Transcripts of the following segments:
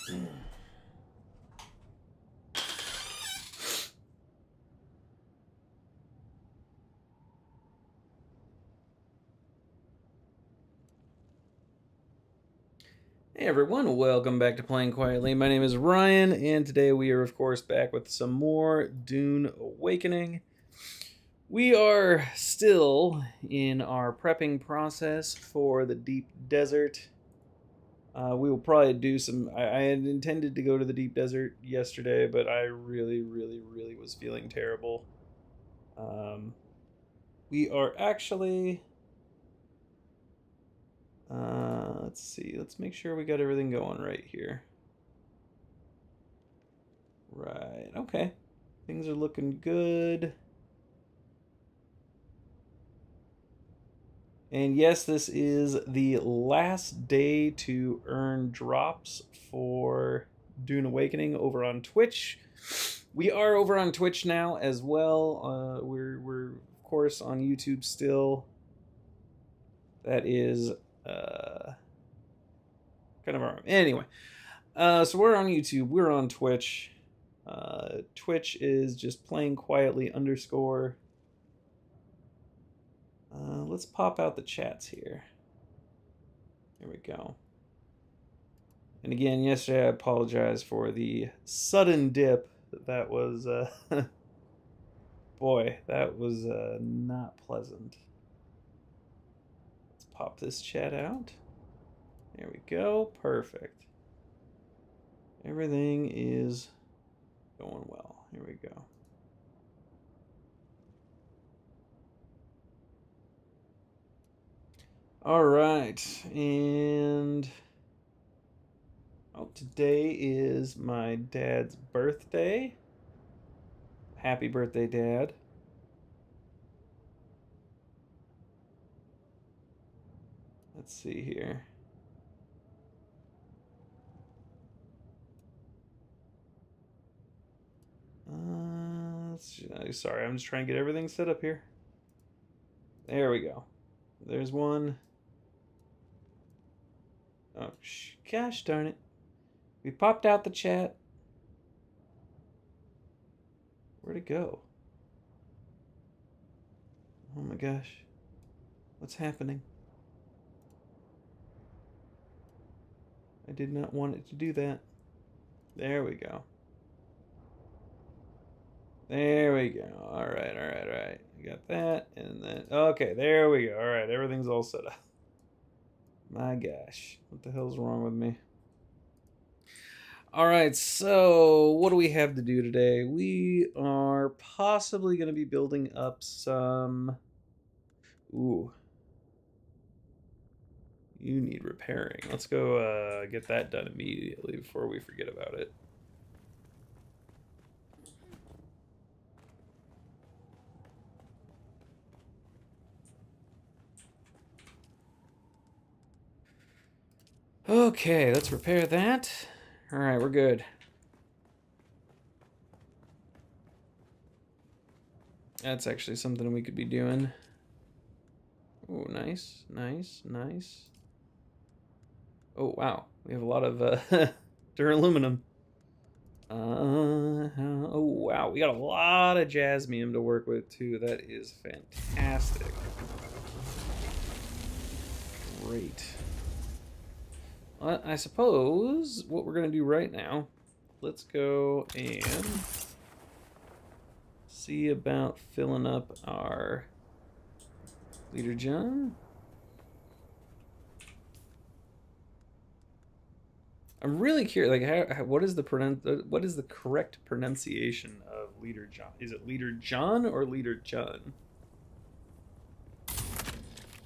Hey everyone, welcome back to Playing Quietly. My name is Ryan, and today we are, of course, back with some more Dune Awakening. We are still in our prepping process for the Deep Desert. We will probably do some... I had intended to go to the Deep Desert yesterday, but I really was feeling terrible. We are actually... let's see. Let's make sure we got everything going right here. Right. Okay. Things are looking good. And yes, this is the last day to earn drops for Dune Awakening over on Twitch. We are over on Twitch now as well. We're of course on YouTube still. That is kind of our... Anyway, so we're on YouTube. We're on Twitch. Twitch is just playing quietly _ let's pop out the chats here. There we go. And again, yesterday I apologize for the sudden dip. That was, boy, that was not pleasant. Let's pop this chat out. There we go. Perfect. Everything is going well. Here we go. All right, and today is my dad's birthday. Happy birthday, Dad. Let's see here. Sorry, I'm just trying to get everything set up here. There we go. There's one. Oh, gosh darn it. We popped out the chat. Where'd it go? Oh my gosh. What's happening? I did not want it to do that. There we go. There we go. All right. We got that, and then... Okay, there we go. All right, everything's all set up. My gosh. What the hell's wrong with me? All right, so what do we have to do today? We are possibly going to be building up some... Ooh. You need repairing. Let's go get that done immediately before we forget about it. Okay, let's repair that. All right, we're good. That's actually something we could be doing. Oh, nice. Oh, wow. We have a lot of duraluminum. Oh, wow. We got a lot of jasmium to work with, too. That is fantastic. Great. Well, I suppose what we're going to do right now, let's go and see about filling up our Leader John. I'm really curious, like, what is the correct pronunciation of Leader John? Is it Leader John or Leader John?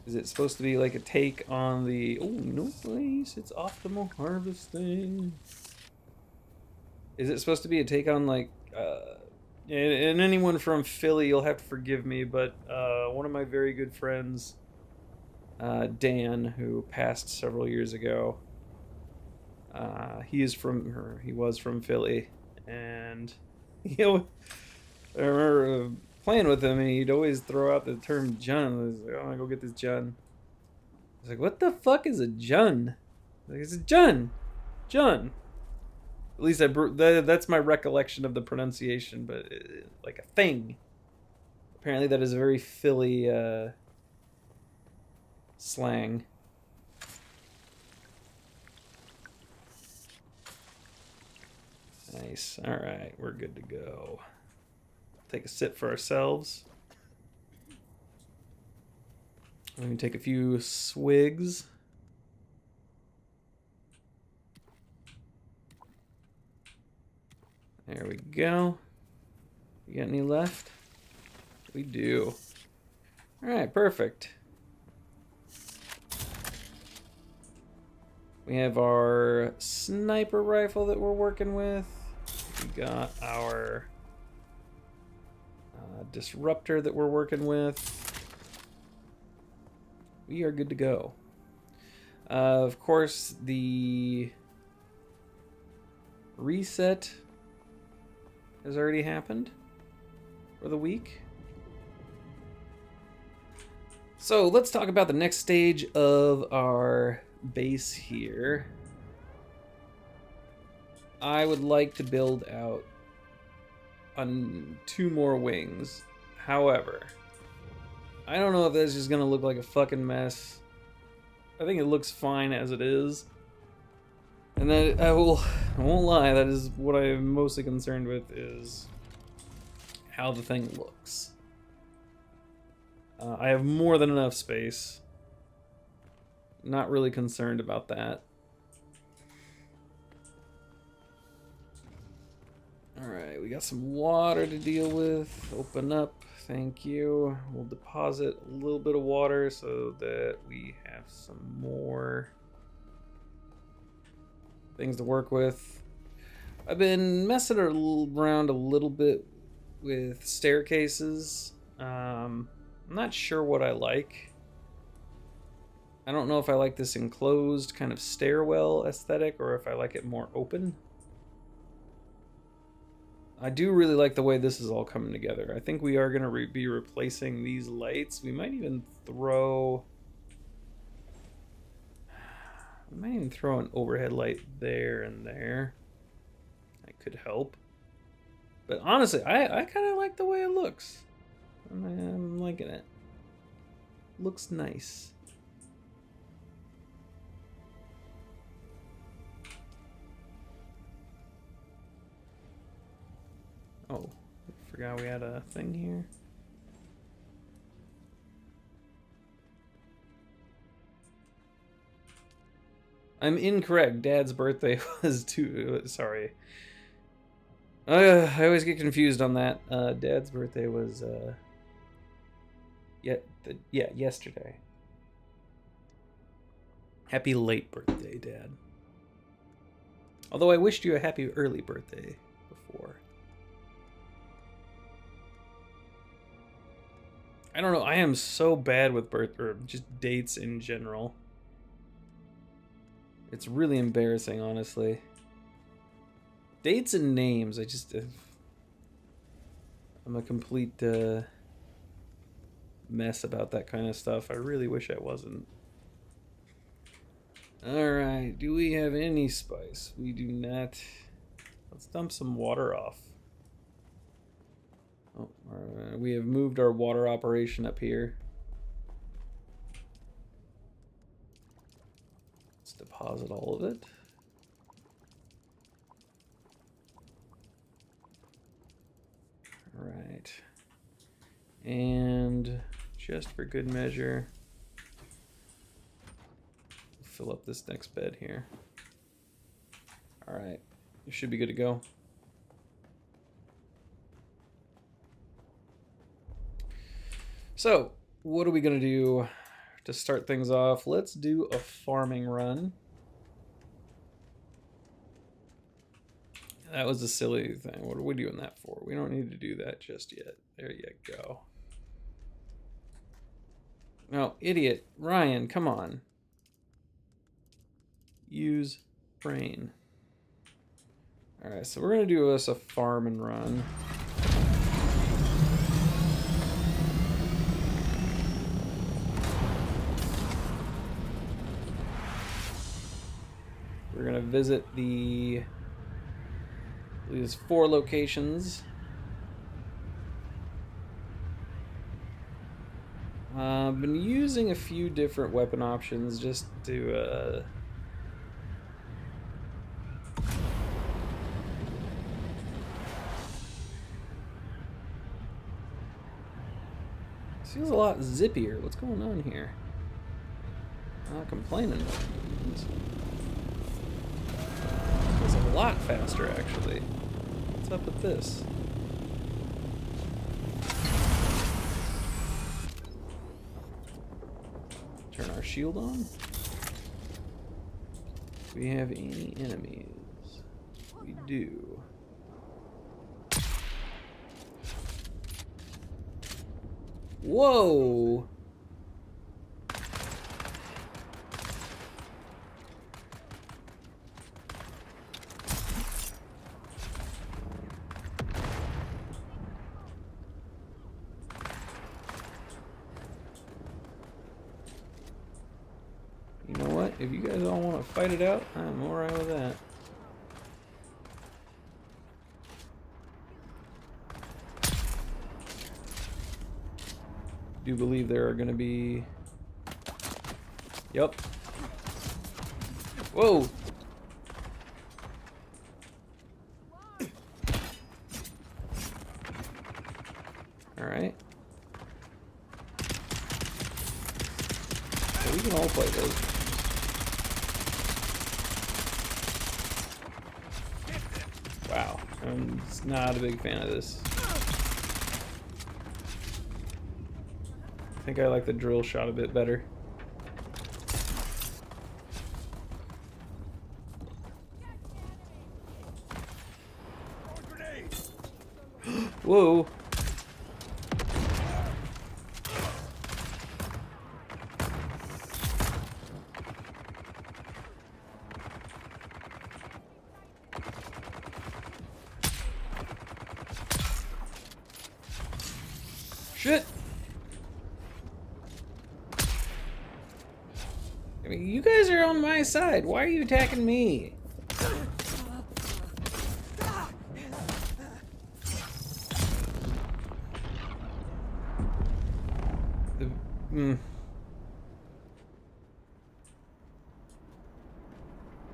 Is it supposed to be like a take on the... Oh, nice, it's optimal harvesting. Is it supposed to be a take on, like, and anyone from Philly, you'll have to forgive me, but one of my very good friends, Dan, who passed several years ago, he was from Philly, and, you know, I remember playing with him, and he'd always throw out the term Jun. I was like, oh, I'm gonna go get this Jun. I was like, what the fuck is a Jun? Like, it's a Jun. At least that's my recollection of the pronunciation, but like a thing. Apparently that is a very Philly slang. Nice. All right, we're good to go. Take a sip for ourselves. Let me take a few swigs. There we go. You got any left? We do. All right, perfect. We have our sniper rifle that we're working with. We got our disruptor that we're working with. We are good to go. Of course, the reset has already happened for the week. So let's talk about the next stage of our base here. I would like to build out on 2 more wings. However, I don't know if that's just gonna look like a fucking mess. I think it looks fine as it is. And that I won't lie, that is what I'm mostly concerned with, is how the thing looks. I have more than enough space. Not really concerned about that. Alright, we got some water to deal with. Open up, thank you. We'll deposit a little bit of water so that we have some more things to work with. I've been messing around a little bit with staircases. I'm not sure what I like. I don't know if I like this enclosed kind of stairwell aesthetic or if I like it more open. I do really like the way this is all coming together. I think we are going to be replacing these lights. We might even throw an overhead light there and there. That could help. But honestly, I kind of like the way it looks. I'm liking it. Looks nice. Oh, I forgot we had a thing here. I'm incorrect. Dad's birthday was sorry. I always get confused on that. Dad's birthday was yesterday. Happy late birthday, Dad. Although I wished you a happy early birthday before. I don't know, I am so bad with or just dates in general. It's really embarrassing, honestly. Dates and names, I'm a complete mess about that kind of stuff. I really wish I wasn't. Alright, do we have any spice? We do not. Let's dump some water off. Oh, we have moved our water operation up here. Let's deposit all of it. All right. And just for good measure, fill up this next bed here. All right, you should be good to go. So, what are we gonna do to start things off? Let's do a farming run. That was a silly thing. What are we doing that for? We don't need to do that just yet. There you go. No, idiot. Ryan, come on. Use brain. Alright, so we're gonna do us a farm and run. We're gonna visit the There's 4 locations. I've been using a few different weapon options just to feels a lot zippier. What's going on here? I'm not complaining. It's a lot faster, actually. What's up with this? Turn our shield on. Do we have any enemies? We do. Whoa! You know what? If you guys all want to fight it out, I'm alright with that. I do believe there are going to be... Yep. Whoa! Alright. So we can all play those. Wow. I'm just not a big fan of this. I think I like the drill shot a bit better. Whoa. Shit. I mean, you guys are on my side. Why are you attacking me?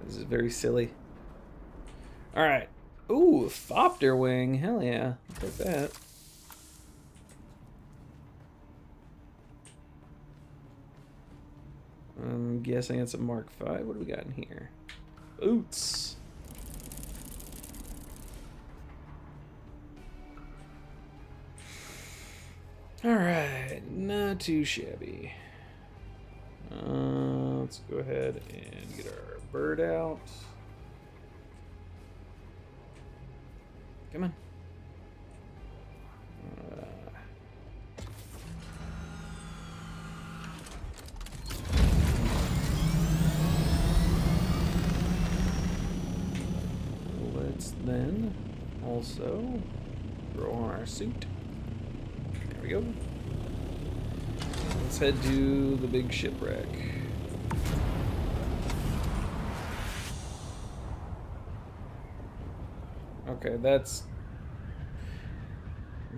This is very silly. Alright. Ooh, Thopter wing. Hell yeah. I'll take that. I'm guessing it's a Mark V. What do we got in here? Boots. Alright, not too shabby. Let's go ahead and get our bird out. Come on. Let's then also throw on our suit. There we go. Let's head to the big shipwreck. Okay, that's...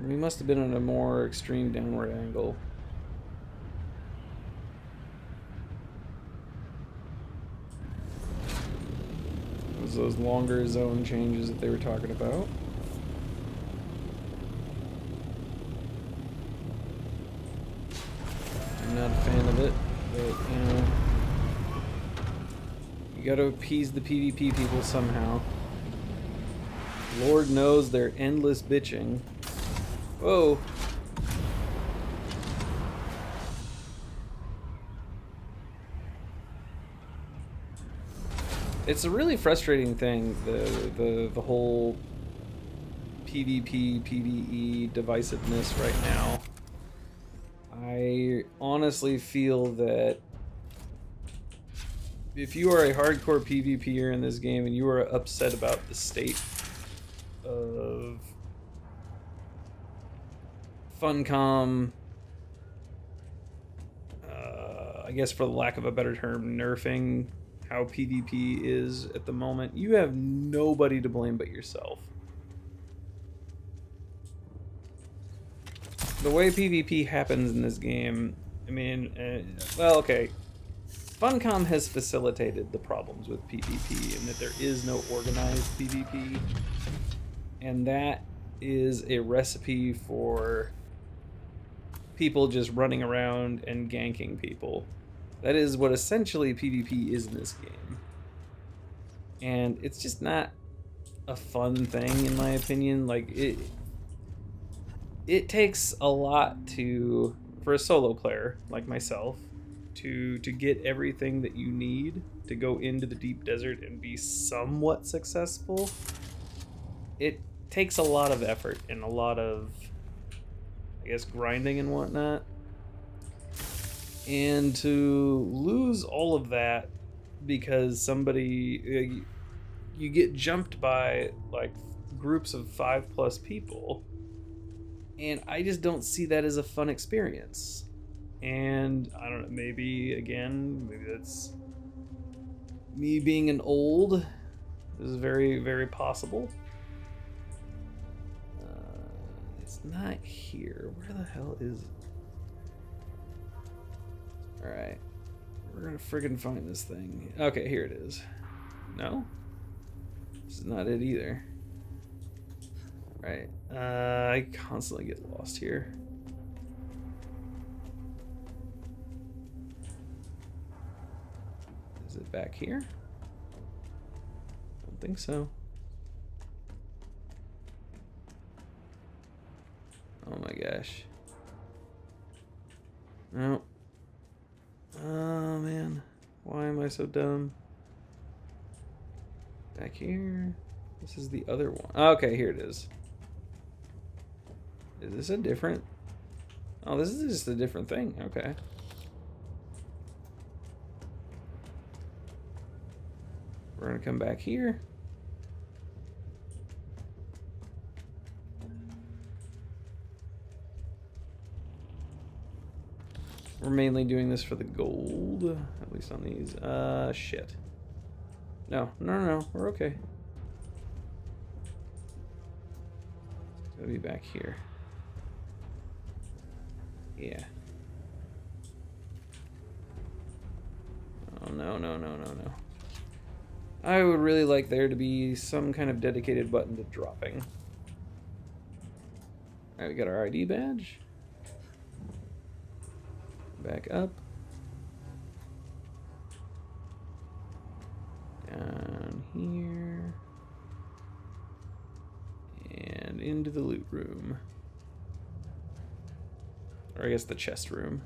We must have been on a more extreme downward angle. It was those longer zone changes that they were talking about. I'm not a fan of it, but, you know, you gotta appease the PvP people somehow. Lord knows they're endless bitching. Whoa. It's a really frustrating thing, the whole PvP, PvE divisiveness right now. I honestly feel that if you are a hardcore PvPer in this game and you are upset about the state of Funcom, I guess for the lack of a better term, nerfing how PvP is at the moment, you have nobody to blame but yourself. the way PvP happens in this game, I mean, well, okay. Funcom has facilitated the problems with PvP in that there is no organized PvP. And that is a recipe for people just running around and ganking people. That is what essentially PvP is in this game. And it's just not a fun thing, in my opinion. Like, it takes a lot for a solo player like myself to get everything that you need to go into the deep desert and be somewhat successful. It takes a lot of effort and a lot of, I guess, grinding and whatnot. And to lose all of that because somebody, you get jumped by like groups of 5+ people, and I just don't see that as a fun experience. And I don't know, maybe that's me being an old. This is very, very possible. It's not here. Where the hell is it? Alright. We're gonna friggin' find this thing. Okay, here it is. No? This is not it either. Right. I constantly get lost here. Is it back here? I don't think so. Oh my gosh. No. Oh man. Why am I so dumb? Back here. This is the other one. Okay, here it is. Is this a different? Oh, this is just a different thing. Okay. We're gonna come back here. We're mainly doing this for the gold, at least on these. Shit. No, we're okay. Gotta be back here. Yeah. Oh, no. I would really like there to be some kind of dedicated button to dropping. Alright, we got our ID badge. Back up. Down here. And into the loot room. Or I guess the chest room.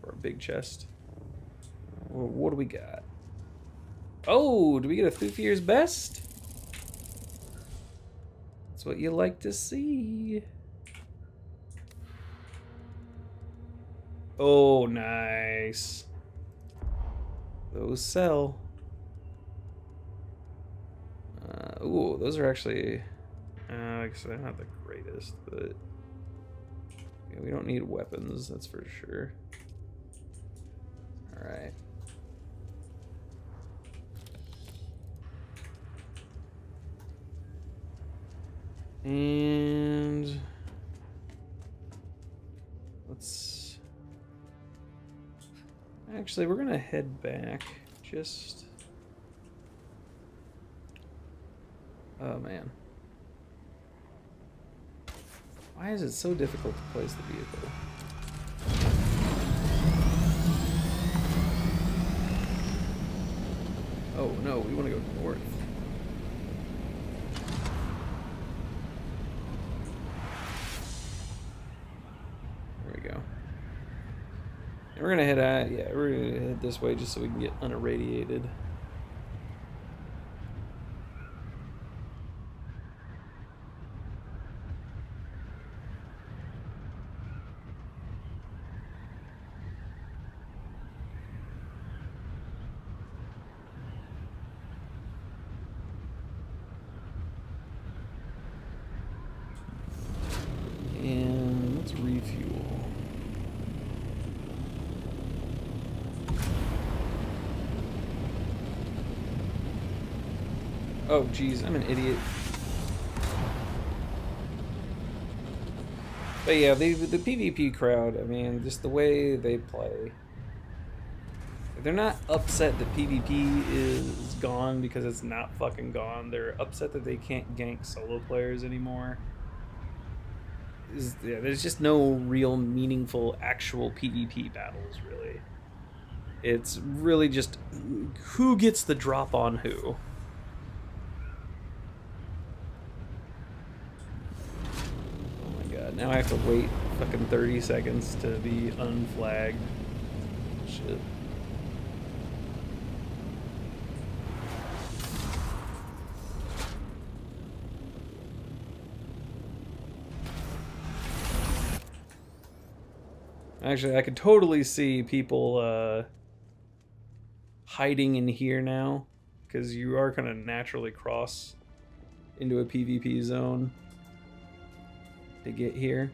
Or a big chest. Well, what do we got? Oh, do we get a Thufir's Best? That's what you like to see. Oh, nice. Those sell. Ooh, those are actually... I guess they're not the greatest, but... Yeah, we don't need weapons, that's for sure. Alright. And... let's... actually, we're gonna head back. Just... oh, man. Why is it so difficult to place the vehicle? Oh, no, we want to go north. There we go. And we're gonna head we're gonna head this way just so we can get unirradiated. And let's refuel. Oh, geez, I'm an idiot. But yeah, the PvP crowd, I mean, just the way they play. They're not upset that PvP is gone because it's not fucking gone. They're upset that they can't gank solo players anymore. Yeah, there's just no real meaningful actual PvP battles, really. It's really just who gets the drop on who. Oh my god, now I have to wait fucking 30 seconds to be unflagged. Shit. Actually, I could totally see people hiding in here now, because you are kind of naturally cross into a PvP zone to get here.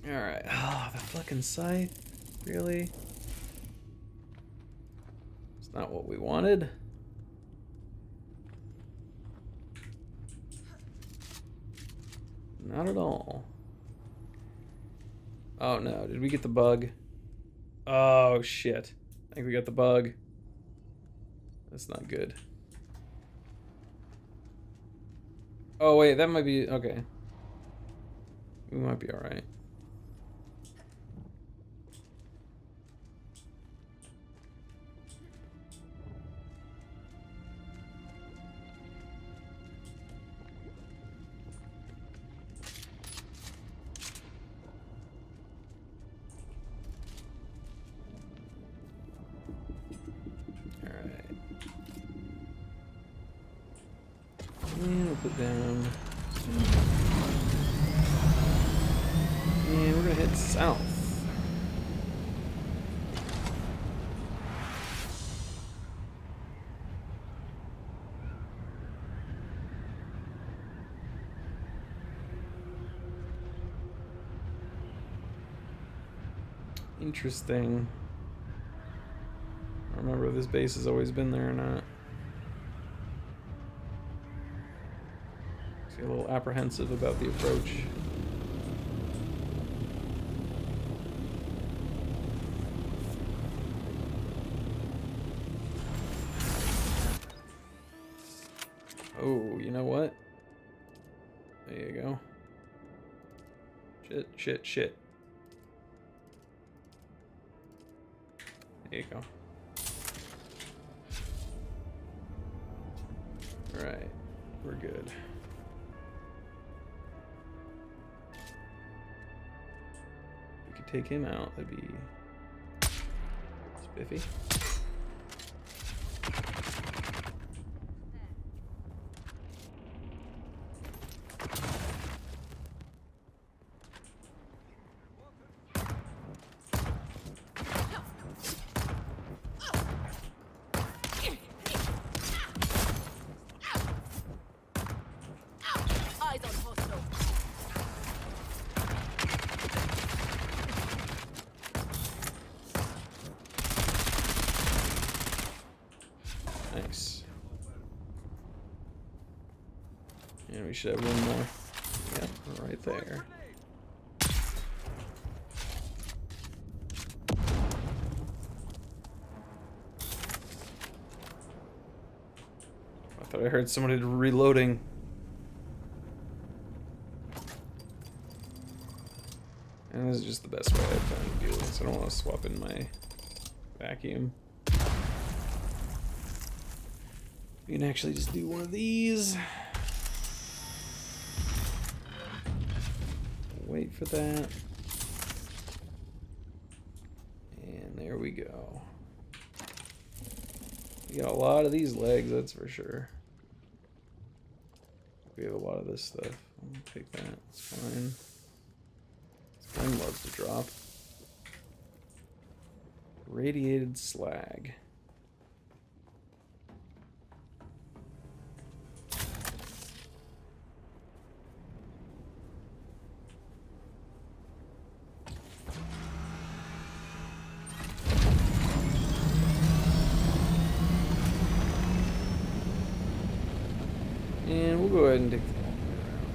Alright. Oh, the fucking scythe? Really? It's not what we wanted. Not at all. Oh no, did we get the bug? Oh shit. I think we got the bug. That's not good. Oh wait, that might be... okay. We might be alright. And we'll put down. And we're gonna head south. Interesting. I don't remember if this base has always been there or not. A little apprehensive about the approach. Oh, you know what? There you go. Shit, shit, shit. There you go. Alright, we're good. Take him out, that'd be spiffy. Nice. Yeah, we should have one more. Yep, right there. I thought I heard somebody reloading. And this is just the best way I've found to do this. I don't want to swap in my vacuum. We can actually just do one of these. Wait for that. And there we go. We got a lot of these legs, that's for sure. We have a lot of this stuff. I'm gonna take that, it's fine. Flame loves to drop. Radiated slag. we'll go ahead and take the long way around.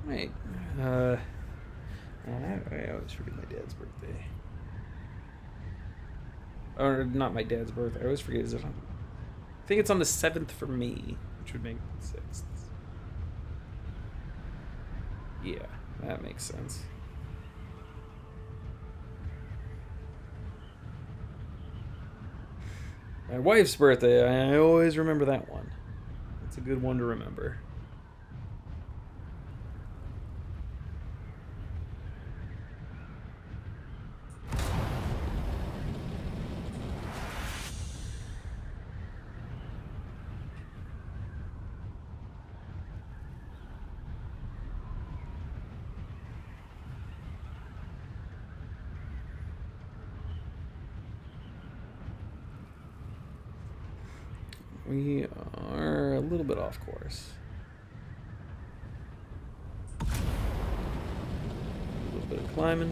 Wait. I always forget my dad's birthday. Or not my dad's birthday. I always forget. Is it on? I think it's on the 7th for me, which would make it the 6th. Yeah, that makes sense. My wife's birthday, I always remember that one. It's a good one to remember. We are a little bit off course. A little bit of climbing.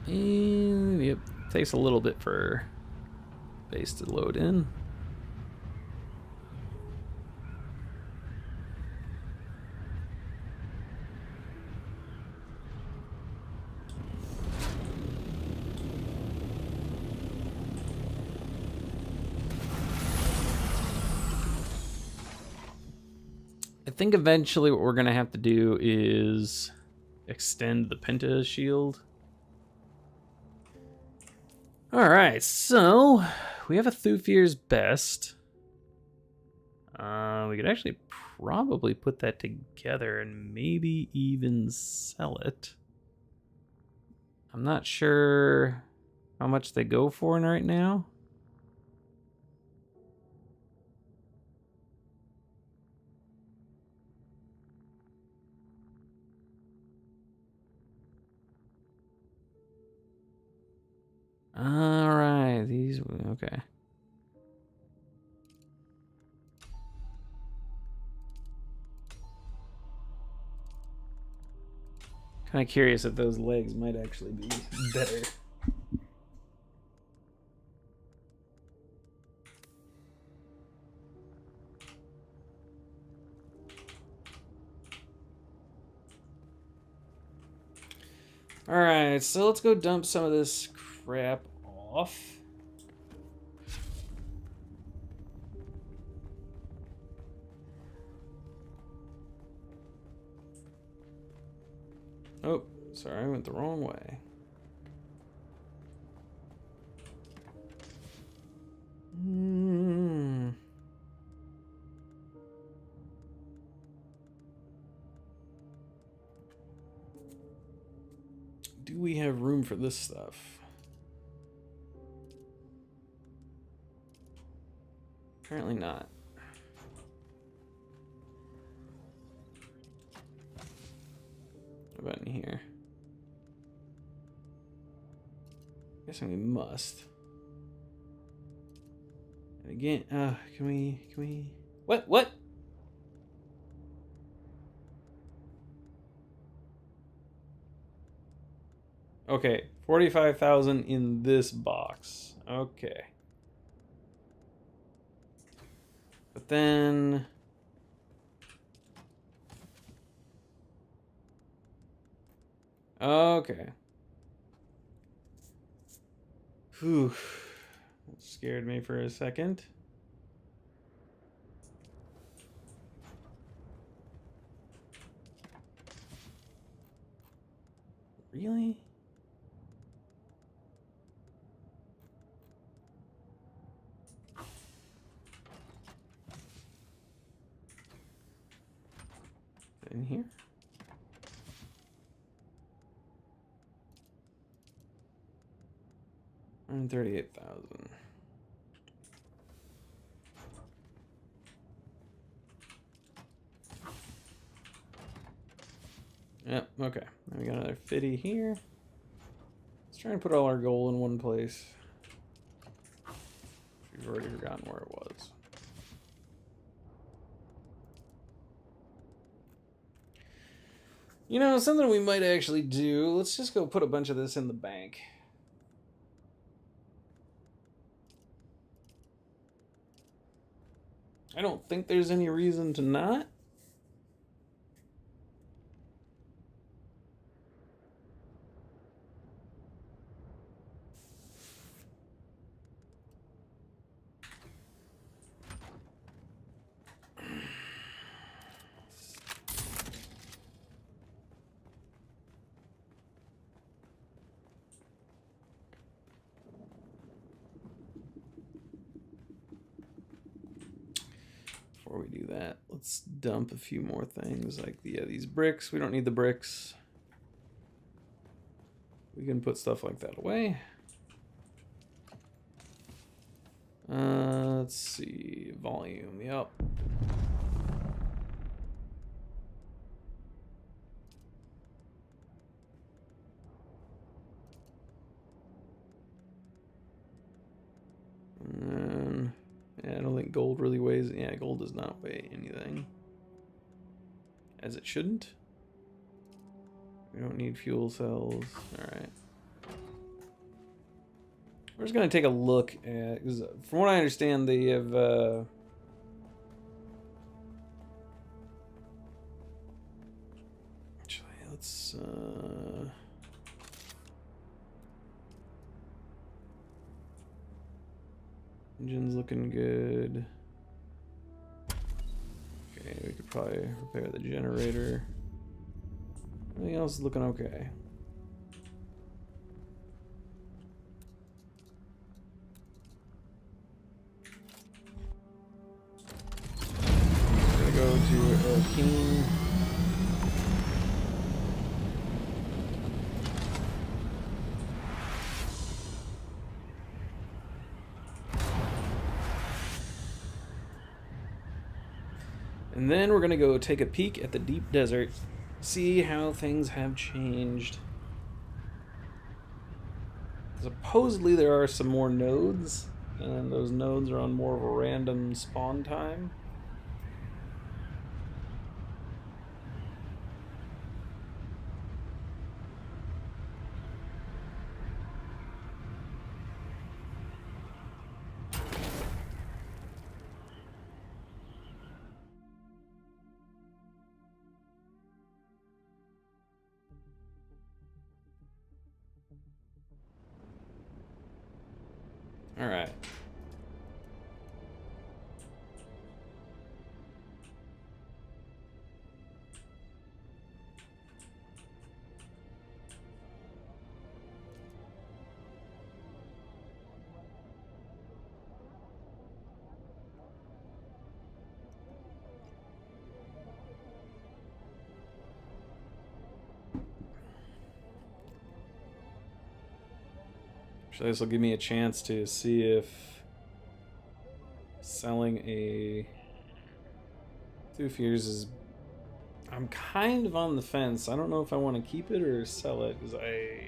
And yep, takes a little bit for base to load in. I think eventually what we're gonna have to do is extend the Penta shield. Alright, so we have a Thufir's Best. We could actually probably put that together and maybe even sell it. I'm not sure how much they go for right now. Alright, these, okay. Kind of curious if those legs might actually be better. Alright, so let's go dump some of this crap off. Oh, sorry, I went the wrong way. Do we have room for this stuff? Apparently not. What about in here? Guessing we must. And again, can we? What? Okay, 45,000 in this box. Okay. But then... Okay. Whew. That scared me for a second. Really? In here? $138,000. Yep, okay. Then we got another 50 here. Let's try and put all our gold in one place. We've already forgotten where it was. You know, something we might actually do. Let's just go put a bunch of this in the bank. I don't think there's any reason to not. Before we do that, let's dump a few more things like these bricks. We don't need the bricks. We can put stuff like that away. Let's see, volume, yep. And yeah, I don't think gold really weighs. Yeah, gold does not weigh anything. As it shouldn't. We don't need fuel cells. Alright. We're just going to take a look at... Cause from what I understand, they have... Actually, let's... Engine's looking good. Okay, we could probably repair the generator. Everything else is looking okay. Gonna go to Arrakis. And then we're gonna go take a peek at the deep desert, see how things have changed. Supposedly there are some more nodes, and those nodes are on more of a random spawn time. All right. So this will give me a chance to see if selling a Tooth Years is... I'm kind of on the fence. I don't know if I want to keep it or sell it, because I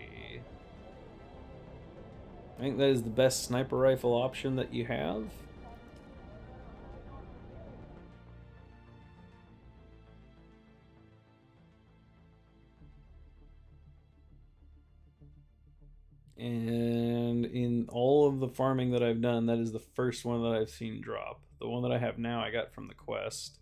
think that is the best sniper rifle option that you have. And in all of the farming that I've done, that is the first one that I've seen drop. The one that I have now I got from the quest.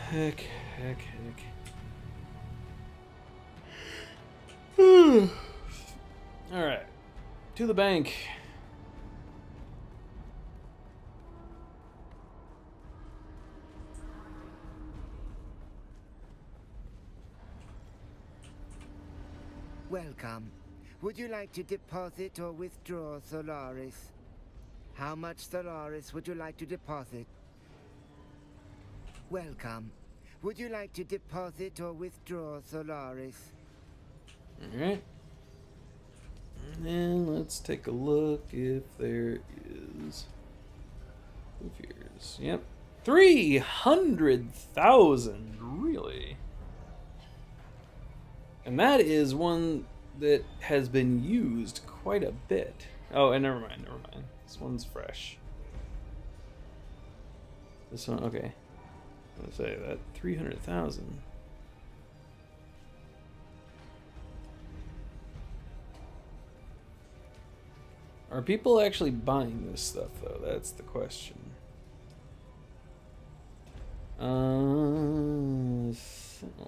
Heck. Alright. To the bank. Welcome. Would you like to deposit or withdraw Solaris? How much Solaris would you like to deposit? Welcome. Would you like to deposit or withdraw Solaris? Alright. And let's take a look if there is. Who fears? Yep. 300,000! Really? And that is one that has been used quite a bit. Oh, and never mind. This one's fresh. This one, okay. I'm gonna say that 300,000. Are people actually buying this stuff though? That's the question. Sentinel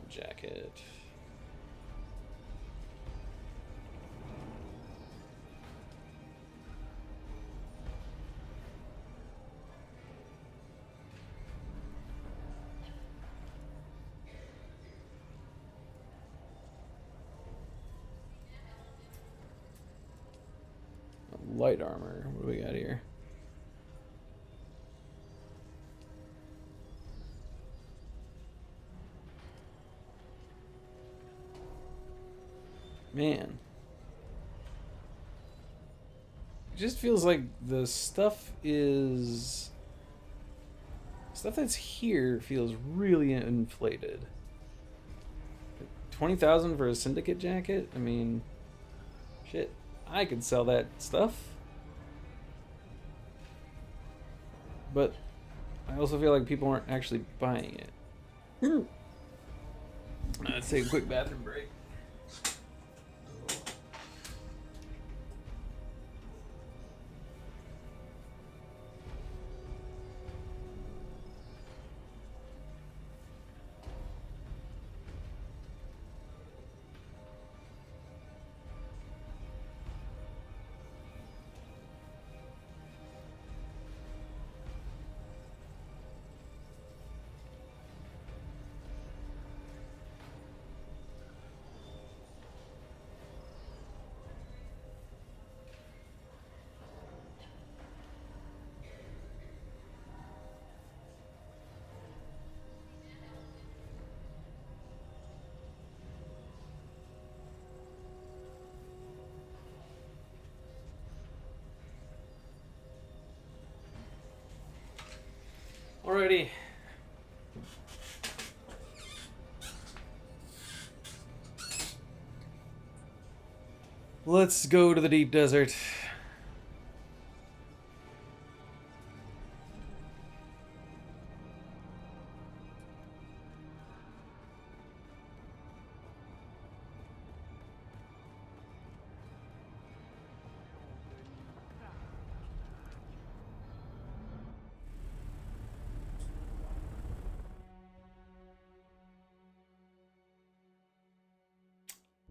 jacket. Light armor. What do we got here? Man. It just feels like the stuff that's here feels really inflated. 20,000 for a syndicate jacket? I mean, shit. I could sell that stuff. But I also feel like people aren't actually buying it. Let's take a quick bathroom break. Alrighty. Let's go to the deep desert.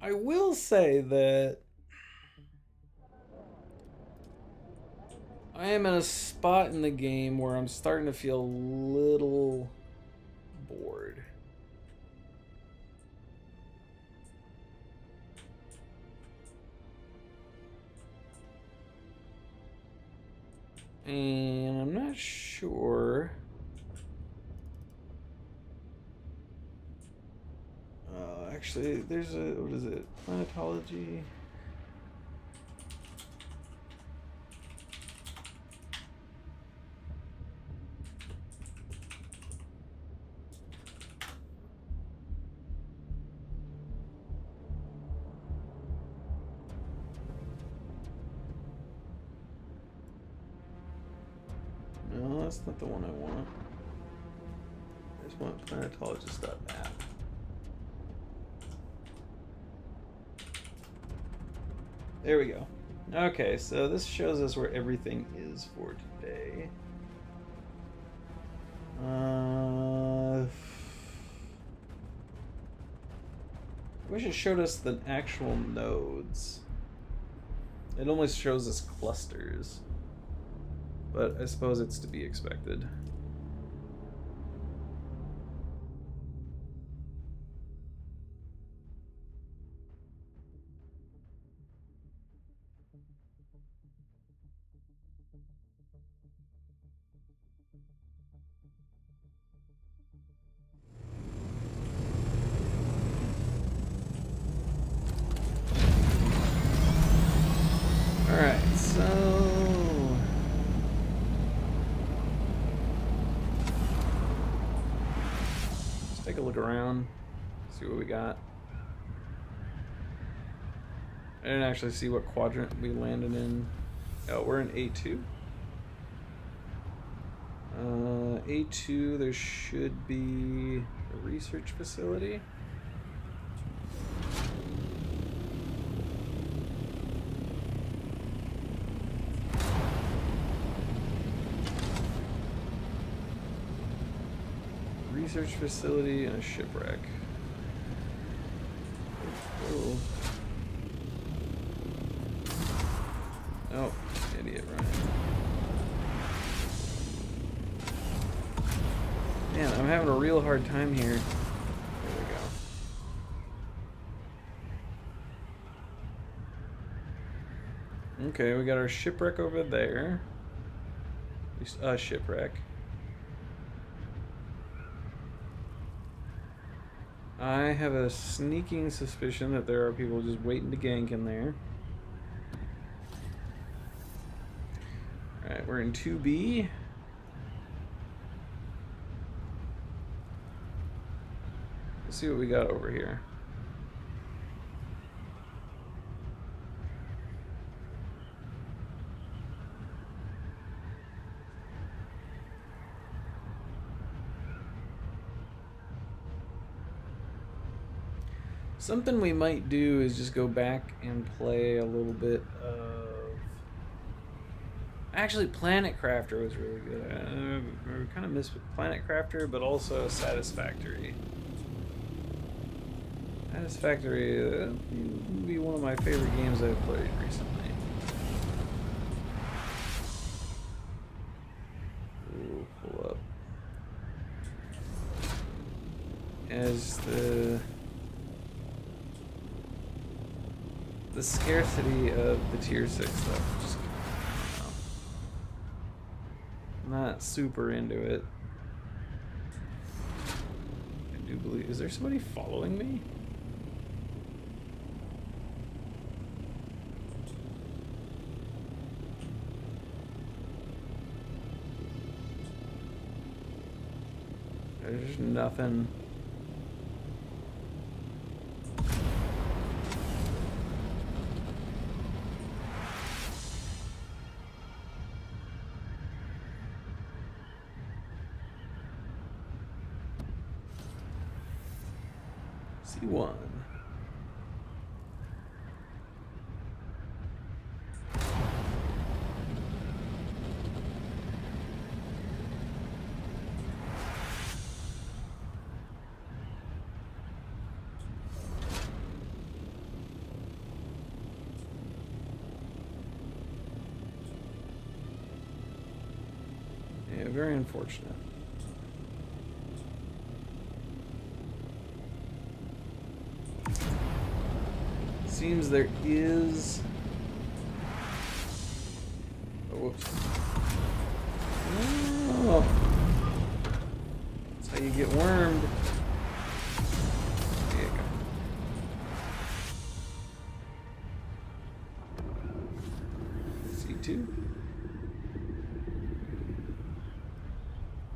I will say that I am in a spot in the game where I'm starting to feel a little bored. And I'm not sure. Actually, there's a, what is it? Planetology. No, that's not the one I want. I just want planetologist.app. There we go. Okay, so this shows us where everything is for today. I wish it showed us the actual nodes. It only shows us clusters. But I suppose it's to be expected. Alright, so... let's take a look around, see what we got. I didn't actually see what quadrant we landed in. Oh, we're in A2. A2, there should be a research facility. Research facility and a shipwreck. Oh. Oh, idiot, Ryan. Man, I'm having a real hard time here. There we go. Okay, we got our shipwreck over there. At least a shipwreck. I have a sneaking suspicion that there are people just waiting to gank in there. Alright, we're in 2B. Let's see what we got over here. Something we might do is just go back and play a little bit of... Actually, Planet Crafter was really good. I kind of missed Planet Crafter, but also Satisfactory. Satisfactory would be one of my favorite games I've played recently. Ooh, pull up. As the scarcity of the tier 6 stuff, just, I don't know. I'm not super into it. I do believe, is there somebody following me? There's nothing. C1. Yeah, very unfortunate. Seems there is... oh, whoops. Oh. That's how you get wormed. There you go. C2.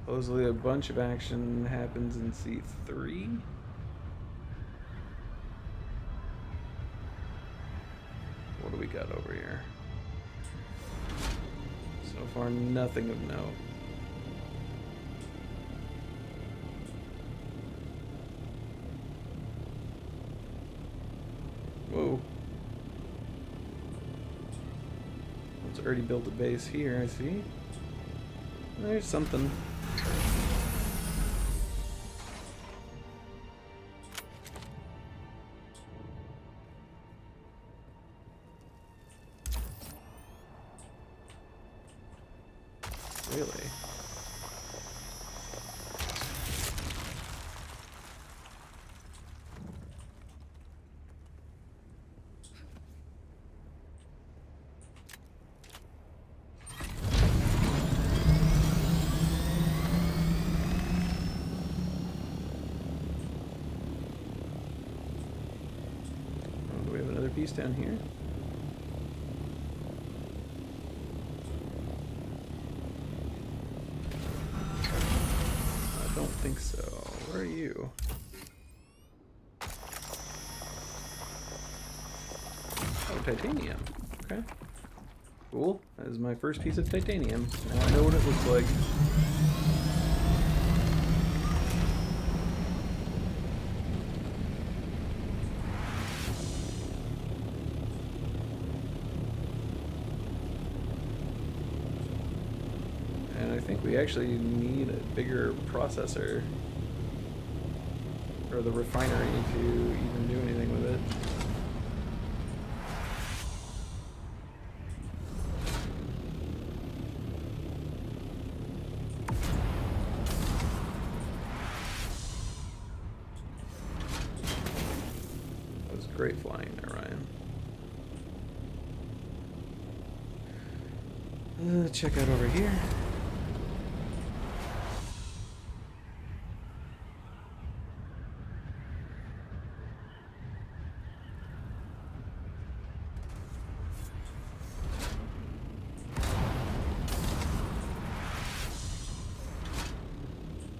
Supposedly a bunch of action happens in C3. What do we got over here? So far, nothing of note. Whoa. It's already built a base here, I see. There's something. Really? Oh, do we have another piece down here? I don't think so. Where are you? Oh, titanium. Okay. Cool. That is my first piece of titanium. Now I know what it looks like. And I think we actually need a bigger processor, or the refinery, to even do anything with it. That was great flying there, Ryan. Check out over here.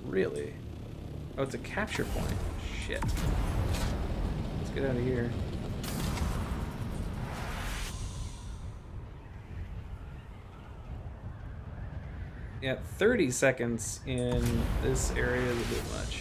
Really? Oh, it's a capture point. Shit. Let's get out of here. Yeah, 30 seconds in this area is a bit much.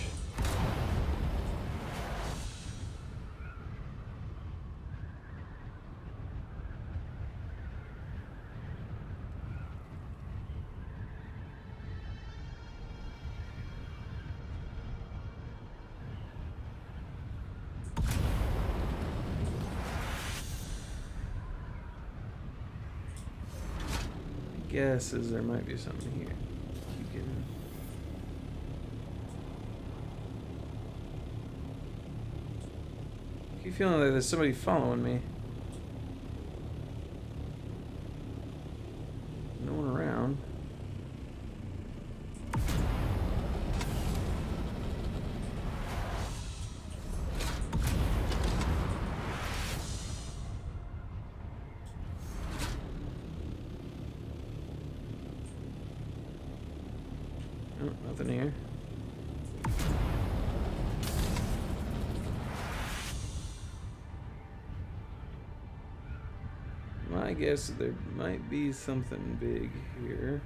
Guess is there might be something here. You can... I keep feeling like there's somebody following me. No one around. Oh, nothing here. My guess is there might be something big here.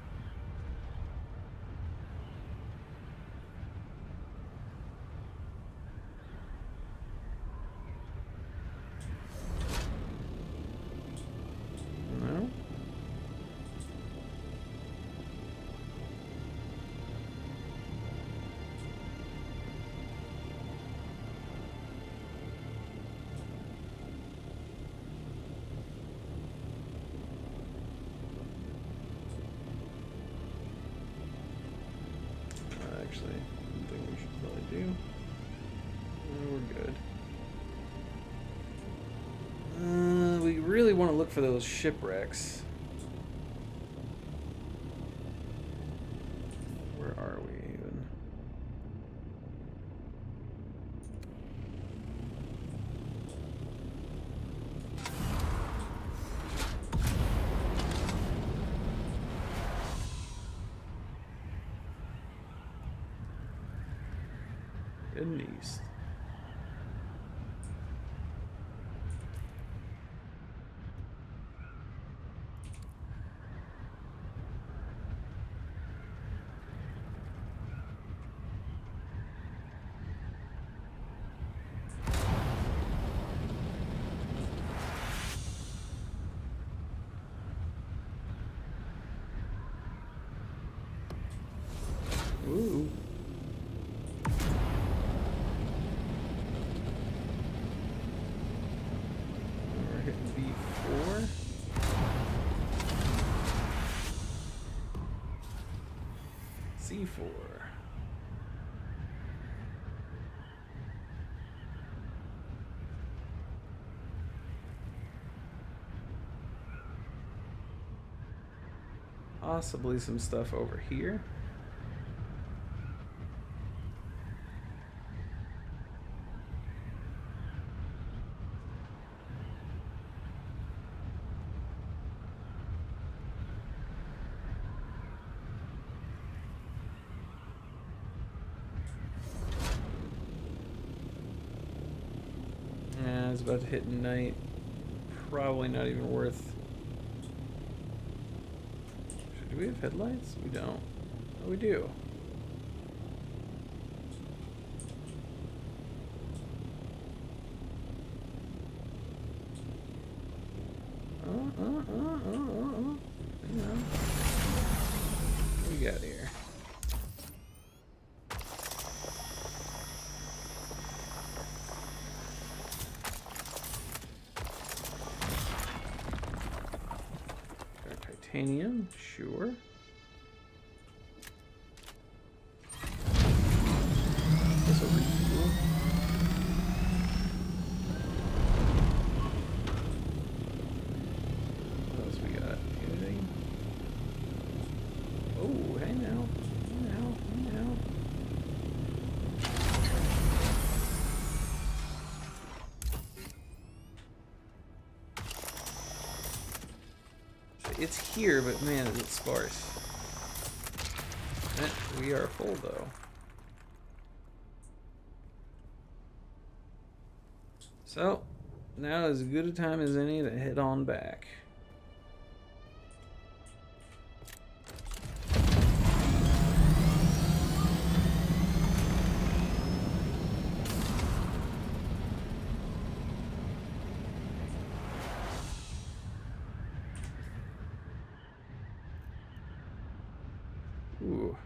No? Actually, I think we should probably do. We're good. We really want to look for those shipwrecks. Where are we even? Heading east. Ooh. C4. Possibly some stuff over here. Yeah, it's about to hit night. Probably not even worth. Do we have headlights? We don't. Oh, we do. Hang on. What we got here? Titanium, sure. This will refuel. What else we got? Anything? Oh, hey now. Hey now. Hey now. It's here, but man, is it sparse. We are full though. So, now is as good a time as any to head on back. Ooh.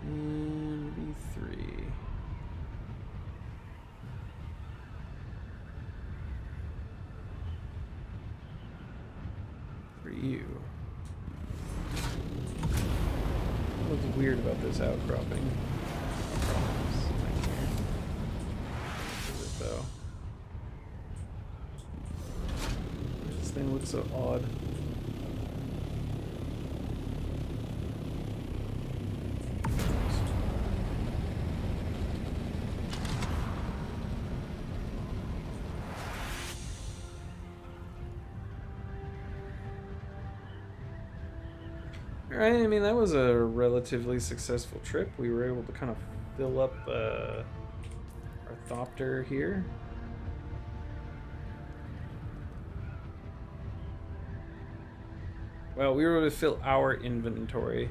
And B3. For you. What's weird about this outcropping? Though. This thing looks so odd. Alright, I mean, that was a relatively successful trip. We were able to kind of fill up our Thopter here. Well, we were able to fill our inventory.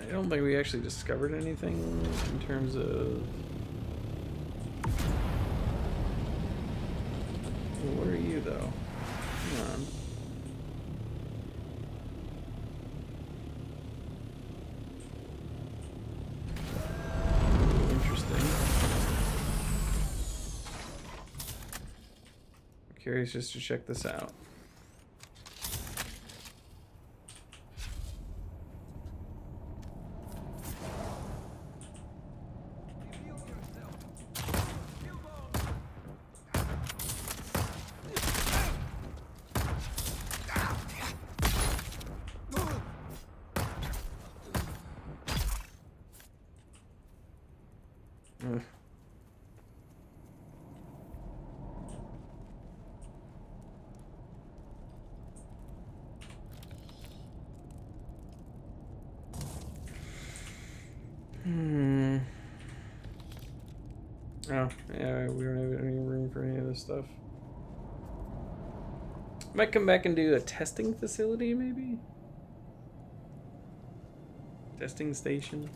I don't think we actually discovered anything in terms of... What are you, though? Come on. curious just to check this out. Ugh. Oh, yeah, we don't have any room for any of this stuff. Might come back and do a testing facility, maybe? Testing station.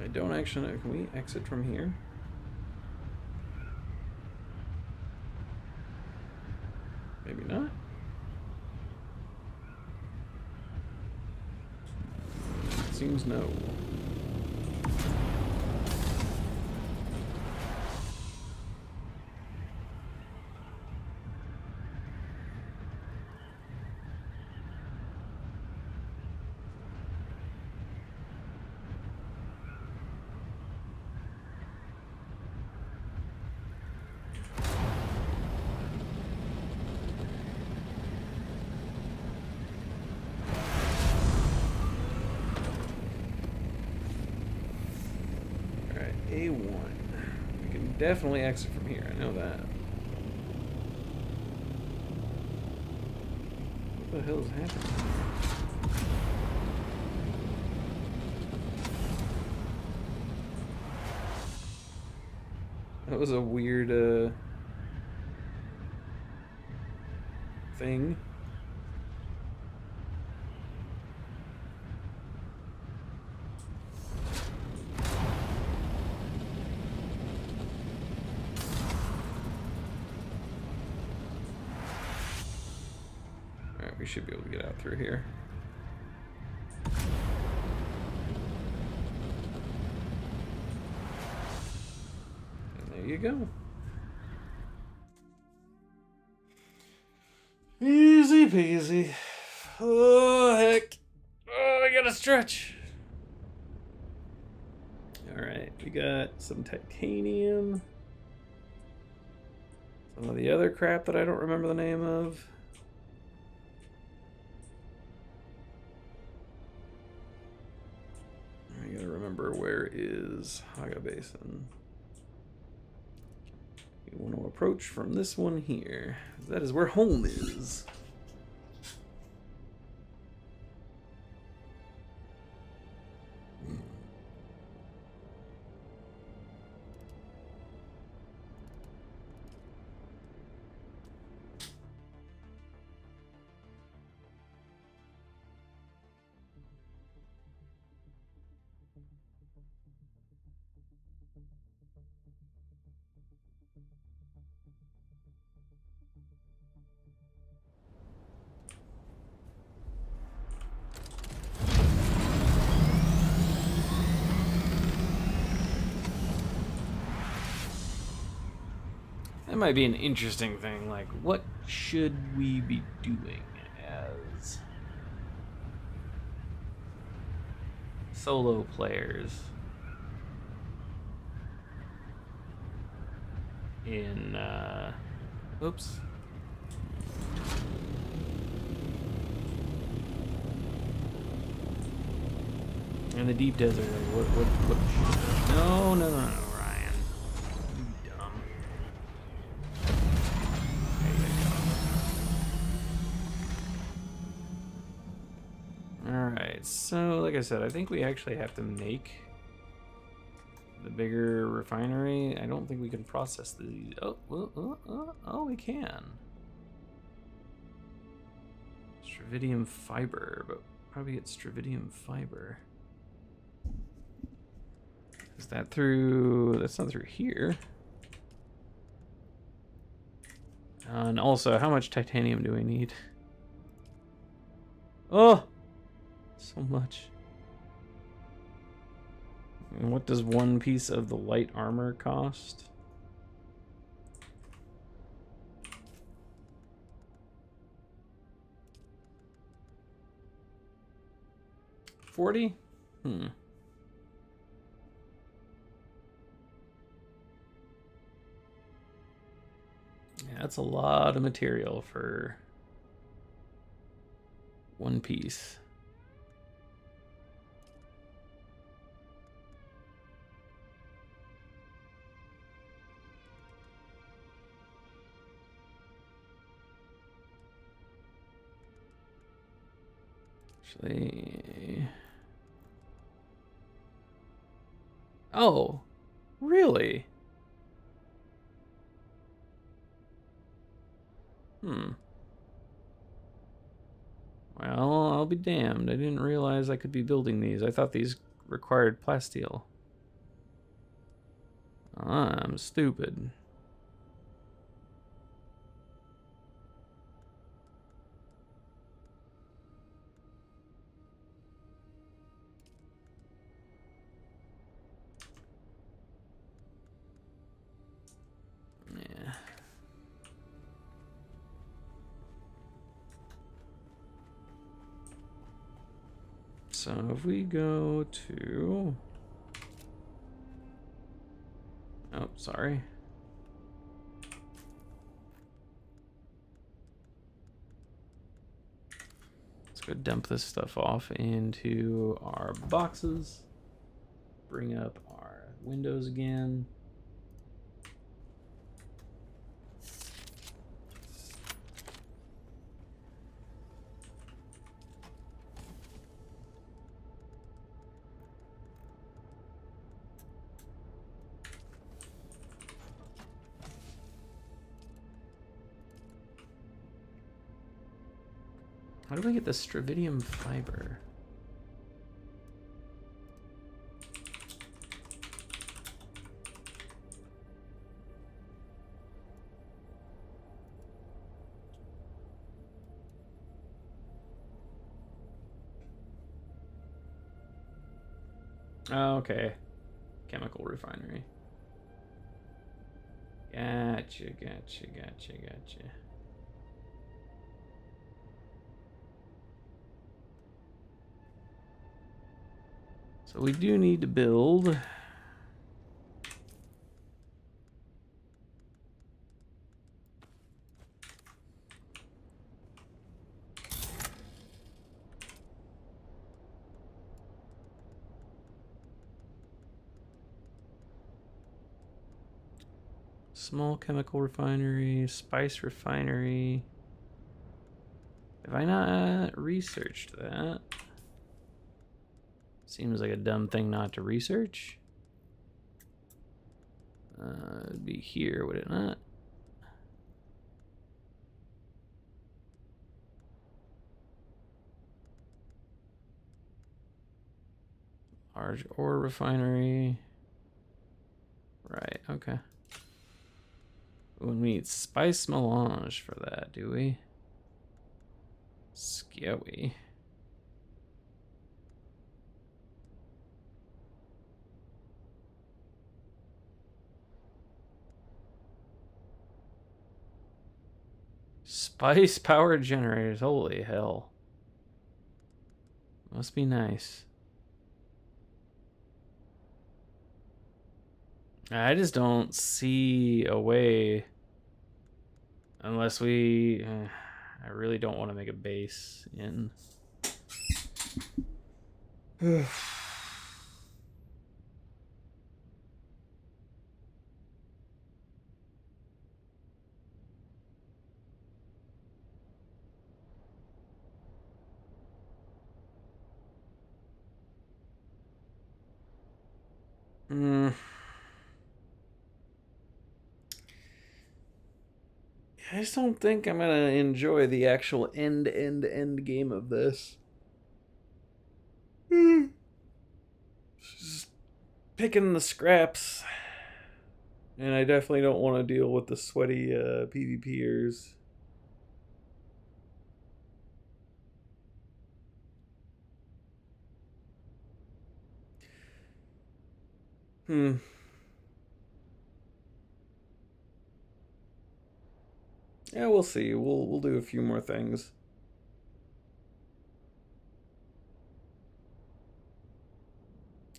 I don't actually know. Can we exit from here? Maybe not. Seems no. A1. We can definitely exit from here, I know that. What the hell is happening? That was a weird thing. We should be able to get out through here. And there you go. Easy peasy. Oh, heck. Oh, I gotta stretch. Alright, we got some titanium. Some of the other crap that I don't remember the name of. I gotta remember, where is Haga Basin? We want to approach from this one here. That is where home is. That might be an interesting thing, like, what should we be doing as solo players in, oops. In the deep desert, what no, Ryan. You dumb. There you like I said, I think we actually have to make the bigger refinery. I don't think we can process these. Oh, we can. Stravidium fiber, but how do we get stravidium fiber? Is that through? That's not through here. And also, how much titanium do we need? Oh, so much. And what does one piece of the light armor cost? $40? Yeah, that's a lot of material for one piece. Actually... Oh, really? Well, I'll be damned. I didn't realize I could be building these. I thought these required plasteel. I'm stupid. Yeah. So if we go to... Oh, sorry. Let's go dump this stuff off into our boxes. Bring up our windows again. How do I get the stravidium fiber? Oh, okay. Chemical refinery. Gotcha. So we do need to build... Small chemical refinery, spice refinery. Have I not researched that? Seems like a dumb thing not to research. It'd be here, would it not? Large ore refinery. Right, okay. We need spice melange for that, do we? Scary. Spice power generators, holy hell. Must be nice. I just don't see a way unless we... I really don't want to make a base in... Hmm. I just don't think I'm gonna enjoy the actual end game of this. Just picking the scraps, and I definitely don't want to deal with the sweaty PvPers. Hmm. Yeah, we'll see. We'll do a few more things.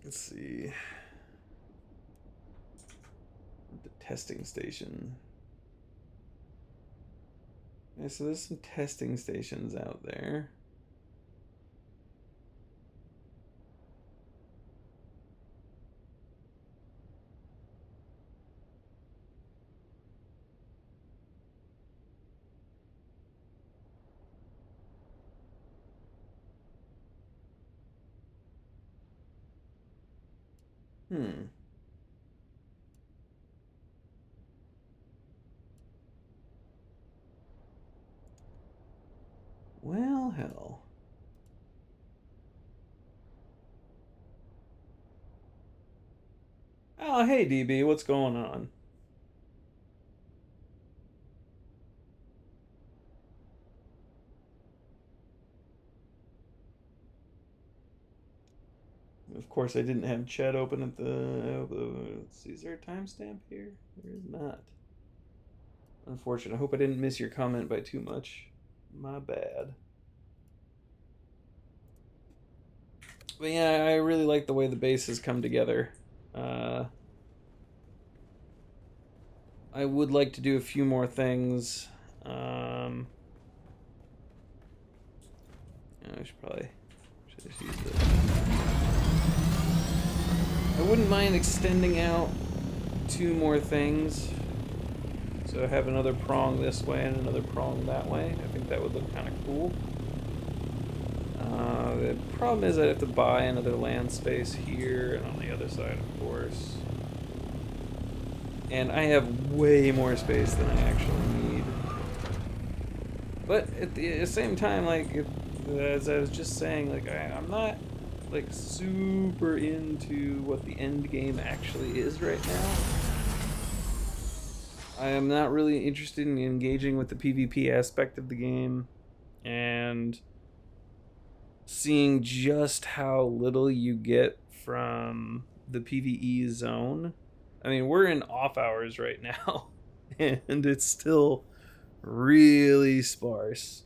Let's see. The testing station. Yeah, so there's some testing stations out there. Hmm. Well, hell. Oh, hey, DB, what's going on? Of course, I didn't have chat open at the. Let's see, is there a timestamp here? There is not. Unfortunate. I hope I didn't miss your comment by too much. My bad. But yeah, I really like the way the base has come together. Uh, I would like to do a few more things. I should just use this. I wouldn't mind extending out 2 more things. So I have another prong this way and another prong that way. I think that would look kind of cool. The problem is I'd have to buy another land space here and on the other side, of course. And I have way more space than I actually need. But at the same time, like, as I was just saying, like, I'm not, like, super into what the end game actually is right now. I am not really interested in engaging with the PvP aspect of the game and seeing just how little you get from the PvE zone. I mean, we're in off hours right now, and it's still really sparse.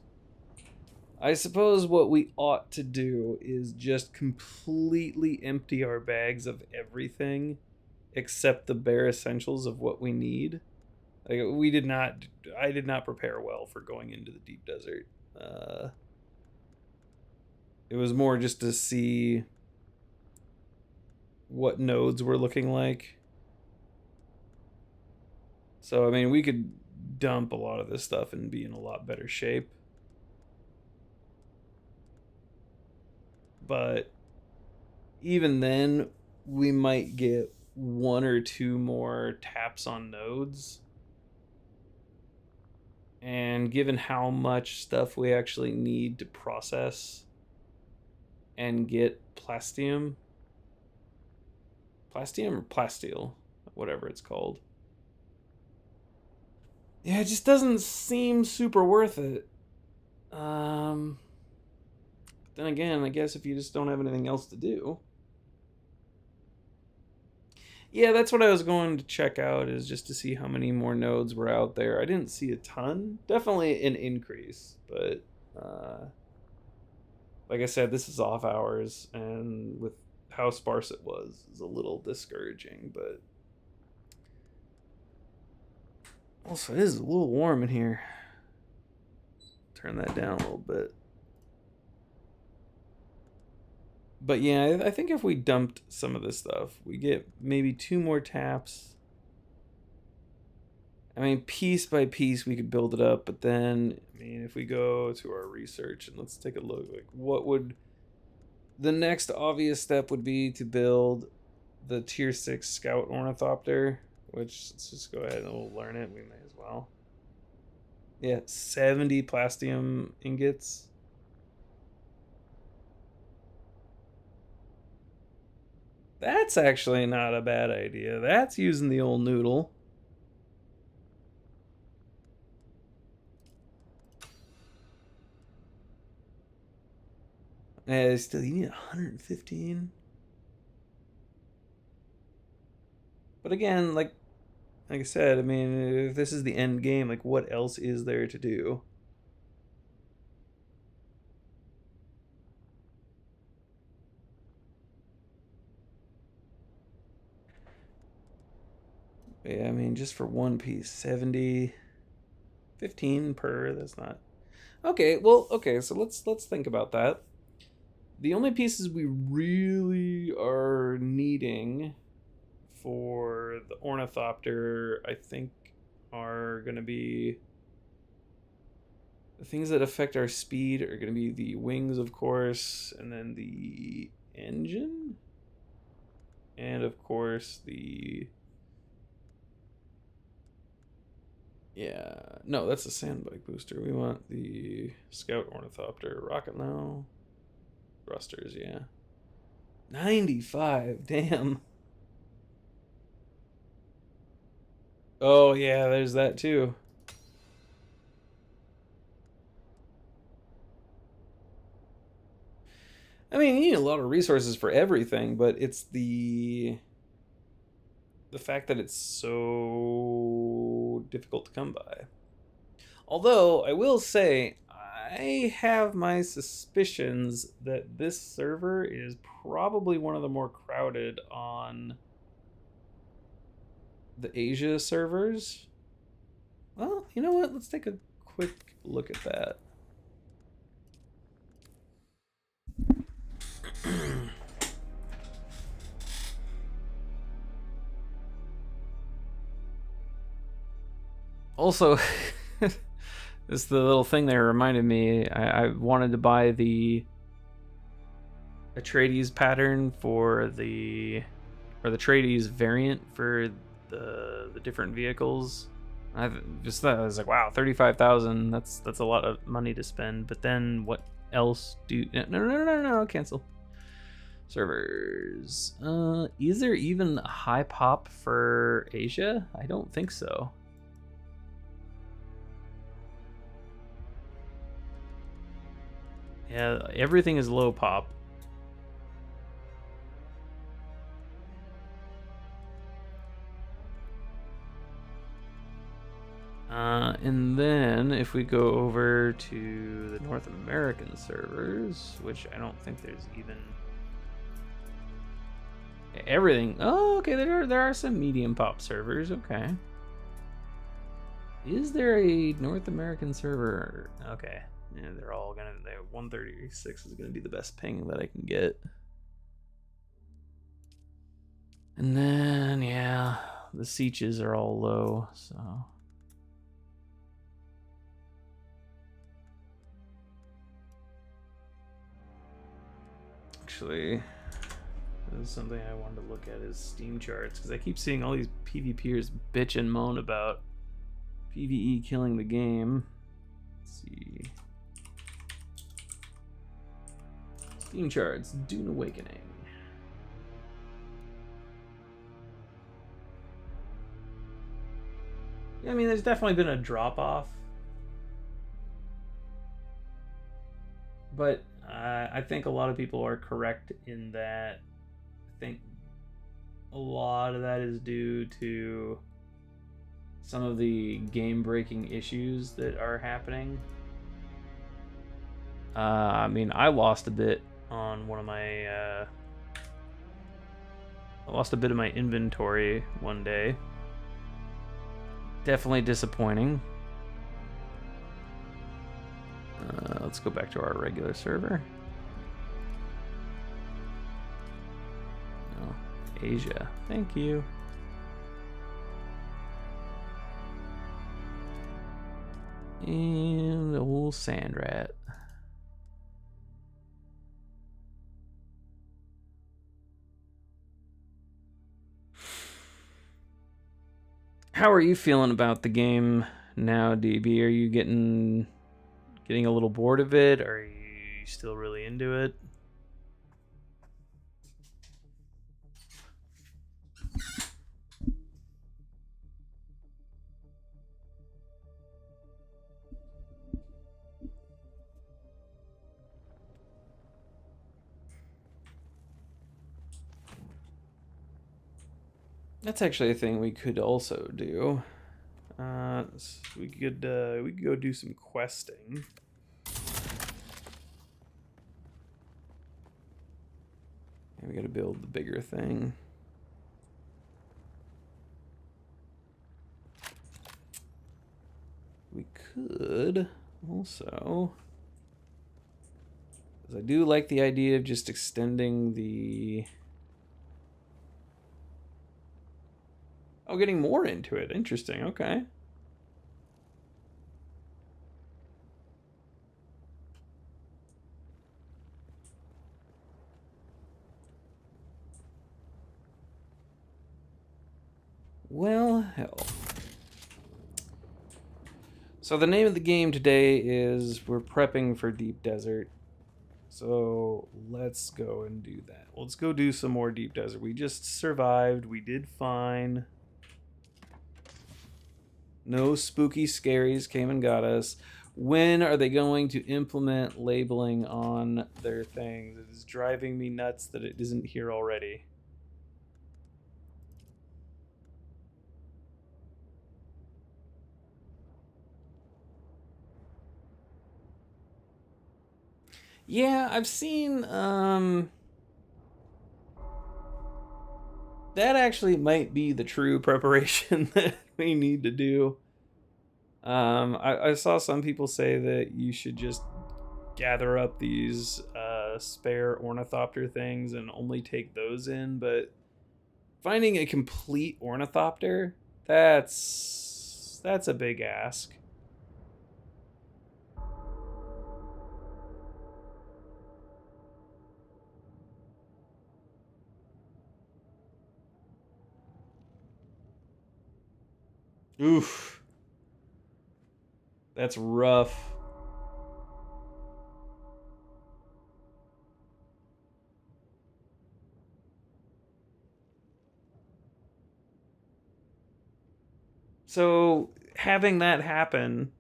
I suppose what we ought to do is just completely empty our bags of everything except the bare essentials of what we need. Like, I did not prepare well for going into the deep desert. It was more just to see what nodes were looking like. So, I mean, we could dump a lot of this stuff and be in a lot better shape. But even then, we might get 1 or 2 more taps on nodes. And given how much stuff we actually need to process and get plastium or plasteel, whatever it's called. Yeah, it just doesn't seem super worth it. But then again, I guess if you just don't have anything else to do. Yeah, that's what I was going to check out, is just to see how many more nodes were out there. I didn't see a ton. Definitely an increase, but like I said, this is off hours, and with how sparse it was, is a little discouraging, but also it is a little warm in here. Turn that down a little bit. But yeah, I think if we dumped some of this stuff, we get maybe 2 more taps. I mean, piece by piece, we could build it up, but then, I mean, if we go to our research and let's take a look, like, what would the next obvious step would be to build the tier 6 scout ornithopter, which let's just go ahead and we'll learn it. We may as well. Yeah, 70 plastium ingots. That's actually not a bad idea. That's using the old noodle. Still, you need 115. But again, like I said, I mean, if this is the end game, like what else is there to do? Yeah, I mean, just for one piece, 70, 15 per. That's not okay. Well, okay, so let's think about that. The only pieces we really are needing for the ornithopter, I think, are going to be the things that affect our speed are going to be the wings, of course, and then the engine, and of course the no, that's the sandbike booster. We want the scout ornithopter rocket now. Thrusters, yeah. 95, damn. Oh yeah, there's that too. I mean, you need a lot of resources for everything, but it's the fact that it's so difficult to come by. Although I will say, I have my suspicions that this server is probably one of the more crowded on the Asia servers. Well, you know what? Let's take a quick look at that. Also, this the little thing that reminded me. I wanted to buy the Atreides pattern for the Atreides variant for the different vehicles. I just thought I was like, wow, 35,000. That's a lot of money to spend. But then what else do? No, cancel. Servers. Is there even a high pop for Asia? I don't think so. Yeah, everything is low pop. And then if we go over to the North American servers, which I don't think there's even everything. Oh, okay, there are some medium pop servers. Okay. Is there a North American server? Okay. Yeah, they're all gonna. 136 is gonna be the best ping that I can get. And then yeah, the sieges are all low, so. Actually, this is something I wanted to look at is Steam charts, because I keep seeing all these PvPers bitch and moan about PvE killing the game. Let's see. Steam charts, Dune Awakening. Yeah, I mean, there's definitely been a drop off, but I think a lot of people are correct in that. I think a lot of that is due to some of the game-breaking issues that are happening. I mean, I lost a bit on one of my. I lost a bit of my inventory one day. Definitely disappointing. Let's go back to our regular server. Oh, Asia. Thank you. And the old sand rat. How are you feeling about the game now, DB? Are you getting a little bored of it? Or are you still really into it? That's actually a thing we could also do. We could go do some questing. And we gotta build the bigger thing. We could also, because I do like the idea of just extending the. Oh, getting more into it. Interesting. Okay. Well, hell. So the name of the game today is we're prepping for Deep Desert. So let's go and do that. Let's go do some more Deep Desert. We just survived. We did fine. No spooky scaries came and got us. When are they going to implement labeling on their things? It is driving me nuts that it isn't here already. Yeah, I've seen that actually might be the true preparation that we need to do. I saw some people say that you should just gather up these spare ornithopter things and only take those in, but finding a complete ornithopter, that's a big ask. Oof. That's rough. So, having that happen,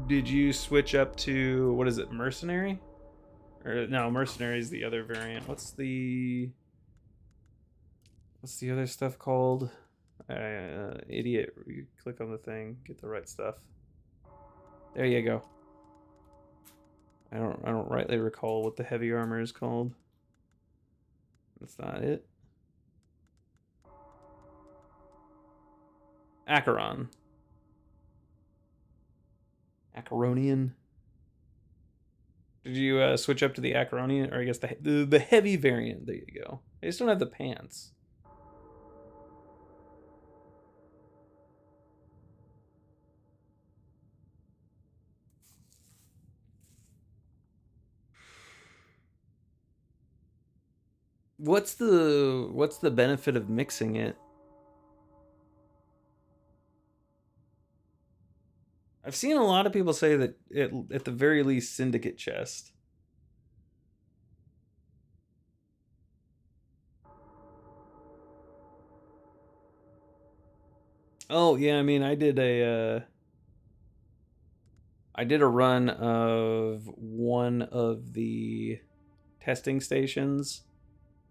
did you switch up to, what is it, mercenary? Or no, mercenary is the other variant. What's the other stuff called? Idiot. You click on the thing, get the right stuff. There you go. I don't rightly recall what the heavy armor is called. That's not it. Acheron. Acheronian. Did you switch up to the Acheronian, or I guess the heavy variant? There you go. I just don't have the pants. What's the benefit of mixing it? I've seen a lot of people say that it, at the very least, syndicate chest. Oh yeah, I mean, I did a run of one of the testing stations,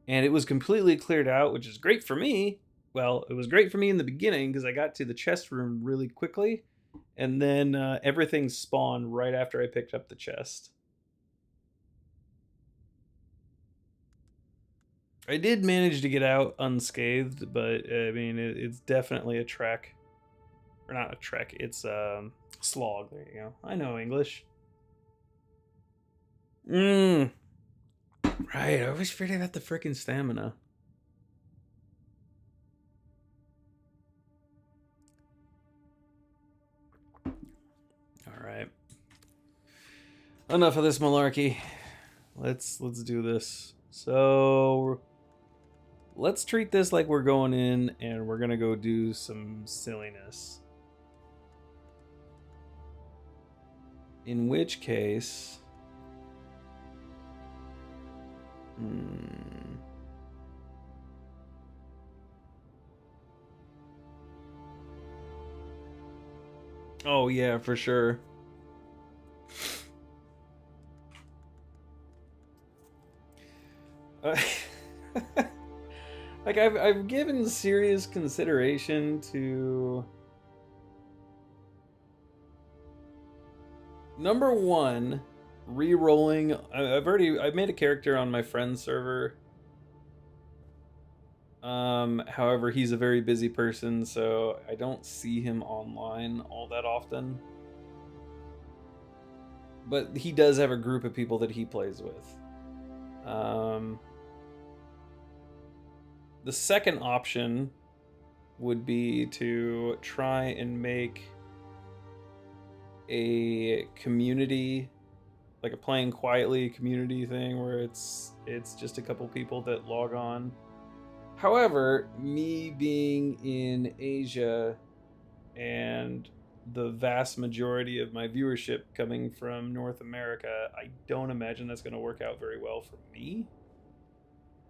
and it was completely cleared out, which is great for me. Well, it was great for me in the beginning because I got to the chest room really quickly, and then everything spawned right after I picked up the chest. I did manage to get out unscathed, but I mean, it's definitely a trek. Or not a trek, it's slog. There you go. I know English. Right, I always forget about the freaking stamina. Alright. Enough of this malarkey. Let's do this. So let's treat this like we're going in and we're gonna go do some silliness. In which case... Oh yeah, for sure. Like I've given serious consideration to number one, re-rolling. I've made a character on my friend's server. However, he's a very busy person, so I don't see him online all that often. But he does have a group of people that he plays with. The second option would be to try and make a community, like a playing quietly community thing where it's just a couple people that log on. However, me being in Asia and the vast majority of my viewership coming from North America, I don't imagine that's going to work out very well for me.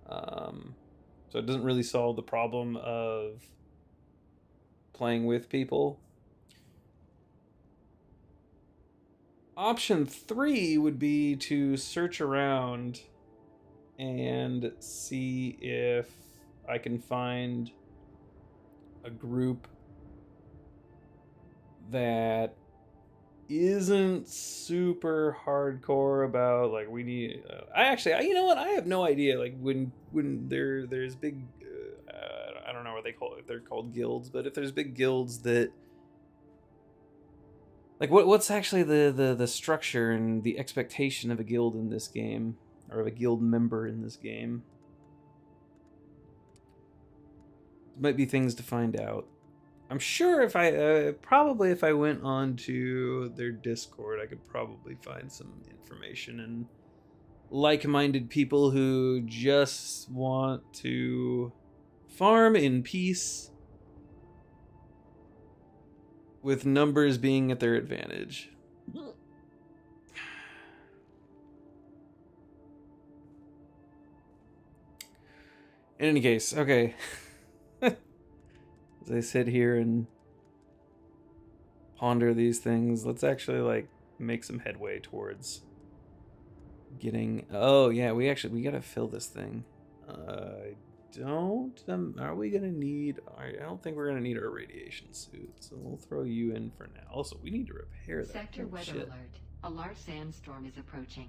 So it doesn't really solve the problem of playing with people. Option 3 would be to search around and see if I can find a group that isn't super hardcore about like we need you know what, I have no idea, like when there's big I don't know what they call it, if they're called guilds, but if there's big guilds that like what's actually the structure and the expectation of a guild in this game, or of a guild member in this game. There might be things to find out. I'm sure if I probably if I went on to their Discord, I could probably find some information and like-minded people who just want to farm in peace with numbers being at their advantage. In any case, okay. As I sit here and ponder these things, let's actually like make some headway towards getting... Oh yeah, we gotta fill this thing. Are we gonna need... I don't think we're gonna need our radiation suit, so we'll throw you in for now. Also, we need to repair that. Sector weather alert. A large sandstorm is approaching.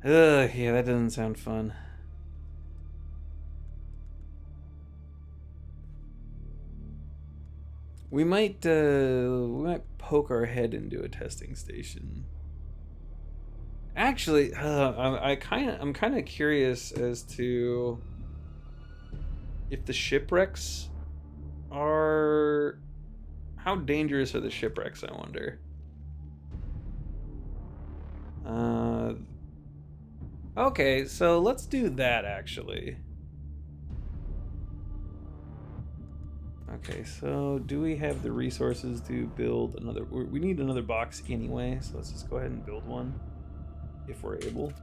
Yeah, that doesn't sound fun. We might poke our head into a testing station. Actually, I'm kind of curious as to if the shipwrecks are... How dangerous are the shipwrecks, I wonder? Okay, so let's do that, actually. Okay, so do we have the resources to build another... We need another box anyway, so let's just go ahead and build one, if we're able.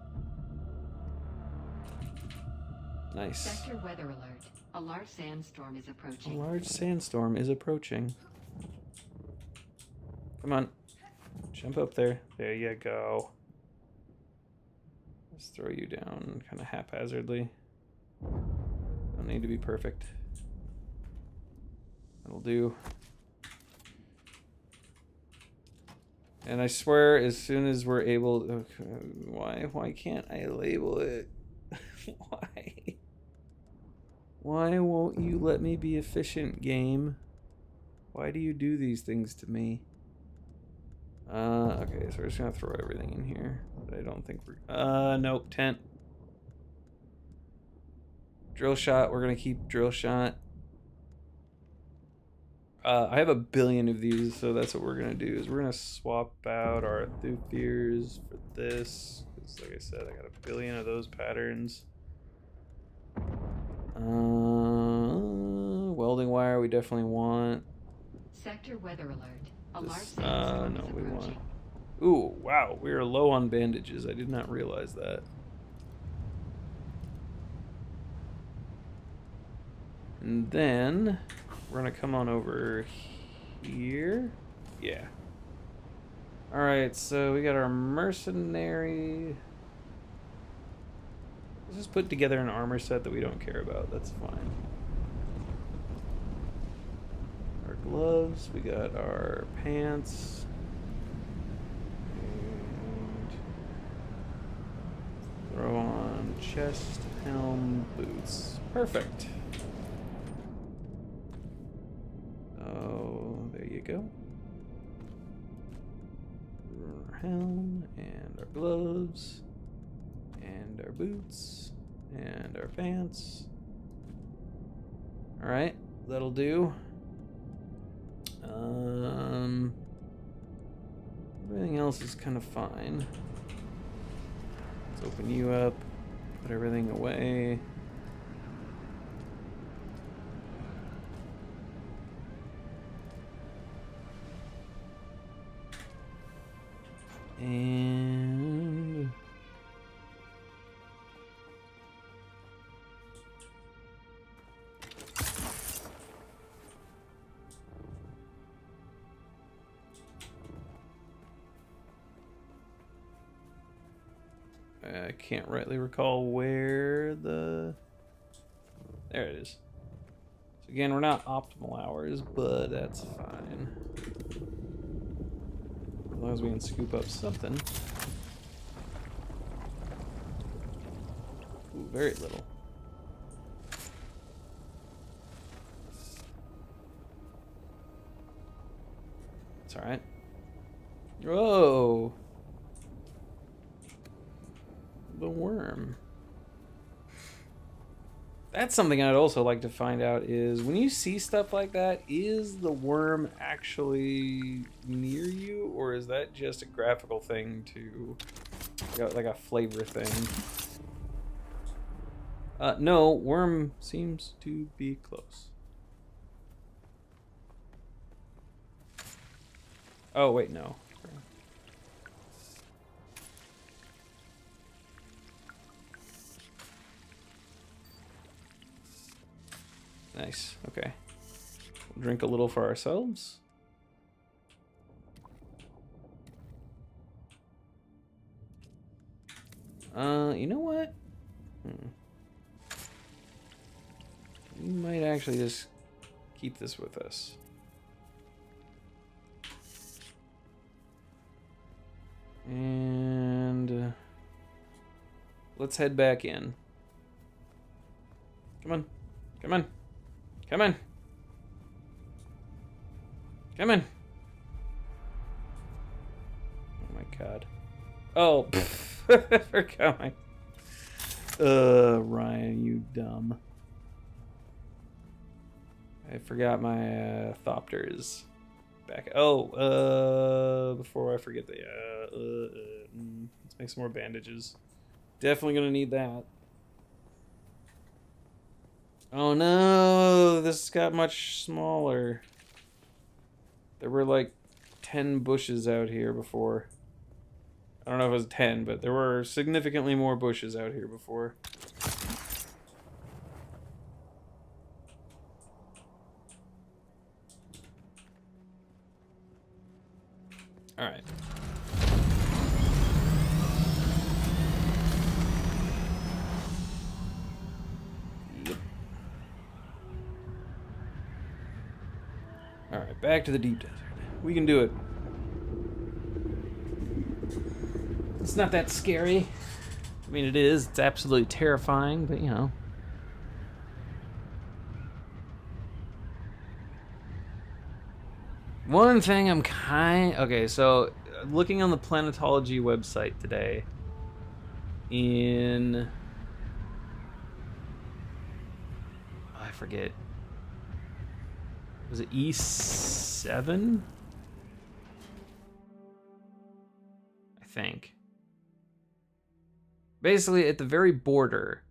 Nice. Sector weather alert. A large sandstorm is approaching. A large sandstorm is approaching. Come on. Jump up there. There you go. Let's throw you down kind of haphazardly. Don't need to be perfect. That'll do. And I swear, as soon as we're able... Okay, why can't I label it? Why? Why won't you let me be efficient, game? Why do you do these things to me? Okay, so we're just gonna throw everything in here. But I don't think we're... nope, tent. Drill shot, we're gonna keep drill shot. I have a billion of these, so that's what we're gonna do. Is we're gonna swap out our Thuthirs for this. Because, like I said, I got a billion of those patterns. Welding wire, we definitely want. Sector weather alert. A large This, sandstorm no, is we approaching. want. Ooh, wow, we are low on bandages. I did not realize that. And then we're gonna come on over here. Yeah. Alright, so we got our mercenary. Let's just put together an armor set that we don't care about. That's fine. Our gloves, we got our pants. And throw on chest, helm, boots. Perfect. Oh, there you go. Our helm, and our gloves, and our boots, and our pants. Alright, that'll do. Everything else is kind of fine. Let's open you up, put everything away. And I can't rightly recall where the... There it is. So again, we're not optimal hours, but that's fine. As long as we can scoop up something. Ooh, very little. It's alright. Whoa! The worm. That's something I'd also like to find out is when you see stuff like that, is the worm actually near you, or is that just a graphical thing to, like a flavor thing? No, worm seems to be close. Oh, wait, no. Nice, okay. We'll drink a little for ourselves. You know what? We might actually just keep this with us. And let's head back in. Come on. Come on. Come on. Come on. Oh my god. Oh, we're coming. Ryan, you dumb. I forgot my thopters back. Oh, before I forget the let's make some more bandages. Definitely gonna need that. Oh no, this got much smaller. There were like 10 bushes out here before. I don't know if it was 10, but there were significantly more bushes out here before. Alright. Yep. Alright, back to the deep desert. We can do it. It's not that scary. I mean, it is. It's absolutely terrifying, but you know. One thing I'm okay, so looking on the planetology website today in I forget. Was it E7? I think. Basically, at the very border,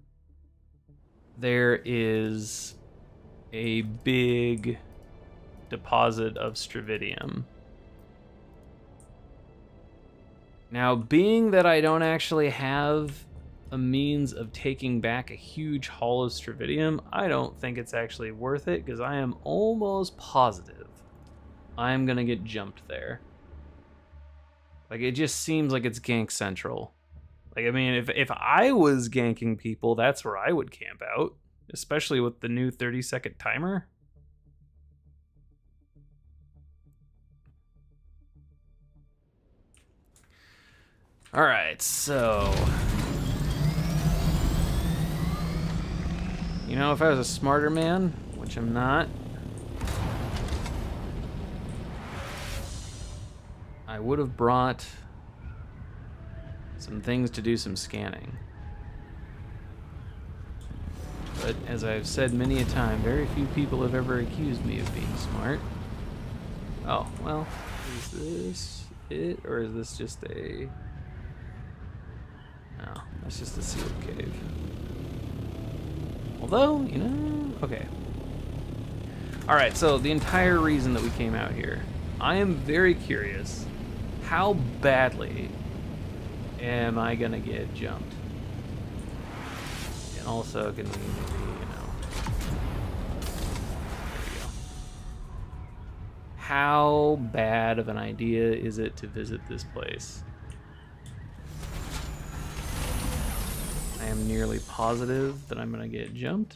there is a big deposit of Stravidium. Now, being that I don't actually have a means of taking back a huge haul of Stravidium, I don't think it's actually worth it, because I am almost positive I'm gonna get jumped there. Like, it just seems like it's gank central. Like, I mean, if I was ganking people, that's where I would camp out, especially with the new 30-second timer. All right, so you know, if I was a smarter man, which I'm not, I would have brought some things to do some scanning. But as I've said many a time, very few people have ever accused me of being smart. Oh, well, is this it, or is this just a... No, that's just a sealed cave. Although, you know, okay. Alright, so the entire reason that we came out here, I am very curious, how badly am I gonna get jumped? And also, can we maybe, you know... There we go. How bad of an idea is it to visit this place? I am nearly positive that I'm gonna get jumped.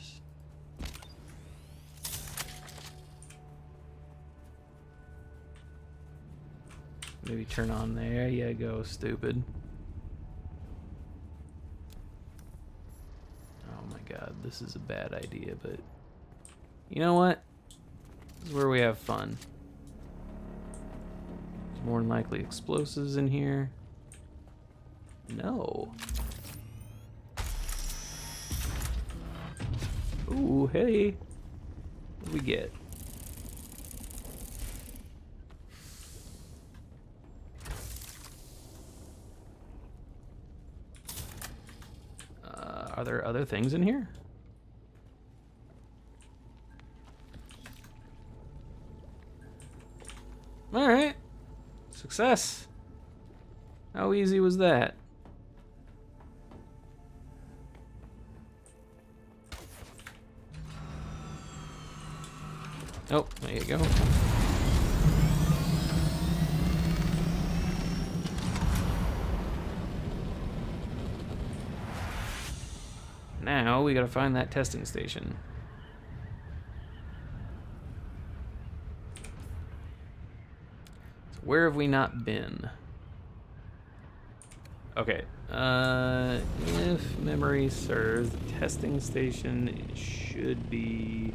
Maybe turn on there you go, stupid. Oh my god, this is a bad idea, but you know what? This is where we have fun. There's more than likely explosives in here. No. Ooh, hey. What do we get? Are there other things in here? All right. Success. How easy was that? Oh, there you go. Now we gotta find that testing station. So where have we not been? Okay, if memory serves, the testing station should be...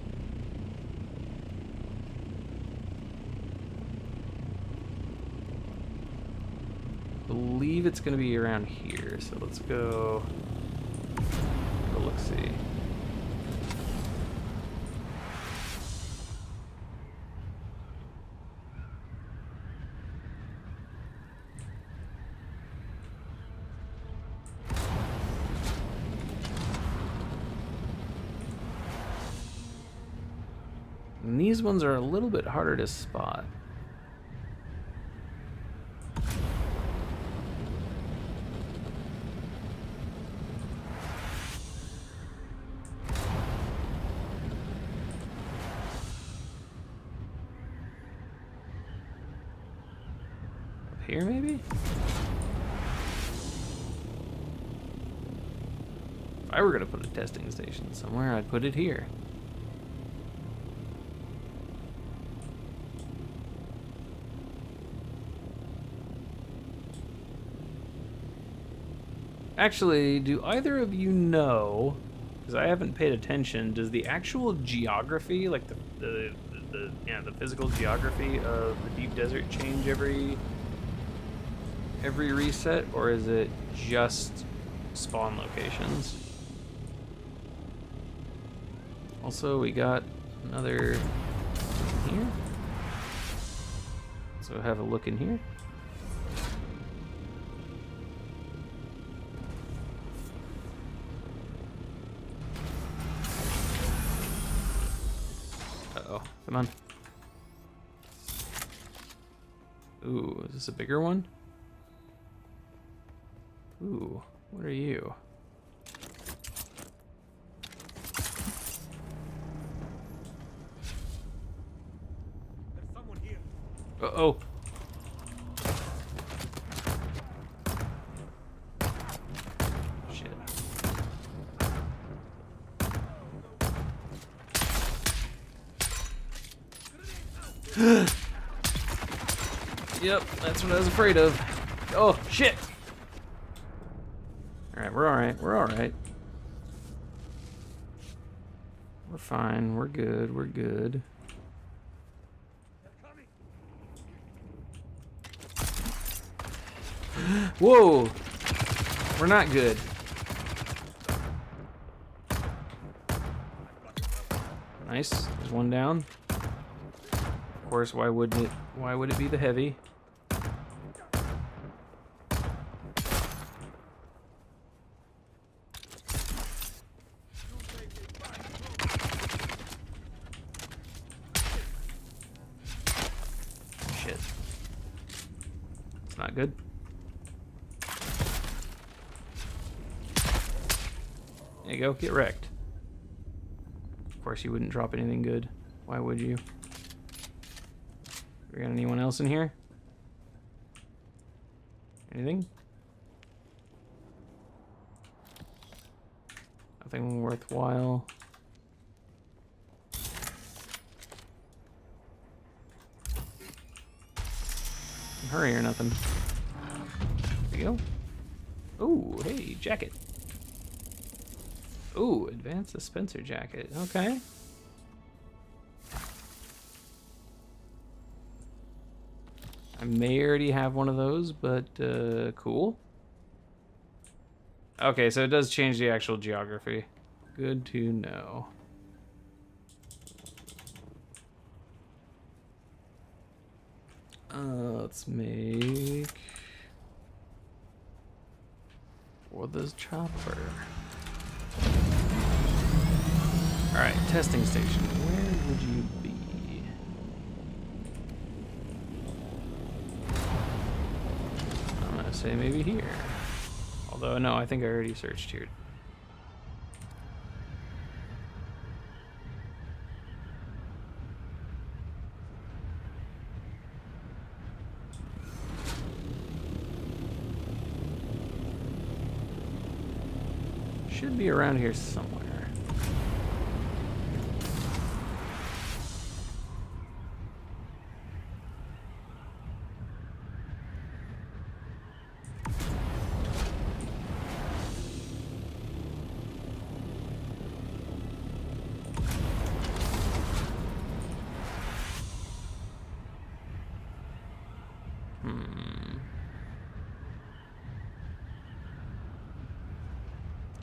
I believe it's gonna be around here, so let's go... Let's see. And these ones are a little bit harder to spot. Here, maybe? If I were gonna put a testing station somewhere, I'd put it here. Actually, do either of you know, because I haven't paid attention, does the actual geography, like the physical geography of the deep desert change every reset, or is it just spawn locations? Also, we got another here. So have a look in here. Uh-oh, come on. Ooh, is this a bigger one? Ooh, what are you? There's someone here. Uh-oh. Shit. Yep, that's what I was afraid of. Oh, shit! Alright, we're alright, we're alright. We're fine, we're good, we're good. Whoa! We're not good. Nice, there's one down. Of course, why wouldn't it? Why would it be the heavy? Shit. It's not good. There you go, get wrecked. Of course you wouldn't drop anything good. Why would you? We got anyone else in here? Anything? Nothing worthwhile. Hurry or nothing. There you go. Ooh, hey, jacket. Ooh, advanced dispenser jacket. Okay. I may already have one of those, but cool. Okay, so it does change the actual geography. Good to know. Let's make for this chopper. All right, testing station. Where would you be? I'm gonna say maybe here. Although no, I think I already searched here. Should be around here somewhere.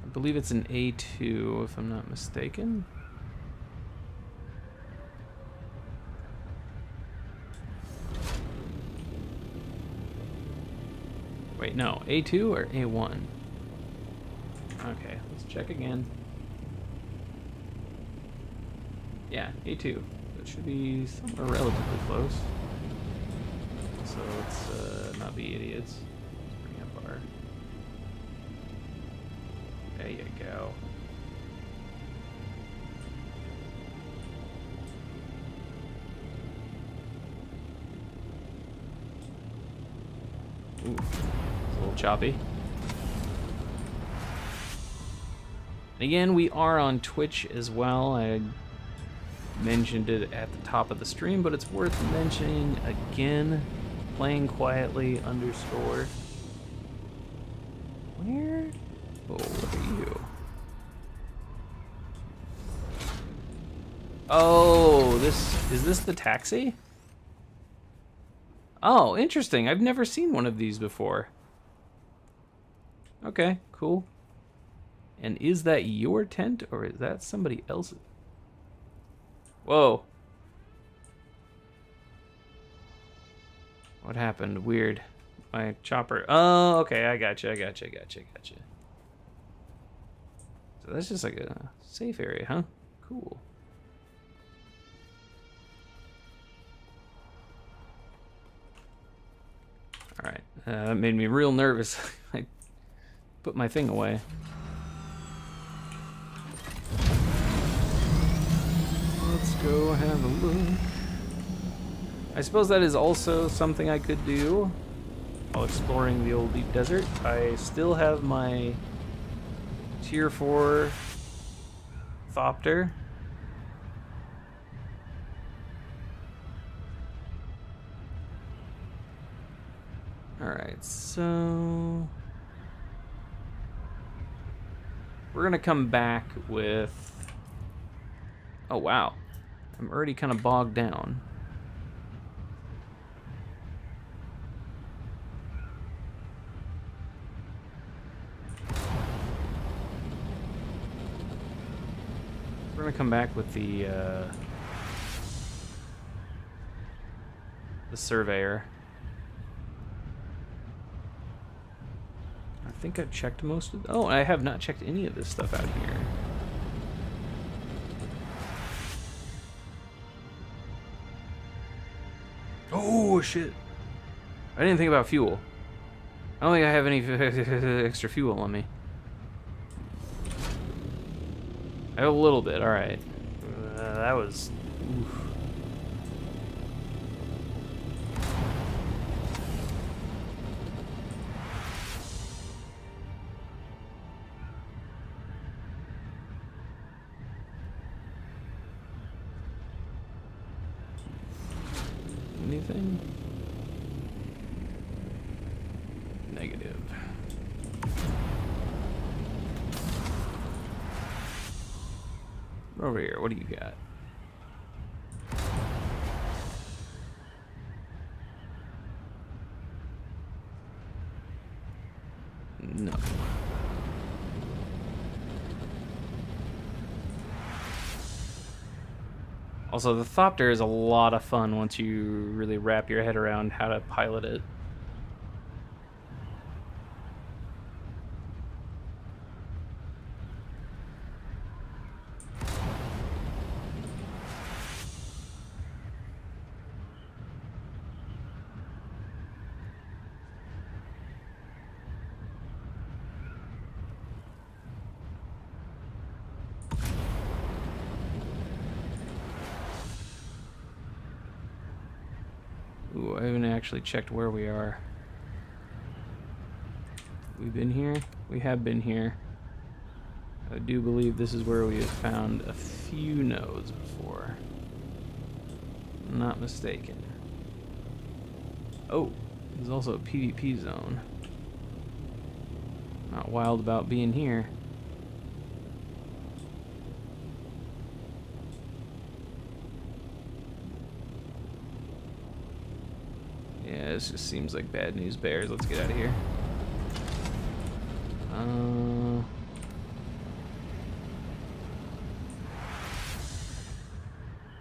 I believe it's an A2, if I'm not mistaken. Wait, no, A2 or A1? Okay, let's check again. Yeah, A2. It should be somewhere relatively close. So let's not be idiots. Let's bring up our... There you go. Ooh, it's a little choppy. And again, we are on Twitch as well. I mentioned it at the top of the stream, but it's worth mentioning again. Playing quietly _ Where? Oh, what are you? Oh, is this the taxi? Oh, interesting. I've never seen one of these before. Okay, cool. And is that your tent or is that somebody else's? Whoa. What happened? Weird. My chopper. Oh, okay. I gotcha. So that's just like a safe area, huh? Cool. All right. That made me real nervous. I put my thing away. Let's go have a look. I suppose that is also something I could do while exploring the old deep desert. I still have my tier 4 Thopter. Alright, so we're gonna come back with... Oh wow, I'm already kind of bogged down. We're gonna come back with the surveyor. I think I've checked most of... Oh, I have not checked any of this stuff out here. Oh, shit. I didn't think about fuel. I don't think I have any extra fuel on me. I have a little bit, alright. That was... Oof. Anything? Negative. Over here, what do you got? No. Also, the Thopter is a lot of fun once you really wrap your head around how to pilot it. Ooh, I haven't actually checked where we are. We've been here? We have been here. I do believe this is where we have found a few nodes before. I'm not mistaken. Oh, there's also a PvP zone. Not wild about being here. Yeah, this just seems like bad news bears. Let's get out of here.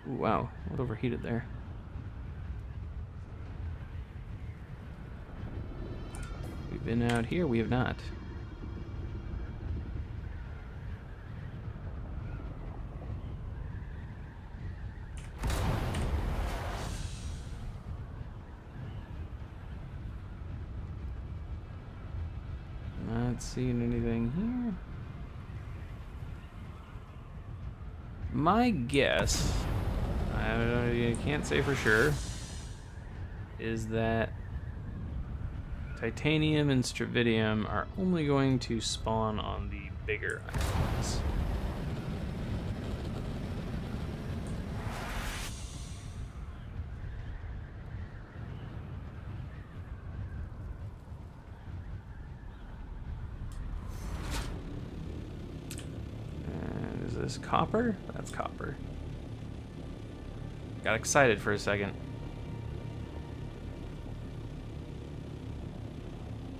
Ooh, wow, what overheated there? We've been out here, we have not. Not seeing anything here. My guess, I can't say for sure, is that titanium and stravidium are only going to spawn on the bigger islands. Is this copper? That's copper. Got excited for a second.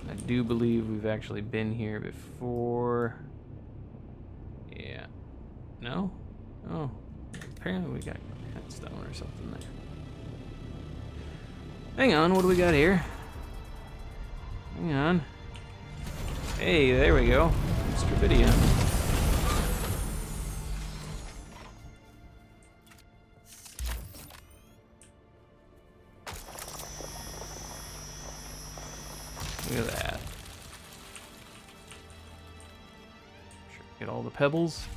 I do believe we've actually been here before. Yeah. No? Oh. Apparently we got headstone or something there. Hang on, what do we got here? Hang on. Hey, there we go. Mr. Video. Look at that. Get all the pebbles.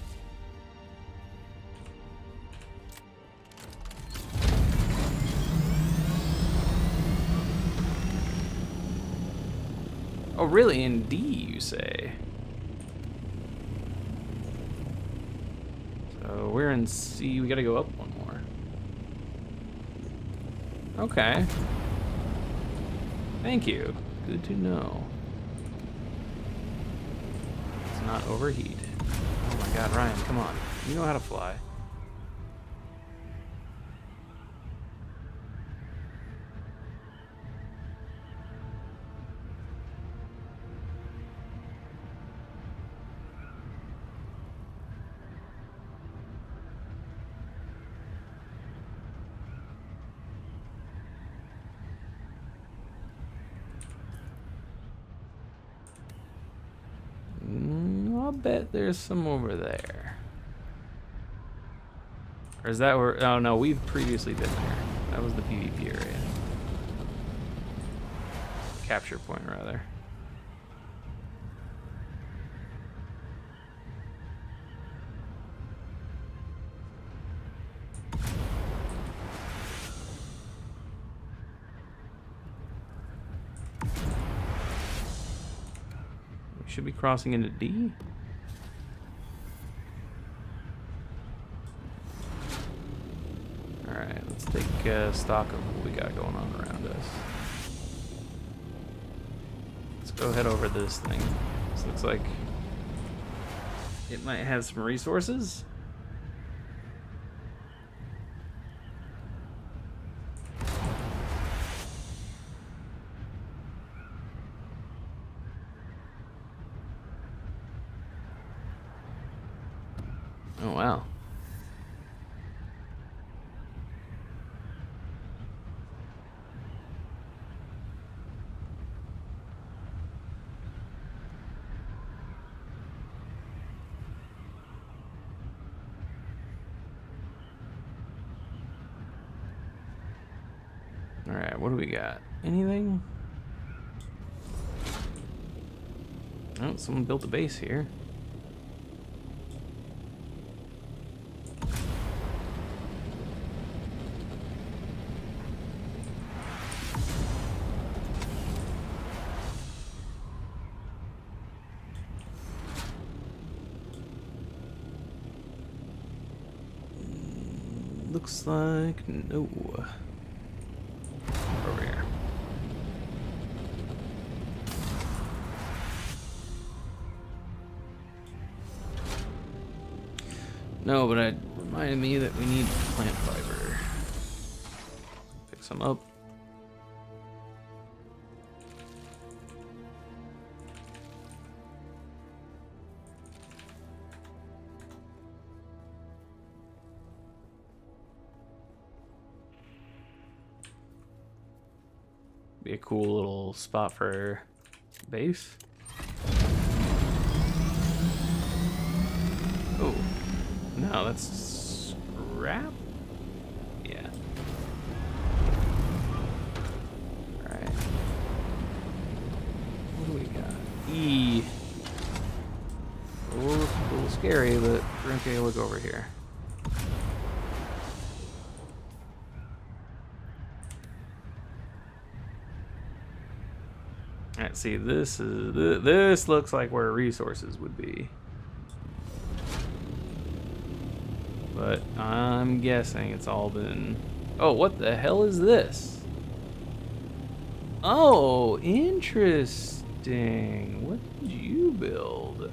Oh, really? In D, you say? So we're in C. We gotta go up one more. Okay. Thank you. Good to know. Let's not overheat. Oh my god, Ryan, come on. You know how to fly. I'll bet there's some over there. Or is that where... Oh, no, we've previously been there. That was the PvP area. Capture point, rather. We should be crossing into D. Alright, let's take stock of what we got going on around us. Let's go head over this thing. This looks like it might have some resources. Oh, wow. Alright, what do we got? Anything? Oh, someone built a base here. Looks like no. Over here. No, but it reminded me that we need plant fiber. Pick some up. Be a cool little spot for base. Oh, no, that's scrap? Yeah. Alright. What do we got? E. Oh, looks a little scary, but we're gonna take a look over here. Alright, see, this looks like where resources would be. But I'm guessing it's all been... Oh, what the hell is this? Oh, interesting. What did you build?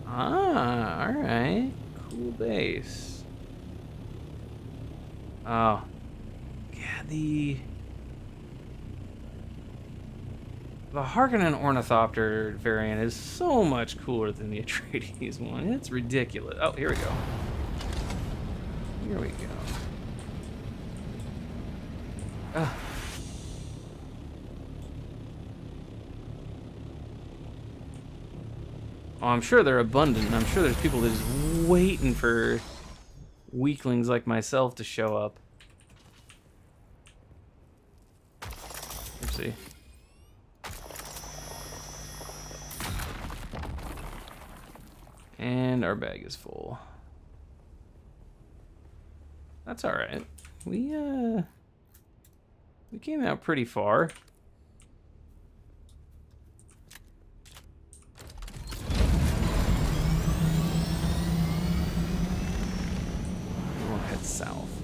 Ah, alright. Cool base. Oh. Yeah, the Harkonnen Ornithopter variant is so much cooler than the Atreides one. It's ridiculous. Oh, here we go. Here we go. Ugh. Oh, I'm sure they're abundant. I'm sure there's people that are just waiting for weaklings like myself to show up. Oopsie. And our bag is full. That's all right. We came out pretty far. We'll head south.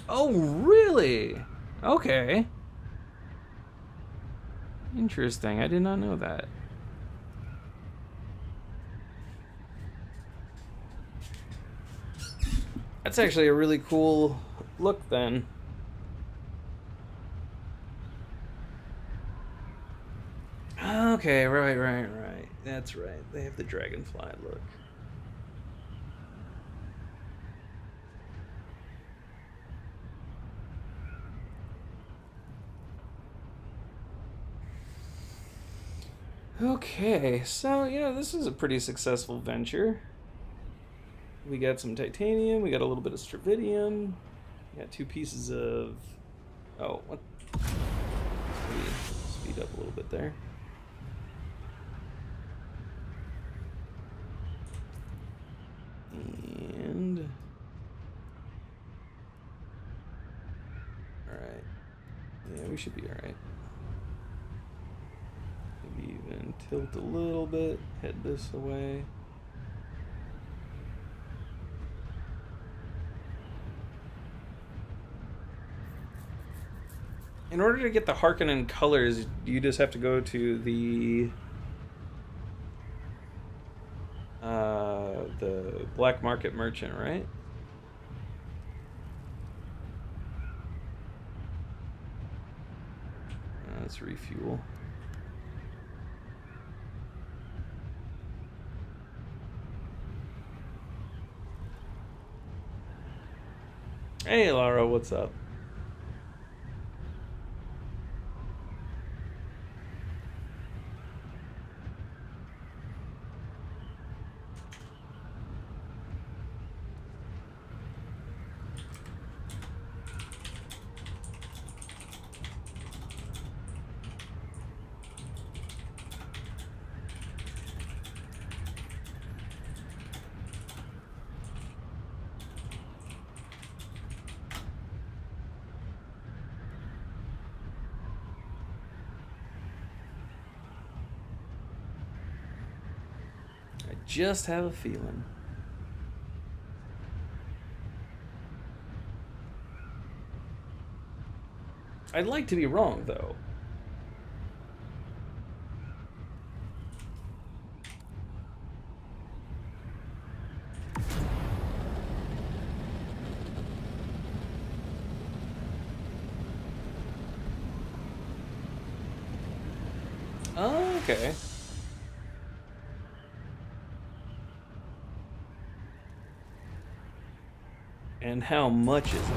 Oh, really? Okay. Interesting. I did not know that. That's actually a really cool look then. Okay, right. That's right. They have the dragonfly look. Okay, so yeah, this is a pretty successful venture. We got some titanium, we got a little bit of stravidium, we got 2 pieces of... Oh, what? Speed up a little bit there. And... Alright. Yeah, we should be alright. Maybe even tilt a little bit, head this away. In order to get the Harkonnen colors, you just have to go to the black market merchant, right? Let's refuel. Hey, Lara, what's up? I just have a feeling. I'd like to be wrong, though. Oh, okay. And how much is it?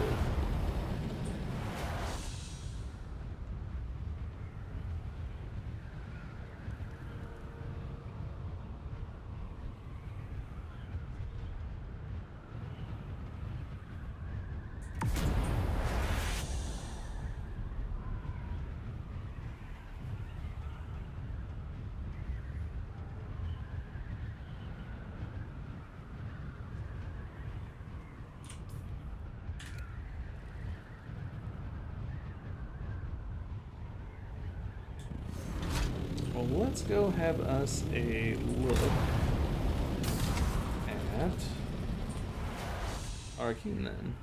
Well, let's go have us a look at Arrakis then.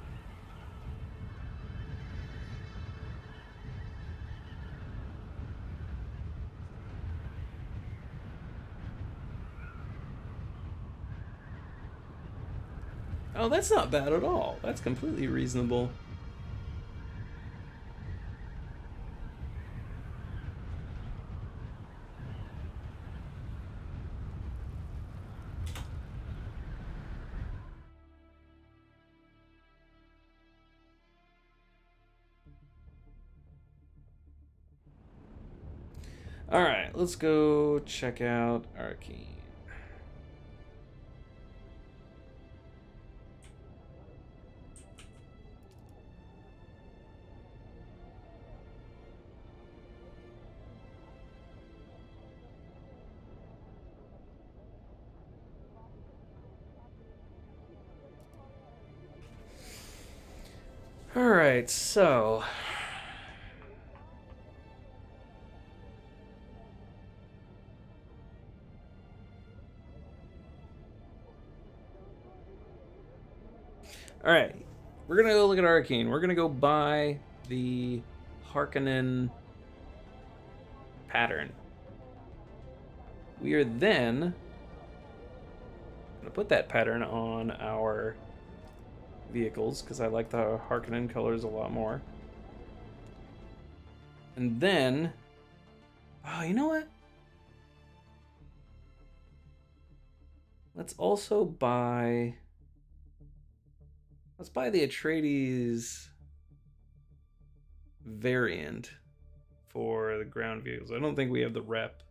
Oh, that's not bad at all. That's completely reasonable. Alright, let's go check out Arrakis. Alright, so... Alright, we're gonna go look at Arcane. We're gonna go buy the Harkonnen pattern. We are then gonna put that pattern on our vehicles, because I like the Harkonnen colors a lot more. And then... Oh, you know what? Let's also buy... Let's buy the Atreides variant for the ground vehicles. I don't think we have the rep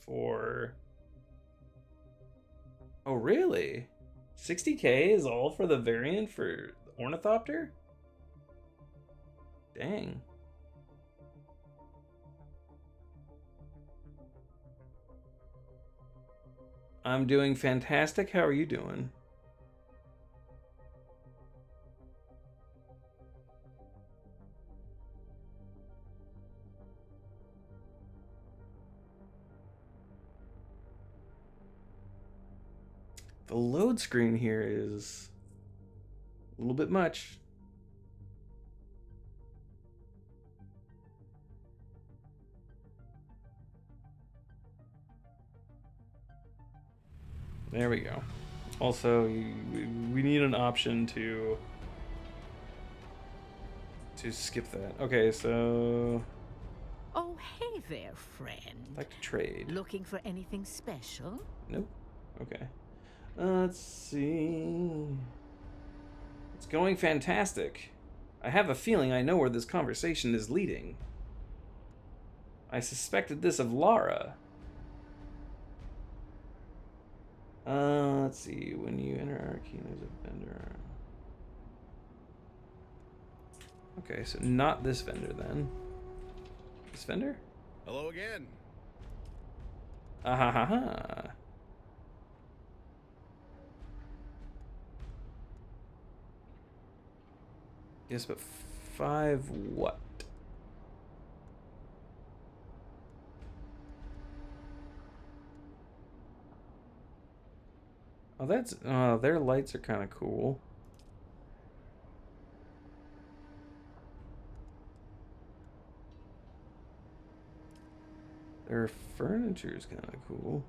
for... Oh, really? 60k is all for the variant for Ornithopter? Dang. I'm doing fantastic. How are you doing? The load screen here is a little bit much. There we go. Also, we need an option to skip that. Okay, so... Oh, hey there, friend. I'd like to trade. Looking for anything special? Nope. Okay. Let's see. It's going fantastic. I have a feeling I know where this conversation is leading. I suspected this of Lara. Let's see. When you enter Arrakis, there's a vendor. Okay, so not this vendor then. This vendor? Hello again. Ah ha ha ha. Yes, but 5 what? Oh, that's their lights are kind of cool. Their furniture is kind of cool.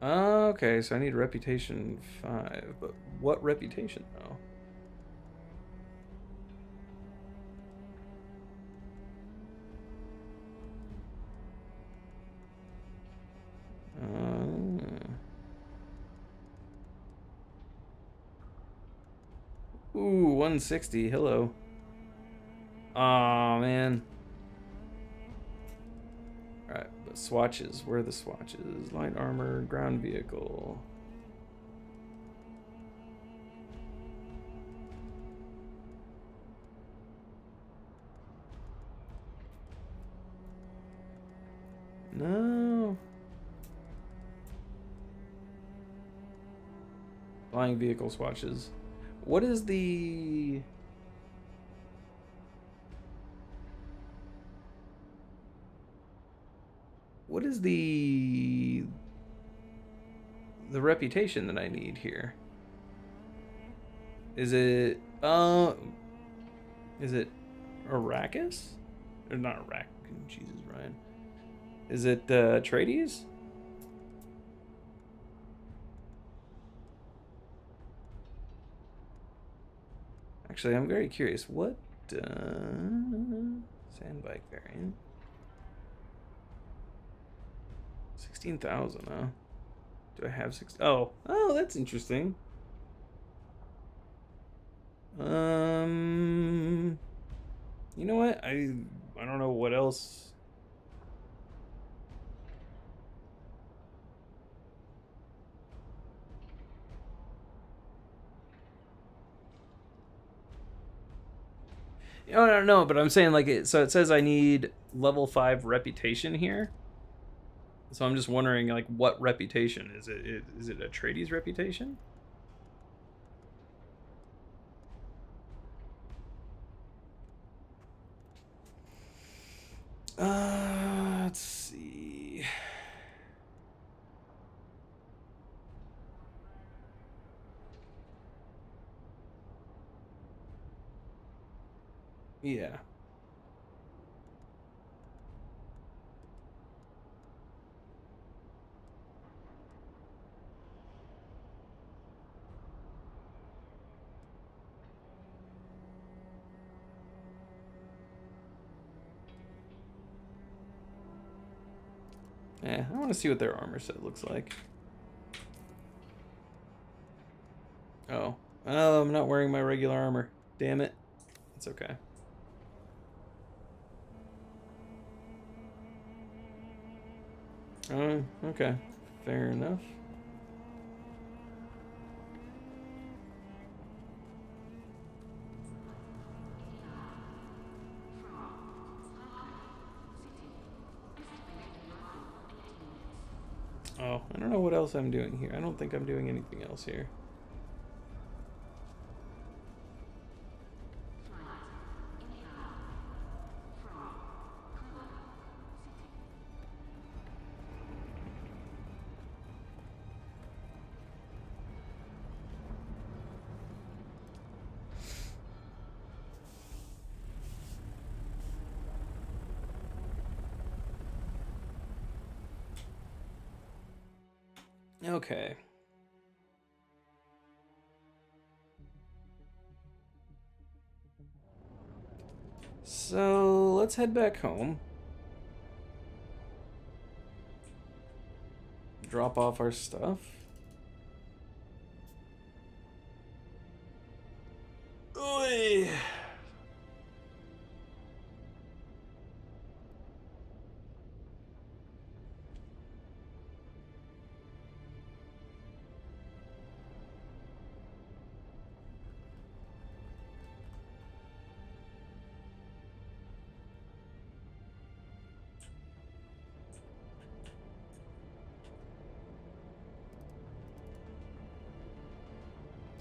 Okay, so I need reputation 5, but what reputation though? Ooh, 160. Hello. Aw, man. Alright, but swatches. Where are the swatches? Light armor, ground vehicle. No. Flying vehicle swatches. What is the... What is the reputation that I need here? Is it Arrakis? Or not Arrakis, Jesus, Ryan. Is it Atreides? Actually, I'm very curious. What sandbike variant? 16,000, huh? Do I have 6? Oh, that's interesting. You know what? I don't know what else. I don't know, but I'm saying like it. So it says I need level 5 reputation here. So I'm just wondering, like, what reputation is it? Is it Atreides' reputation? Let's see. Yeah. I want to see what their armor set looks like. Oh. Oh, I'm not wearing my regular armor. Damn it. It's okay. Oh, okay. Fair enough. Oh, I don't know what else I'm doing here. I don't think I'm doing anything else here. Okay. So let's head back home. Drop off our stuff. Oy.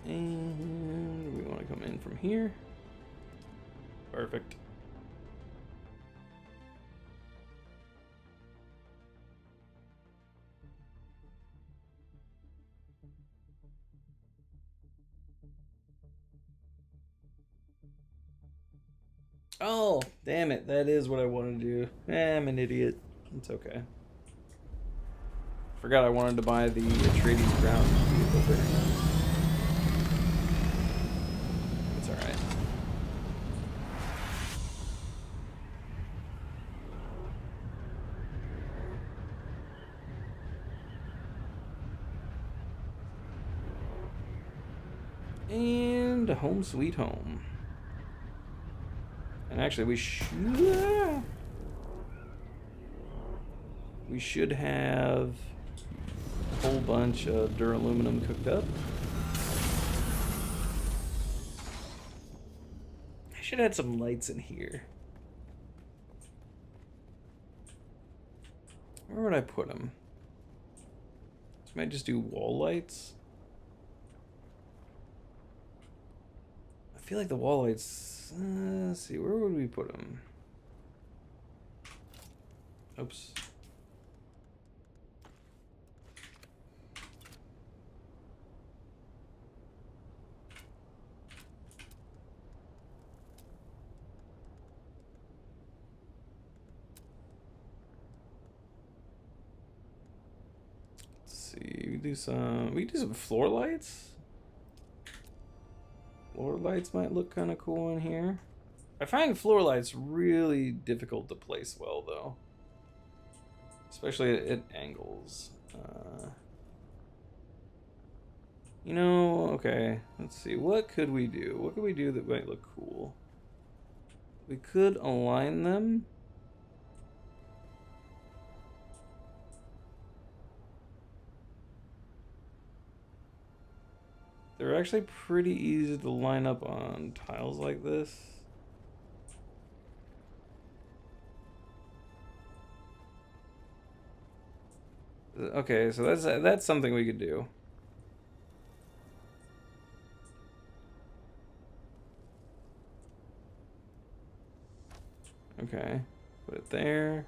And we want to come in from here. Perfect. Oh, damn it. That is what I wanted to do. I'm an idiot. It's okay. Forgot I wanted to buy the Atreides ground vehicle there. It's alright. And home sweet home. And actually we should have a whole bunch of duraluminum cooked up. I should add some lights in here. Where would I put them? So I might just do wall lights. I feel like the wall lights. Let's see, where would we put them? Oops. See, we do some floor lights. Floor lights might look kind of cool in here. I find floor lights really difficult to place well, though, especially at angles. You know, okay. Let's see. What could we do? What could we do that might look cool? We could align them. They're actually pretty easy to line up on tiles like this. Okay, so that's something we could do. Okay, put it there.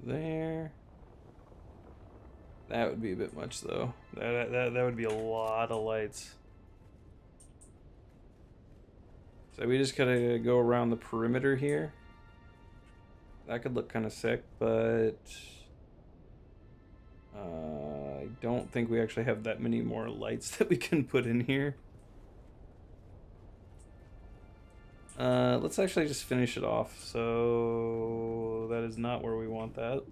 There. That would be a bit much, though. That would be a lot of lights. So we just gotta go around the perimeter here. That could look kind of sick, but I don't think we actually have that many more lights that we can put in here. Let's actually just finish it off. So that is not where we want that.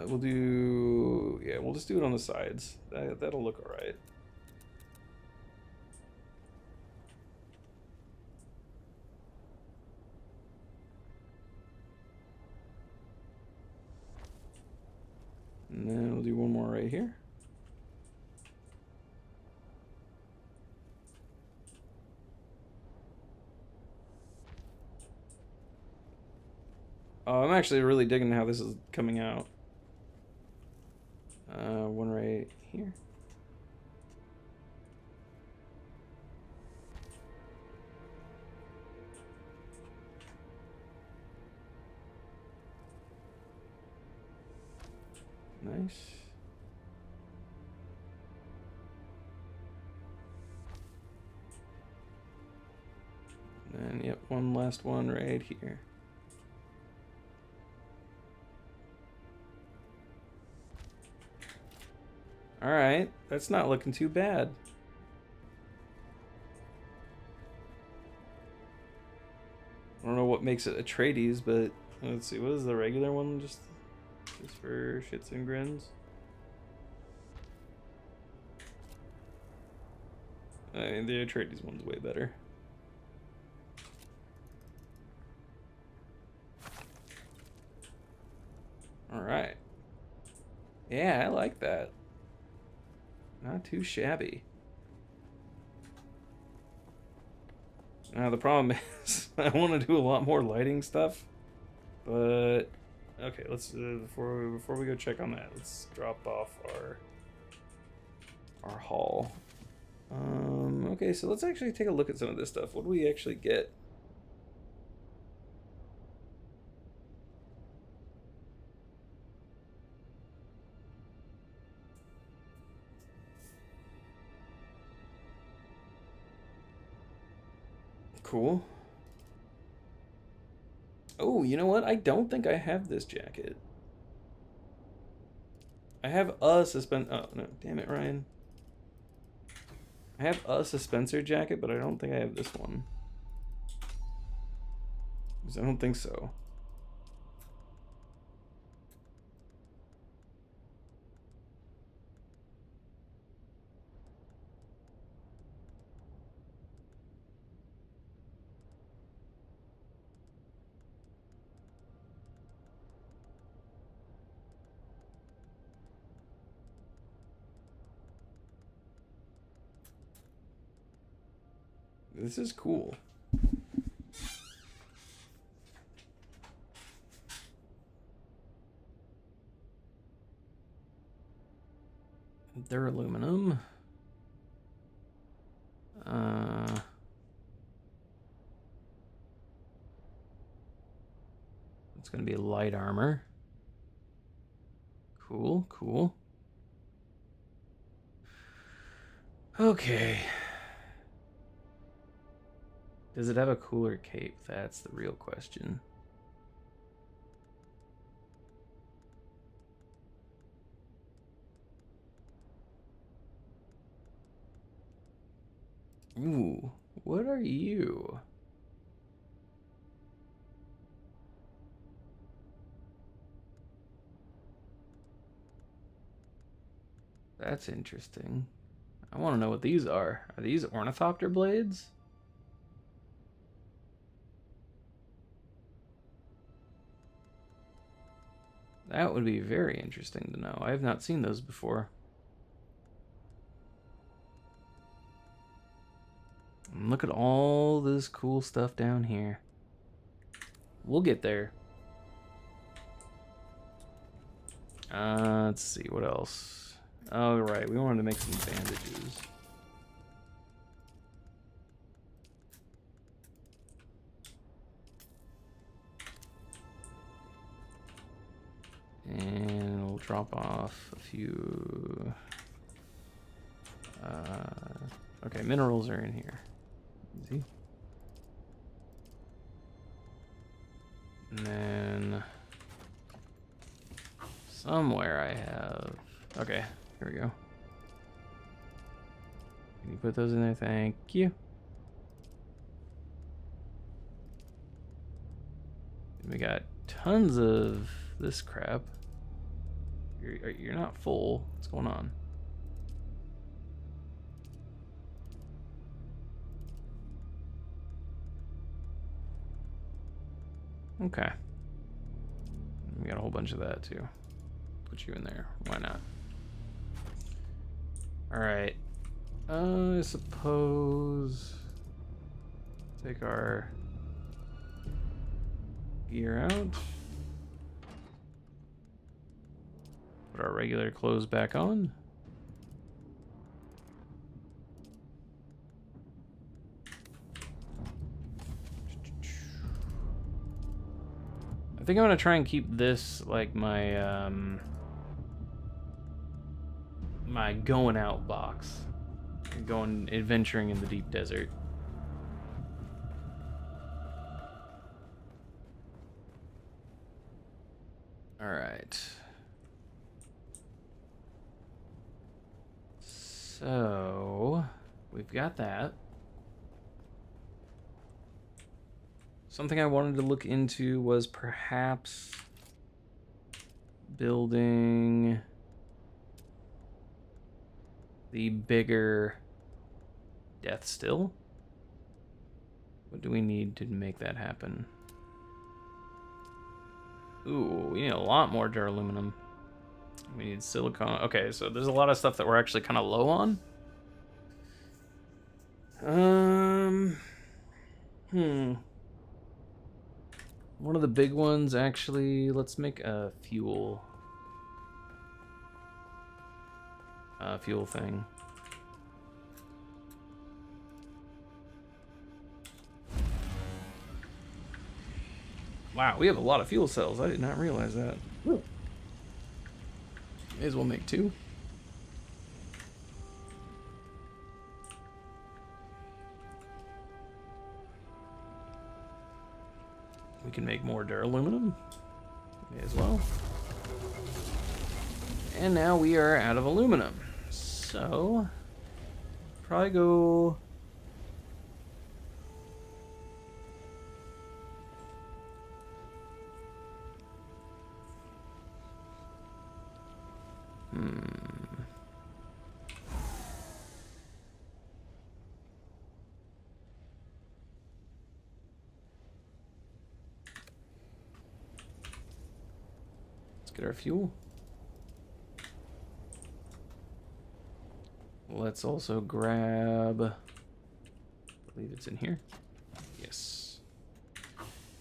We'll do, yeah, we'll just do it on the sides. That'll look all right. And then we'll do one more right here. Oh, I'm actually really digging how this is coming out. One right here. Nice. And yep, one last one right here. Alright, that's not looking too bad. I don't know what makes it Atreides, but let's see, what is the regular one? Just for shits and grins? I mean, the Atreides one's way better. Alright. Yeah, I like that. Not too shabby. Now the problem is I want to do a lot more lighting stuff, but okay. Let's before we go check on that, let's drop off our haul. Okay, so let's actually take a look at some of this stuff. What do we actually get? Cool. Oh, you know what? I don't think I have this jacket. I have a suspend. Oh no! Damn it, Ryan. I have a suspensor jacket, but I don't think I have this one. Because I don't think so. This is cool. They're aluminum. It's gonna be light armor. Cool, cool. Okay. Does it have a cooler cape? That's the real question. Ooh, what are you? That's interesting. I want to know what these are. Are these ornithopter blades? That would be very interesting to know. I have not seen those before. And look at all this cool stuff down here. We'll get there. Let's see, what else? Oh, right, we wanted to make some bandages. And we'll drop off a few... okay, minerals are in here. Easy. And then... somewhere I have... okay, here we go. Can you put those in there? Thank you. And we got tons of this crap. You're not full. What's going on? Okay. We got a whole bunch of that too. Put you in there. Why not? Alright. I suppose... take our gear out. Put our regular clothes back on. I think I'm gonna try and keep this like my my going out box. Going adventuring in the deep desert. All right. So, we've got that. Something I wanted to look into was perhaps building the bigger death still. What do we need to make that happen? Ooh, we need a lot more duraluminum. We need silicone. Okay, so there's a lot of stuff that we're actually kind of low on. One of the big ones, actually, let's make a fuel thing. Wow, we have a lot of fuel cells. I did not realize that. May as well make 2. We can make more duraluminum. May as well. And now we are out of aluminum. So, probably go... Let's get our fuel. Let's also grab... I believe it's in here. Yes.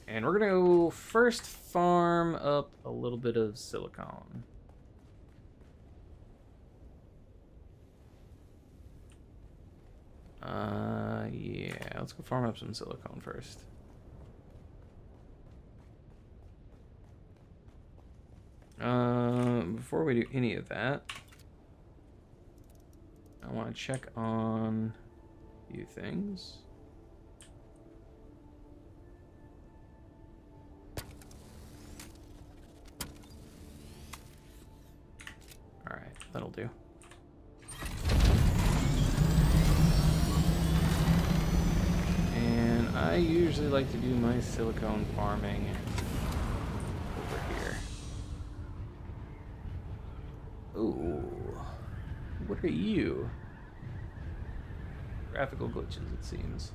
And we're gonna go first farm up a little bit of silicone. Yeah, let's go farm up some silicone first. Before we do any of that, I want to check on a few things. All right, that'll do. I usually like to do my silicone farming over here. Ooh. What are you? Graphical glitches, it seems.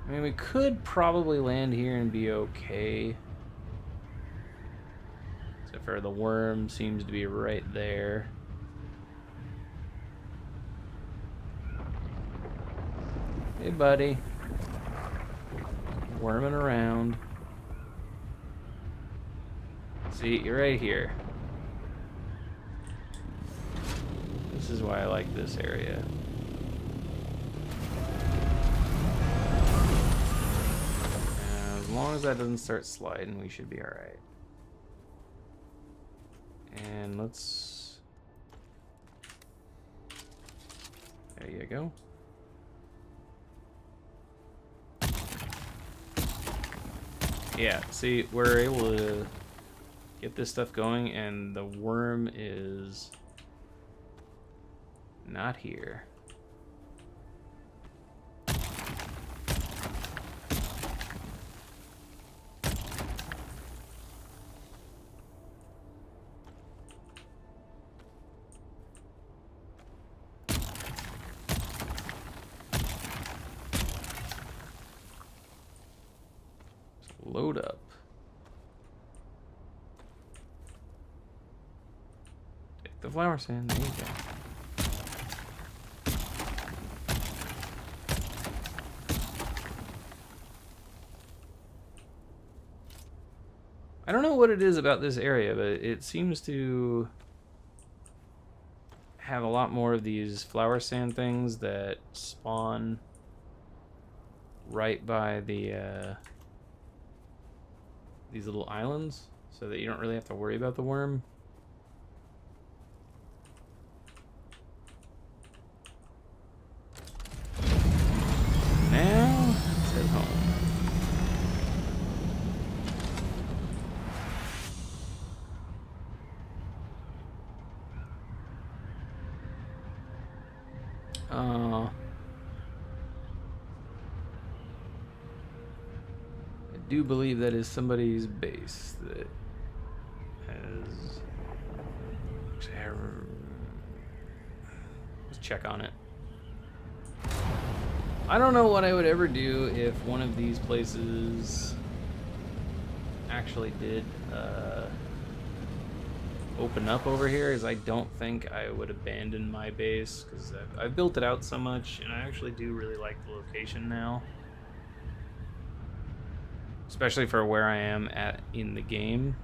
I mean, we could probably land here and be okay. Except for the worm seems to be right there. Hey, buddy. Worming around. See, you're right here. This is why I like this area. As long as that doesn't start sliding, we should be alright. And let's... There you go. Yeah, see, we're able to get this stuff going, and the worm is not here. Load up. Take the flower sand. There you go. I don't know what it is about this area, but it seems to have a lot more of these flower sand things that spawn right by the these little islands, so that you don't really have to worry about the worm. Now, let's head home. I do believe that is somebody's base that has... Let's check on it. I don't know what I would ever do if one of these places actually did open up over here, as I don't think I would abandon my base, because I've built it out so much, and I actually do really like the location now. Especially for where I am at in the game.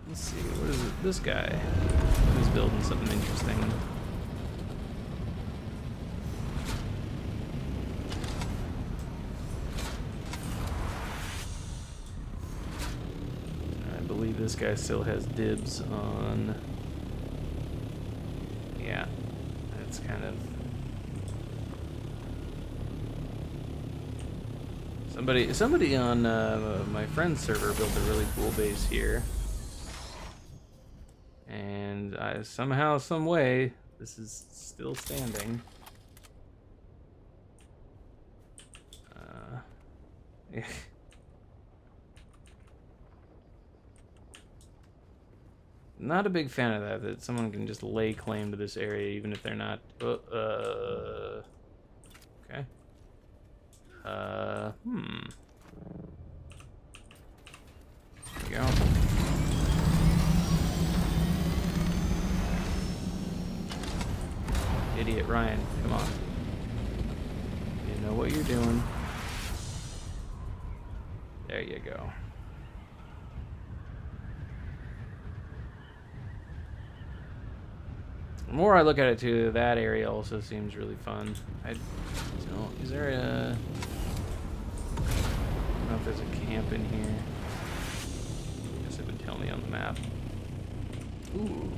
Let's see, what is it? This guy who's building something interesting. I believe this guy still has dibs on... Yeah, that's kind of... Somebody on my friend's server built a really cool base here. And somehow, some way, this is still standing. Yeah. Not a big fan of that someone can just lay claim to this area even if they're not... Okay. There we go. Idiot Ryan, come on. You know what you're doing. There you go. The more I look at it too, that area also seems really fun. Is there a... I don't know if there's a camp in here. I guess it would tell me on the map. Ooh.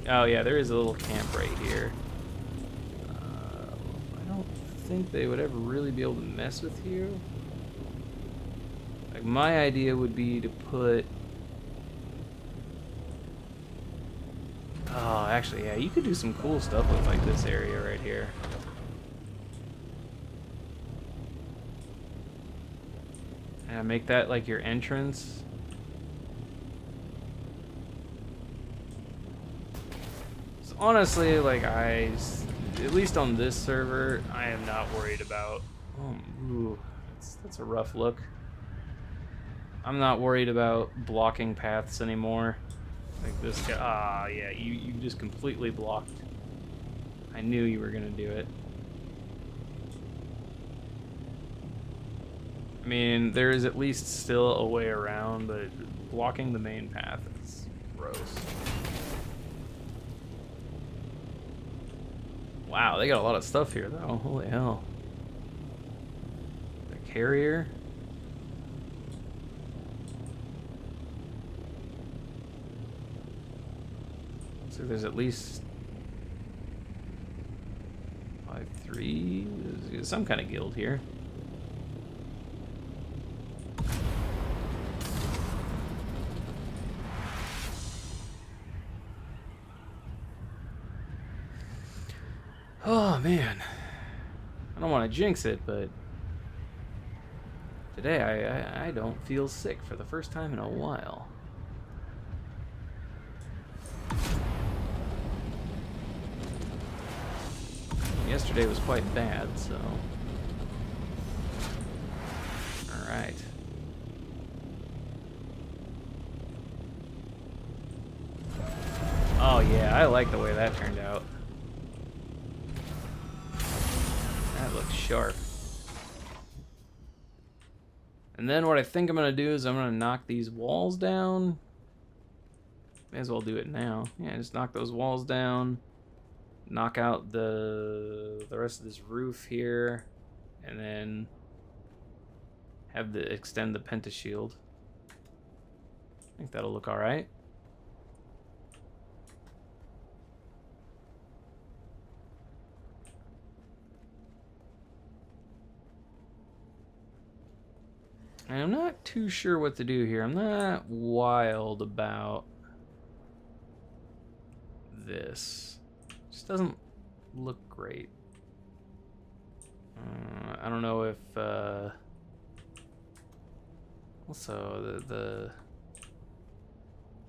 Oh yeah, there is a little camp right here. I don't think they would ever really be able to mess with you. Like, my idea would be to put actually, yeah, you could do some cool stuff with like this area right here. Yeah, make that like your entrance. So honestly, like at least on this server, I am not worried about. Oh, ooh, that's a rough look. I'm not worried about blocking paths anymore. Like this guy. Ah, yeah, you just completely blocked. I knew you were gonna do it. I mean, there is at least still a way around, but blocking the main path is gross. Wow, they got a lot of stuff here, though. Holy hell. The carrier. So there's at least 5-3. There's some kind of guild here. Oh man, I don't want to jinx it, but today I don't feel sick for the first time in a while. Yesterday was quite bad, so. Alright. Oh yeah, I like the way that turned out. That looks sharp. And then what I think I'm gonna do is I'm gonna knock these walls down. May as well do it now. Yeah, just knock those walls down. Knock out the rest of this roof here, and then have the extend the pentashield. I think that'll look all right. And I'm not too sure what to do here. I'm not wild about this. Just doesn't look great. I don't know if also the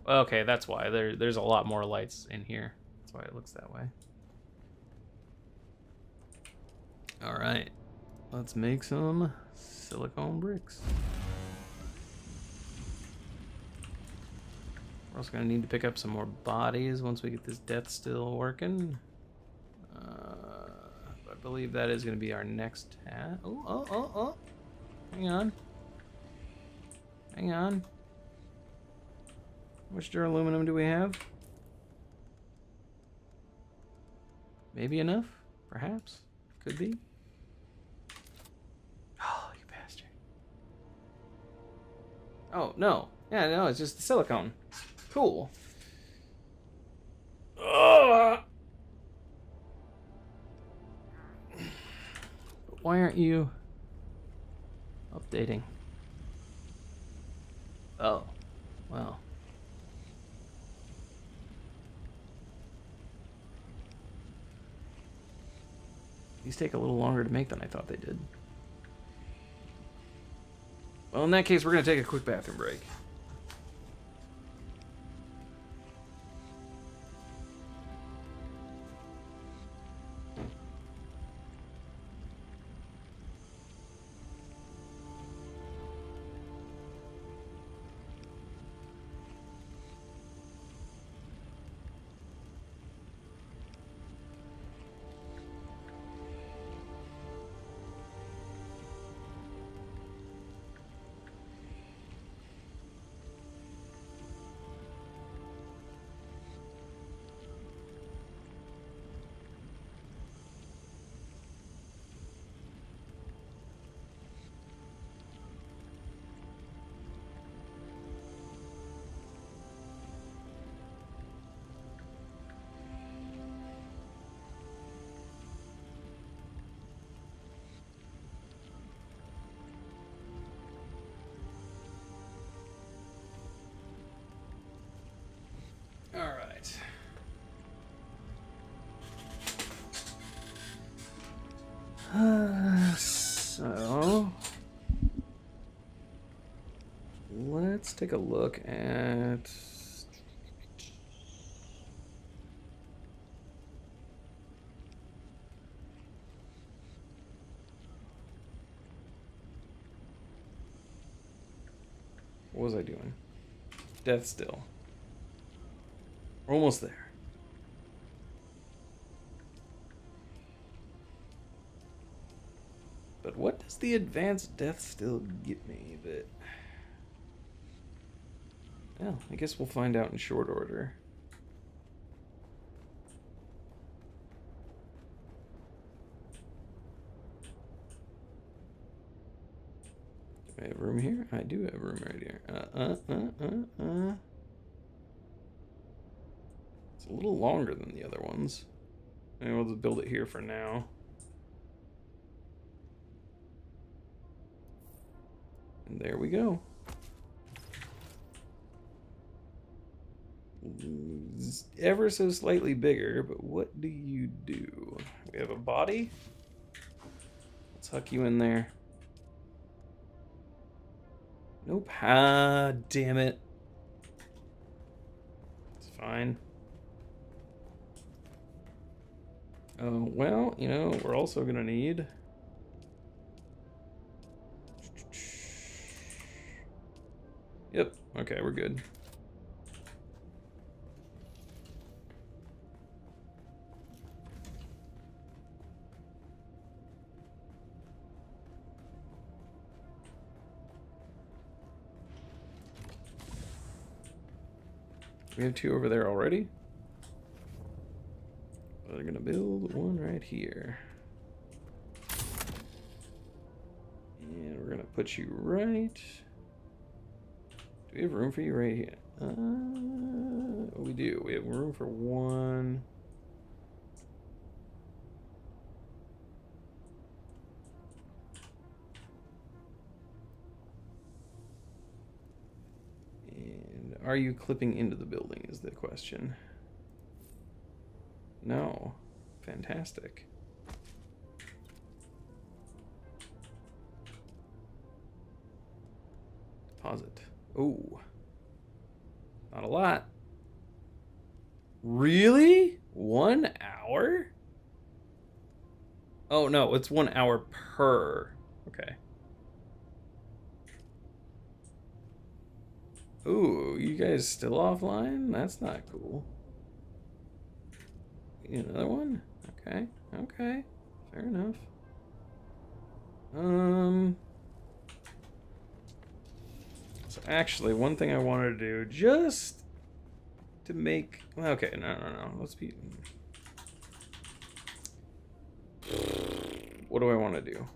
okay, that's why there's a lot more lights in here. That's why it looks that way. All right, let's make some silicone bricks. We're also gonna need to pick up some more bodies once we get this death still working. I believe that is gonna be our next task. Oh. Hang on. Hang on. How much duraluminum do we have? Maybe enough? Perhaps? Could be. Oh, you bastard. Oh, no. Yeah, no, it's just the silicone. Cool. Why aren't you updating? Oh, well. These take a little longer to make than I thought they did. Well, in that case, we're going to take a quick bathroom break. take a look at... What was I doing? Death still. We're almost there. But what does the advanced death still get me that... Well, I guess we'll find out in short order. Do I have room here? I do have room right here. It's a little longer than the other ones. Maybe we'll just build it here for now. And there we go. It's ever so slightly bigger, but what do you do? We have a body. Let's huck you in there. Nope. Ah, damn it. It's fine. Oh, well, you know, we're also gonna need... Yep, okay, we're good. We have two over there already. We're gonna build one right here. And we're gonna put you right... Do we have room for you right here? We do. We have room for one. And are you clipping into the building is the question. No. Fantastic. Deposit. Oh. Not a lot. Really? 1 hour? Oh, no, it's 1 hour per. Okay. Ooh, you guys still offline? That's not cool. Another one? Okay, okay. Fair enough. So actually, one thing I wanted to do, just to make... Okay, no. Let's be... What do I want to do?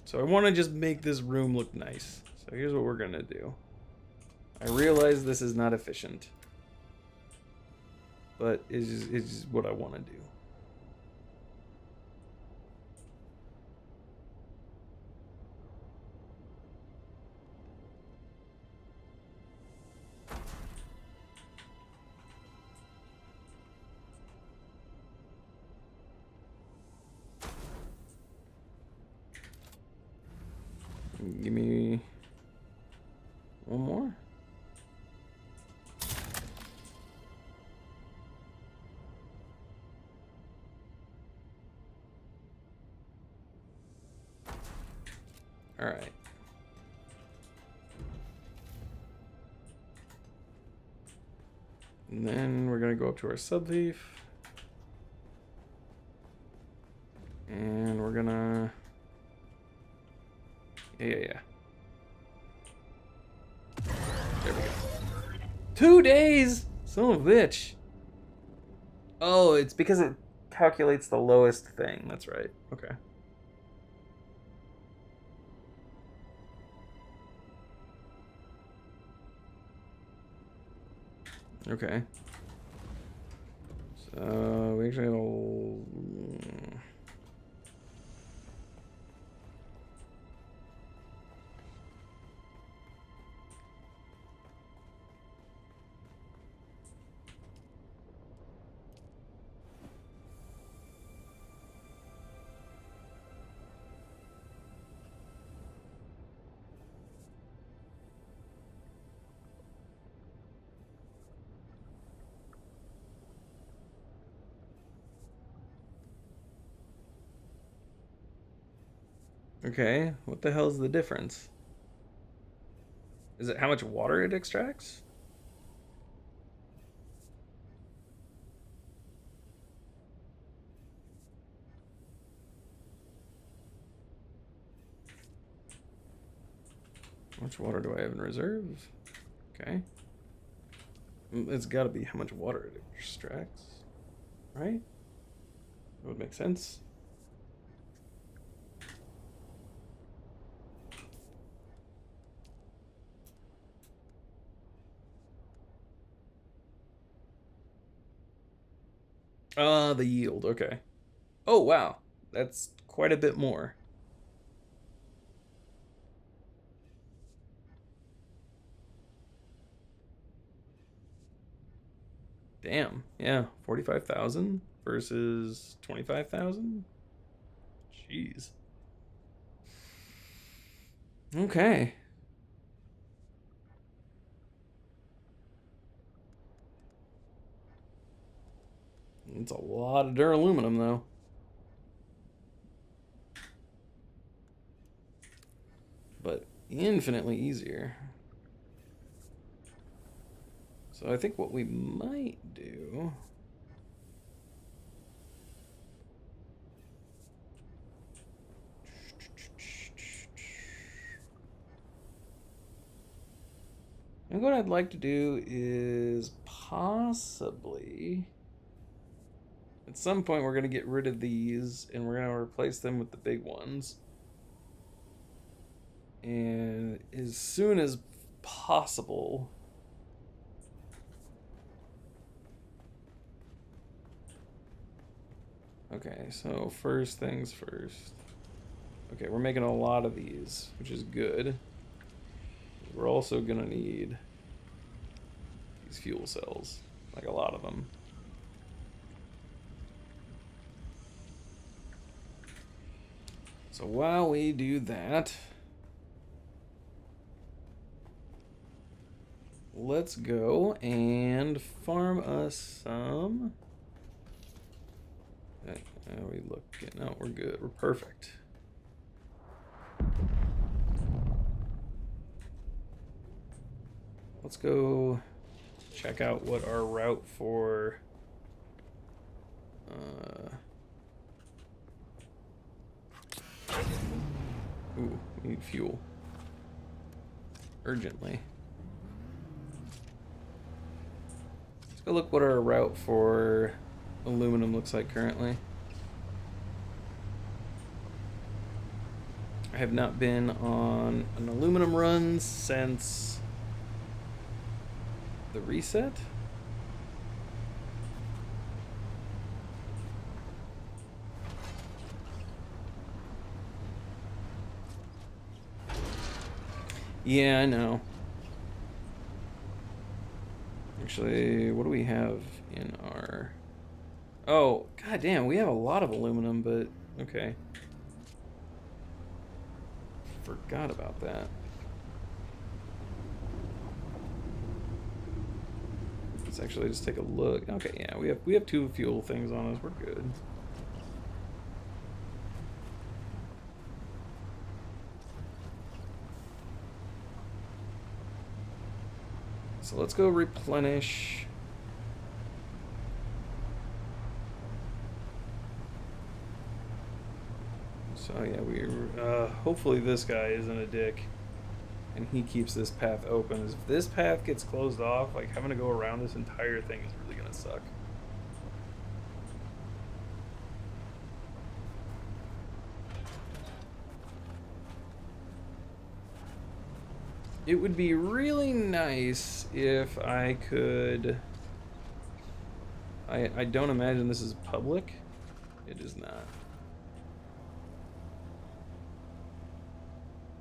So I want to just make this room look nice. So here's what we're going to do. I realize this is not efficient. But it's just what I want to do. Give me one more. All right. And then we're gonna go up to our sub-thief. And we're gonna... Yeah. There we go. 2 days! Son of a bitch. Oh, it's because it calculates the lowest thing. That's right. Okay. Okay. So we actually have a... Okay, what the hell is the difference? Is it how much water it extracts? How much water do I have in reserve? Okay. It's got to be how much water it extracts, right? That would make sense. The yield, okay. Oh, wow. That's quite a bit more. Damn, yeah, 45,000 versus 25,000? Jeez. Okay. It's a lot of duraluminum, though. But infinitely easier. So I think what we might do... And what I'd like to do is possibly... At some point we're going to get rid of these and we're going to replace them with the big ones. And as soon as possible... Okay, so first things first. Okay, we're making a lot of these, which is good. We're also gonna need these fuel cells, like a lot of them. So while we do that, let's go and farm us some. How are we looking? No, we're good. We're perfect. Let's go check out what our route for ooh, we need fuel urgently. Let's go look what our route for aluminum looks like currently. I have not been on an aluminum run since the reset. Yeah, I know. Actually, what do we have in our... Oh, goddamn, we have a lot of aluminum, but okay. Forgot about that. Let's actually just take a look. Okay, yeah, we have 2 fuel things on us. We're good. So let's go replenish. So yeah, hopefully this guy isn't a dick and he keeps this path open. If this path gets closed off, like having to go around this entire thing is really gonna suck. It would be really nice if I could... I don't imagine this is public. It is not.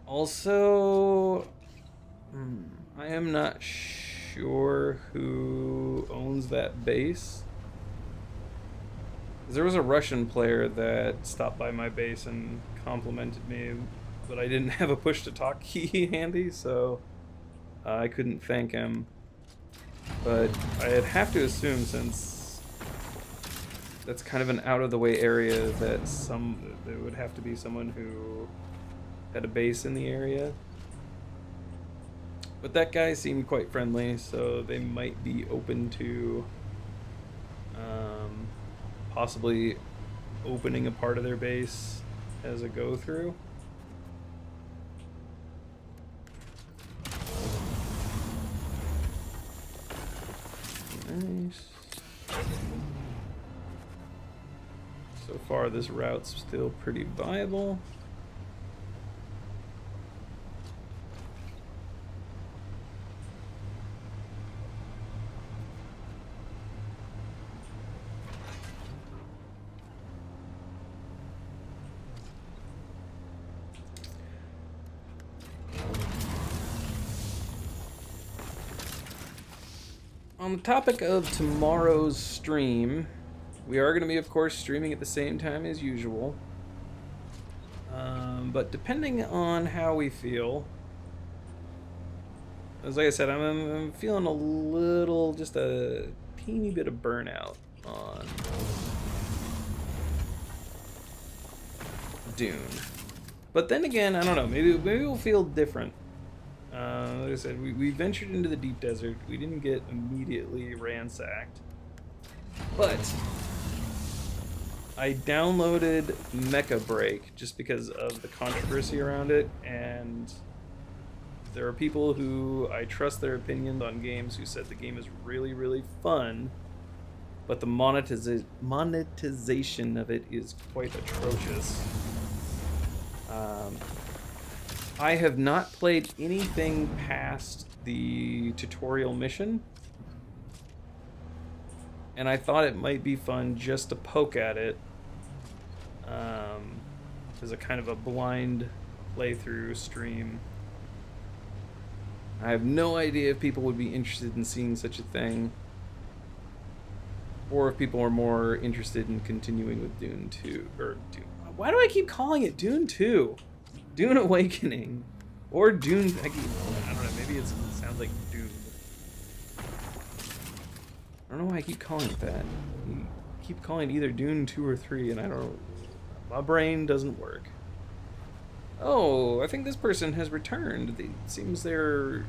Also, I am not sure who owns that base. There was a Russian player that stopped by my base and complimented me, but I didn't have a push to talk key handy, so I couldn't thank him. But I'd have to assume, since that's kind of an out of the way area, that there would have to be someone who had a base in the area. But that guy seemed quite friendly, so they might be open to possibly opening a part of their base as a go-through. Nice. So far, this route's still pretty viable. On the topic of tomorrow's stream, we are going to be, of course, streaming at the same time as usual. But depending on how we feel, as like I said, I'm feeling a little, just a teeny bit of burnout on Dune. But then again, I don't know, maybe we'll feel different. Like I said, we ventured into the deep desert. We didn't get immediately ransacked. But I downloaded Mecha Break just because of the controversy around it, and there are people who I trust their opinions on games who said the game is really, really fun, but the monetization of it is quite atrocious. I have not played anything past the tutorial mission, and I thought it might be fun just to poke at it as a kind of a blind playthrough stream. I have no idea if people would be interested in seeing such a thing, or if people are more interested in continuing with Dune 2, or Dune. Why do I keep calling it Dune 2? Dune Awakening, or Dune. I don't know. Maybe it sounds like Dune. I don't know why I keep calling it that. You keep calling it either Dune 2 or 3, and I don't know. My brain doesn't work. Oh, I think this person has returned. It seems they're.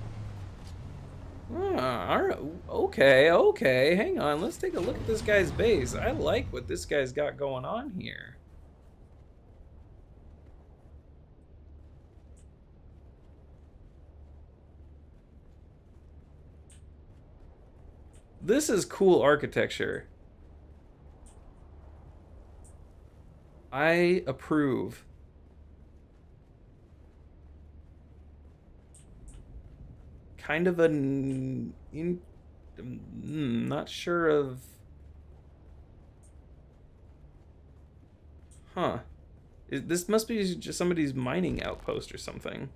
Okay. Hang on. Let's take a look at this guy's base. I like what this guy's got going on here. This is cool architecture. I approve. Kind of an not sure of. Huh. This must be just somebody's mining outpost or something.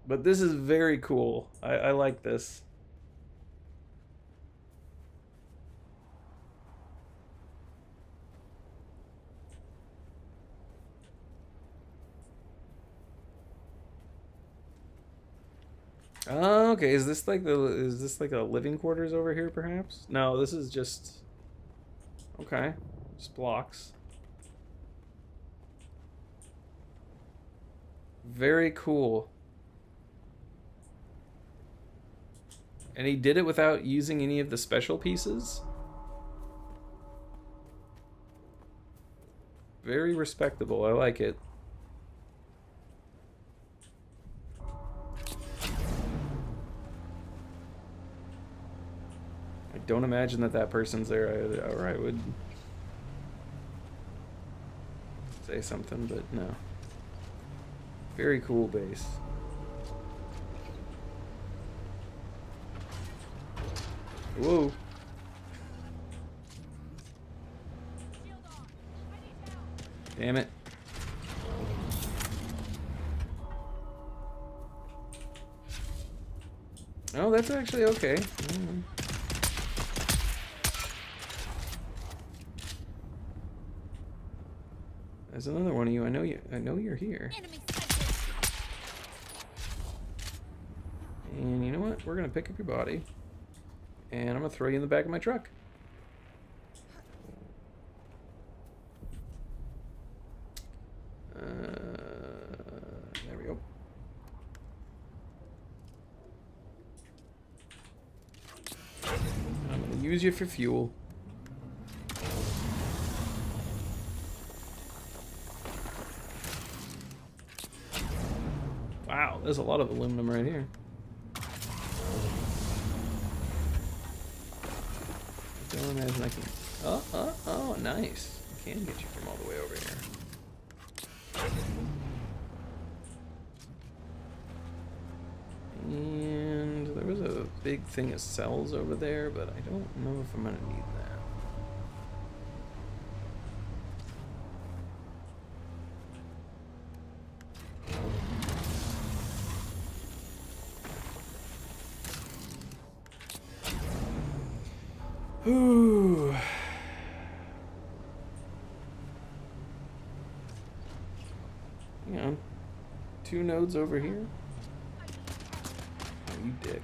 But this is very cool. I like this. Oh, okay, is this like a living quarters over here perhaps? No, this is just okay. Just blocks. Very cool. And he did it without using any of the special pieces? Very respectable. I like it. I don't imagine that person's there, or I would say something, but no. Very cool base. Whoa. Damn it. Oh, that's actually okay. There's another one of you. I know you're here. And you know what? We're gonna pick up your body, and I'm gonna throw you in the back of my truck. use you for fuel. Wow, there's a lot of aluminum right here. I don't imagine I can... Oh, nice. I can get you from all the way over here. And there was a big thing of cells over there, but I don't know if I'm gonna need that. Whew. Hang on. 2 nodes over here? Oh, you dick.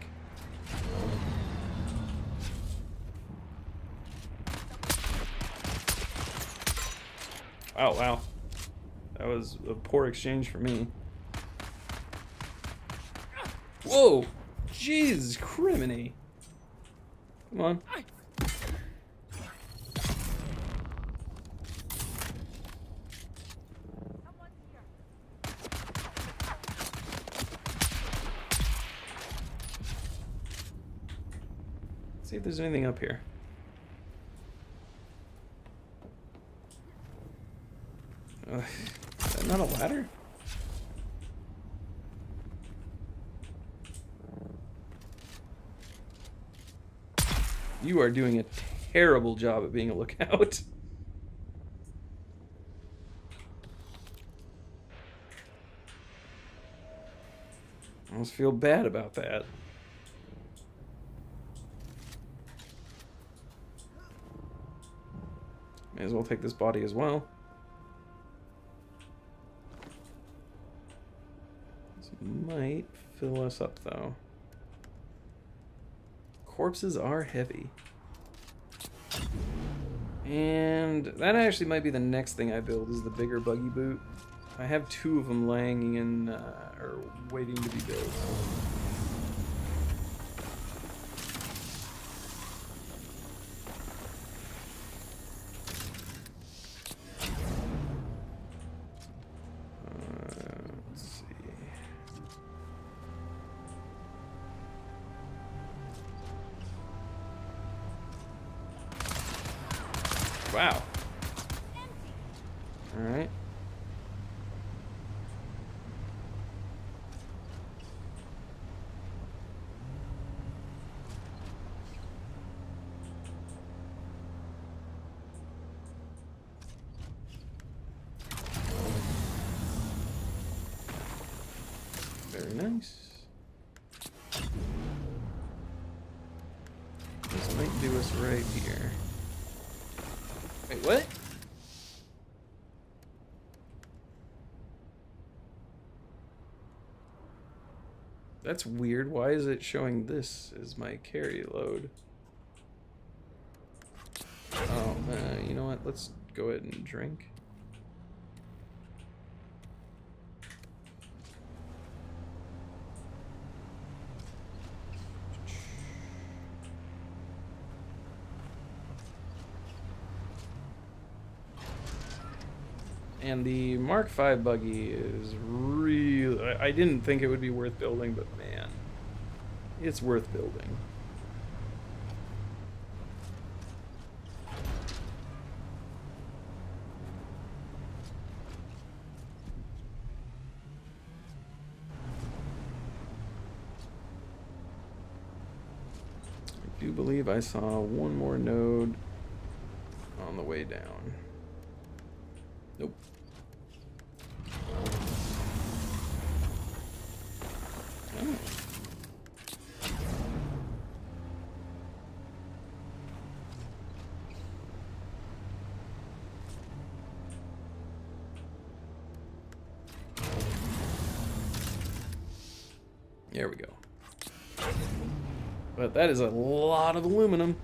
Oh, wow. That was a poor exchange for me. Whoa! Jesus criminy! Come on. See if there's anything up here. Is that not a ladder? You are doing a terrible job at being a lookout. I almost feel bad about that. May as well take this body as well. This might fill us up, though. Corpses are heavy. And that actually might be the next thing I build, is the bigger buggy boot. I have 2 of them laying in, or waiting to be built. Let's see. Wow. All right. Very nice. This might do us right here. Wait, what? That's weird. Why is it showing this as my carry load? Oh, you know what? Let's go ahead and drink. And the Mark V buggy is real. I didn't think it would be worth building, but man, it's worth building. I do believe I saw one more node on the way down. Nope. Oh. There we go. But that is a lot of aluminum.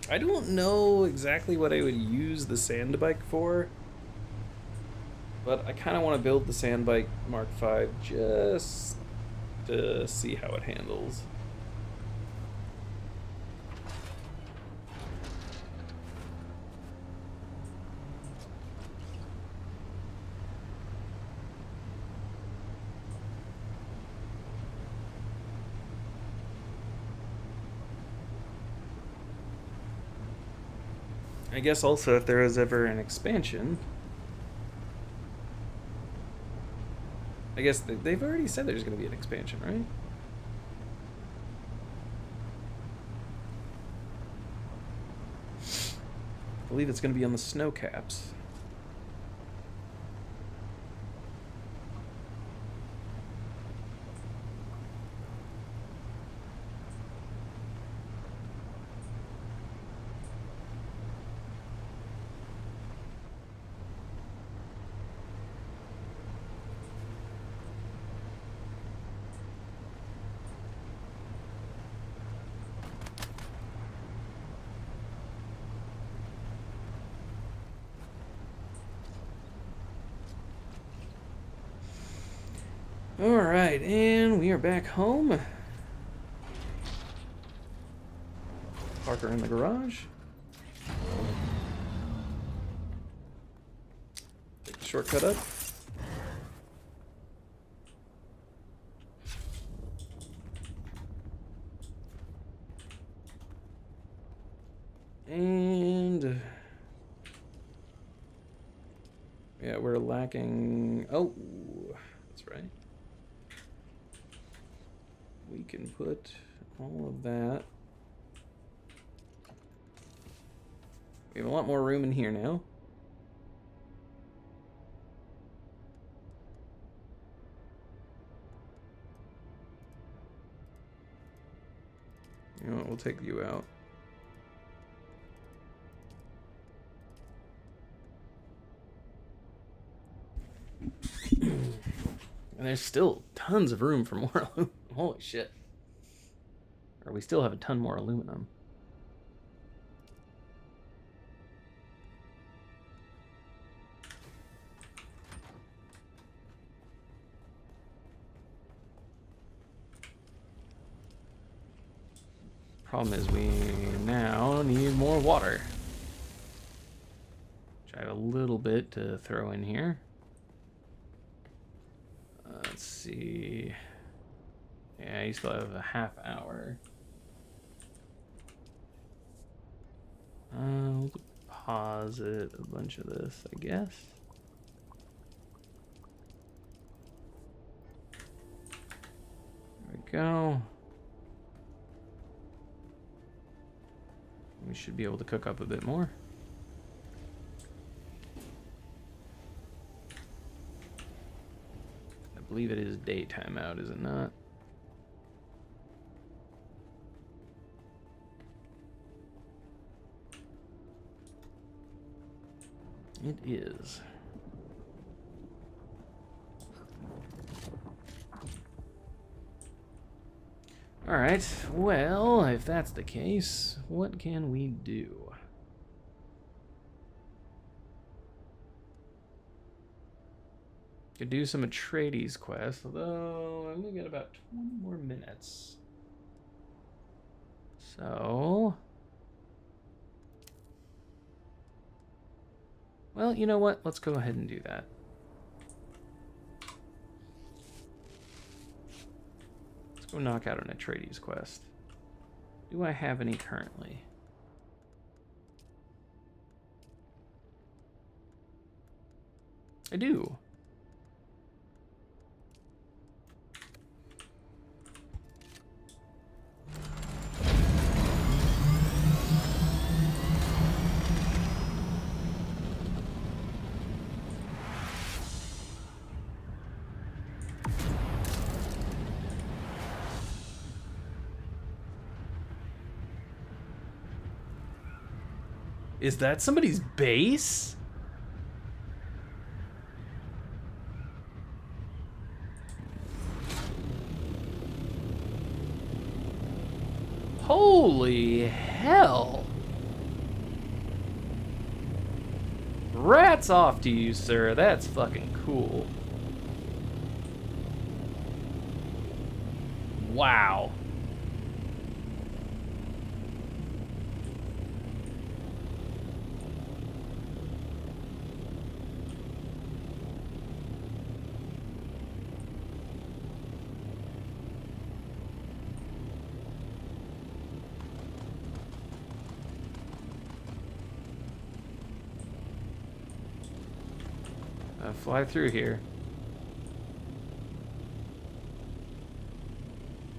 I don't know exactly what I would use the sand bike for. But I kind of want to build the Sandbike Mark V just to see how it handles. I guess also if there is ever an expansion, I guess they've already said there's going to be an expansion, right? I believe it's going to be on the snow caps. Alright, and we are back home. Park her in the garage. Take the shortcut up. And yeah, we're lacking. Oh, that's right. We can put all of that. We have a lot more room in here now. You know what, we'll take you out. And there's still tons of room for more aluminum. Holy shit. Or we still have a ton more aluminum. Problem is we now need more water. Which I have a little bit to throw in here. Let's see. Yeah, you still have a half hour. We'll deposit a bunch of this, I guess. There we go. We should be able to cook up a bit more. I believe it is daytime out, is it not? It is. Alright, well, if that's the case, what can we do? Could do some Atreides quest, although I'm gonna get about 20 more minutes. So... well, you know what? Let's go ahead and do that. Let's go knock out an Atreides quest. Do I have any currently? I do. Is that somebody's base? Holy hell. Rats off to you, sir. That's fucking cool. Wow. Fly through here.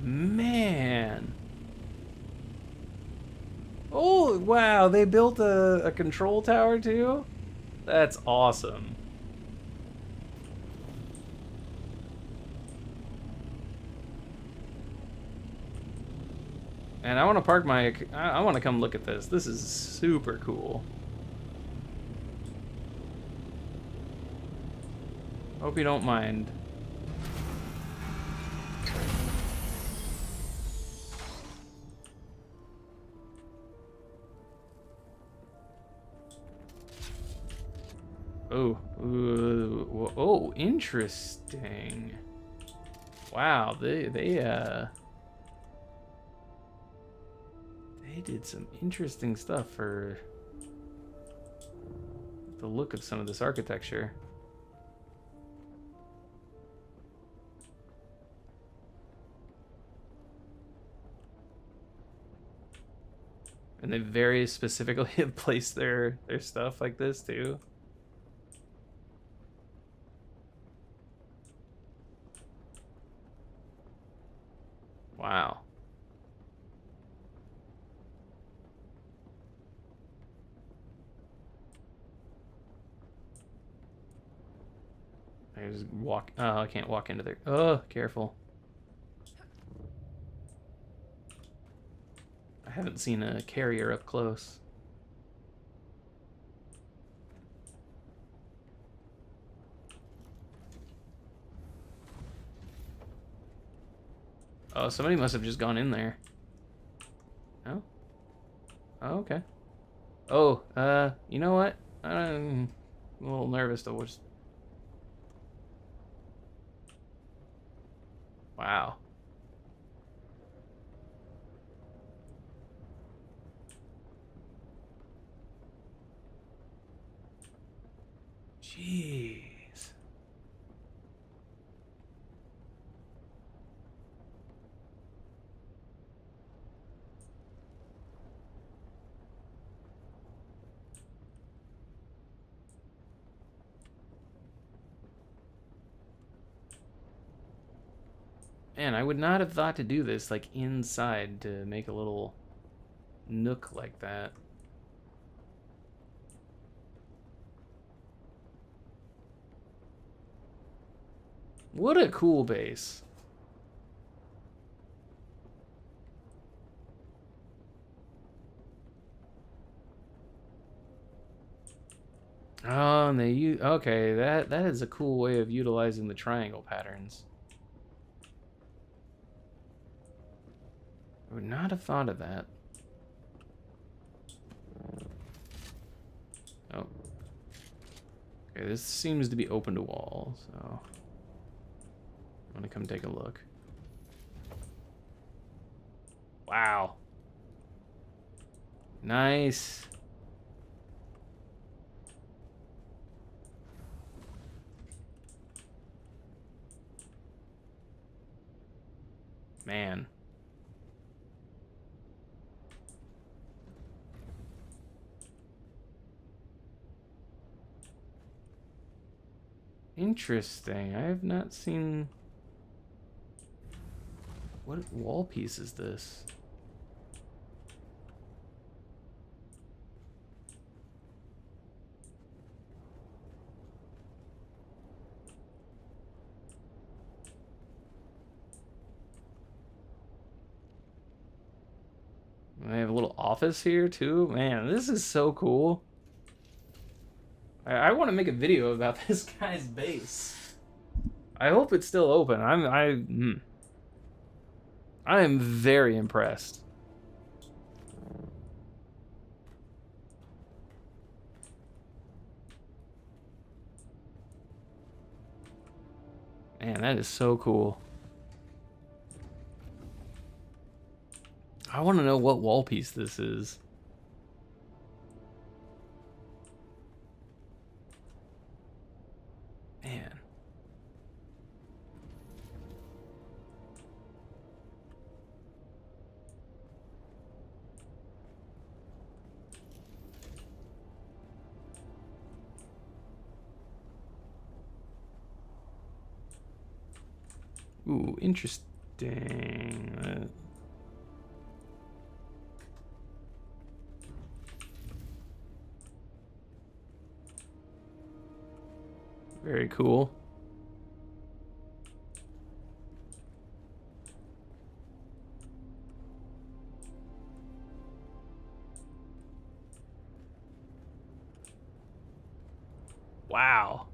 Man. Oh, wow. They built a control tower too? That's awesome. And I want to park my... I want to come look at this. This is super cool. Hope you don't mind. Oh, oh, interesting. Wow, they did some interesting stuff for the look of some of this architecture. And they very specifically have placed their stuff like this too. Wow. I just walk. Oh, I can't walk into there. Oh, careful. I haven't seen a carrier up close. Oh, somebody must have just gone in there. Oh? Oh, okay. Oh, you know what? I'm a little nervous to watch. Wow. Jeez. Man, I would not have thought to do this, like, inside to make a little nook like that. What a cool base. Oh, and they use... Okay, that is a cool way of utilizing the triangle patterns. I would not have thought of that. Oh. Okay, this seems to be open to wall, so... I'm gonna come take a look. Wow. Nice. Man. Interesting. I have not seen... What wall piece is this? They have a little office here too. Man, this is so cool. I want to make a video about this guy's base. I hope it's still open. I am very impressed. Man, that is so cool. I want to know what wall piece this is. Man. Ooh, interesting. Very cool. Wow.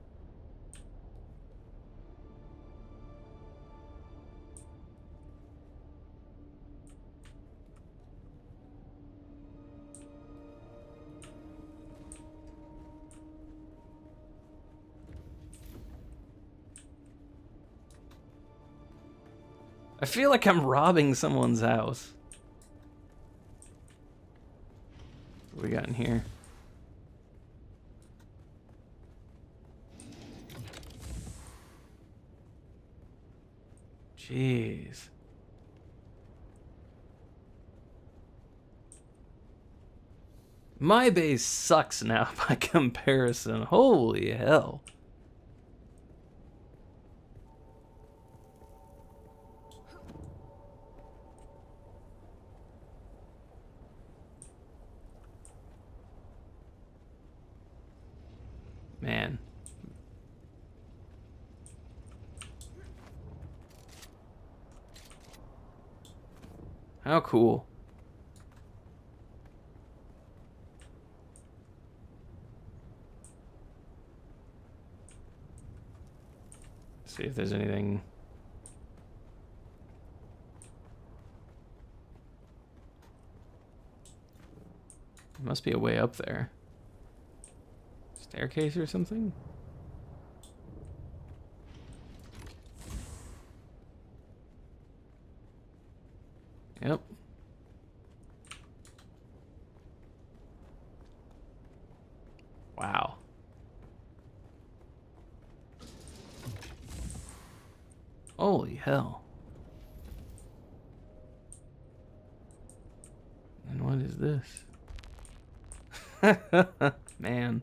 I feel like I'm robbing someone's house. What we got in here? Jeez. My base sucks now by comparison. Holy hell. Man. How cool. See if there's anything. There must be a way up there. Staircase or something? Yep. Wow. Holy hell. And what is this? Man.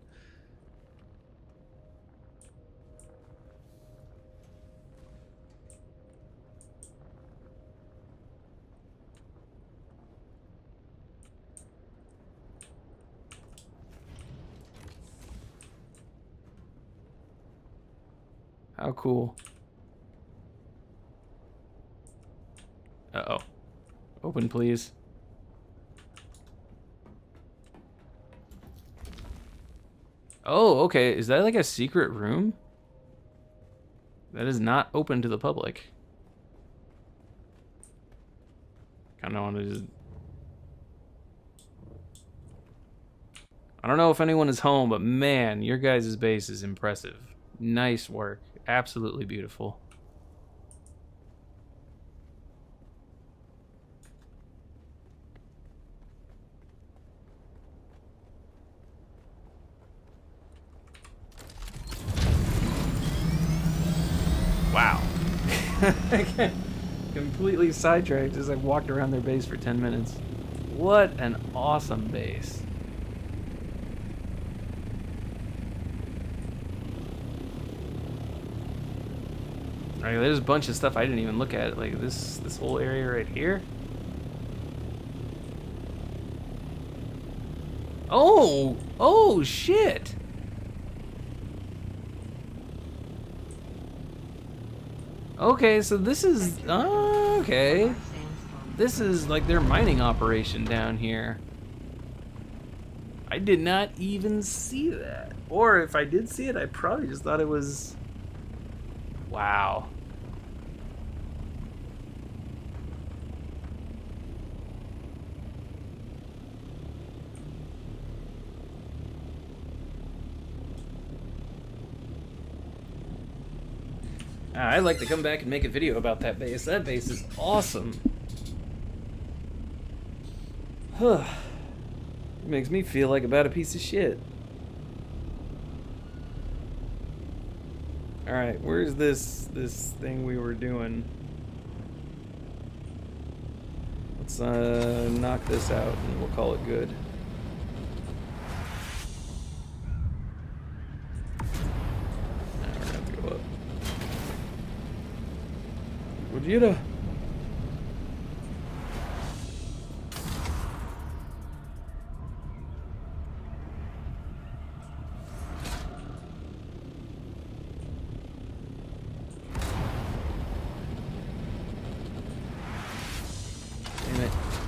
How cool. Uh-oh. Open, please. Oh, okay. Is that like a secret room? That is not open to the public. Kind of want to just... I don't know if anyone is home, but man, your guys' base is impressive. Nice work. Absolutely beautiful. Wow. Completely sidetracked as I walked around their base for 10 minutes. What an awesome base. Alright, there's a bunch of stuff I didn't even look at. Like this whole area right here. Oh! Oh, shit! Okay, so this is... Oh, okay. This is like their mining operation down here. I did not even see that. Or if I did see it, I probably just thought it was... Wow. I'd like to come back and make a video about that base. That base is awesome. It makes me feel like about a piece of shit. Alright, where's this thing we were doing? Let's knock this out and we'll call it good. Now we're gonna have to go up. Gojira!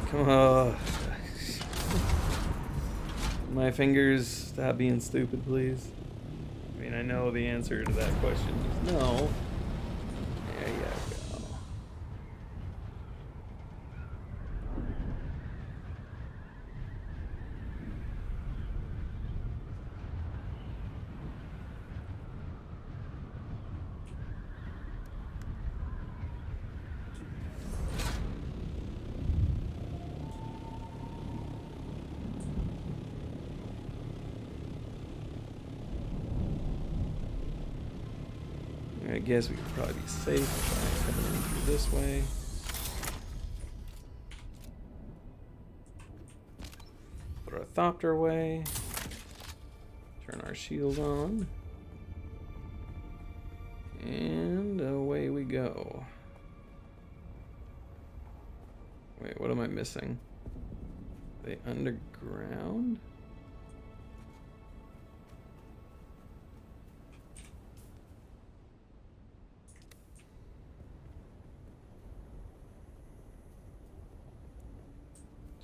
Come on. My fingers, stop being stupid, please. I mean, I know the answer to that question is no. There you go. I guess we could probably be safe by coming in through this way. Put our Thopter away. Turn our shield on. And away we go. Wait, what am I missing? Are they underground?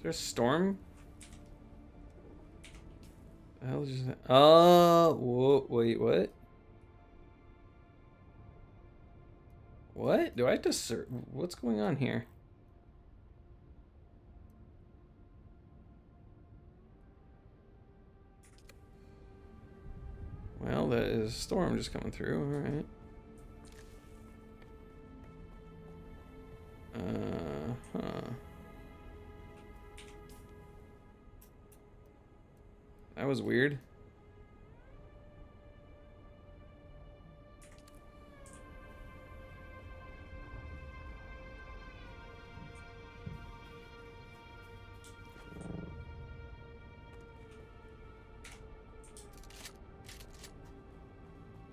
There's a storm? The hell is just that? Oh, whoa, wait, what? What? Do I have to search? What's going on here? Well, that is a storm just coming through, alright. Huh. That was weird.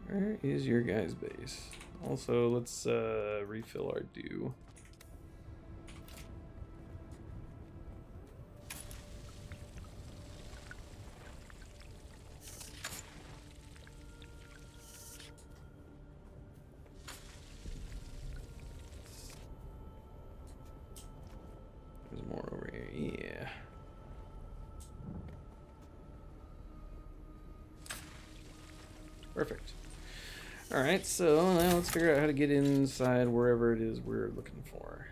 Where is your guys' base? Also, let's refill our dew. There's more over here. Yeah. Perfect. Alright, so now let's figure out how to get inside wherever it is we're looking for.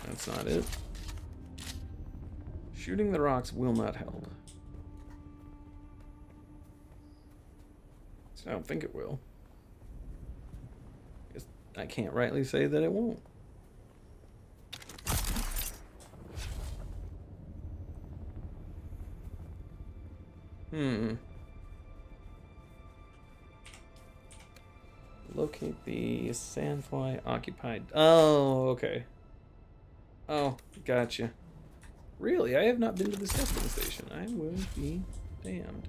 That's not it. Shooting the rocks will not help. I don't think it will. Guess I can't rightly say that it won't. Locate the sandfly occupied. Oh, okay. Oh, gotcha. Really? I have not been to this testing station. I will be damned.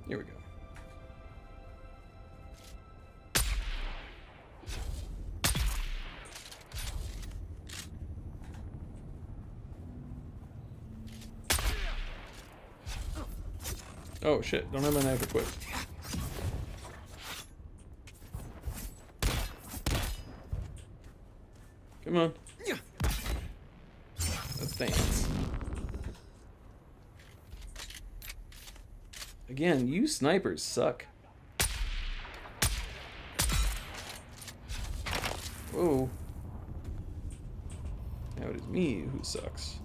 Here we go. Oh shit, don't have my knife equipped. Come on. Let's dance. Again, you snipers suck. Whoa. Now it is me who sucks.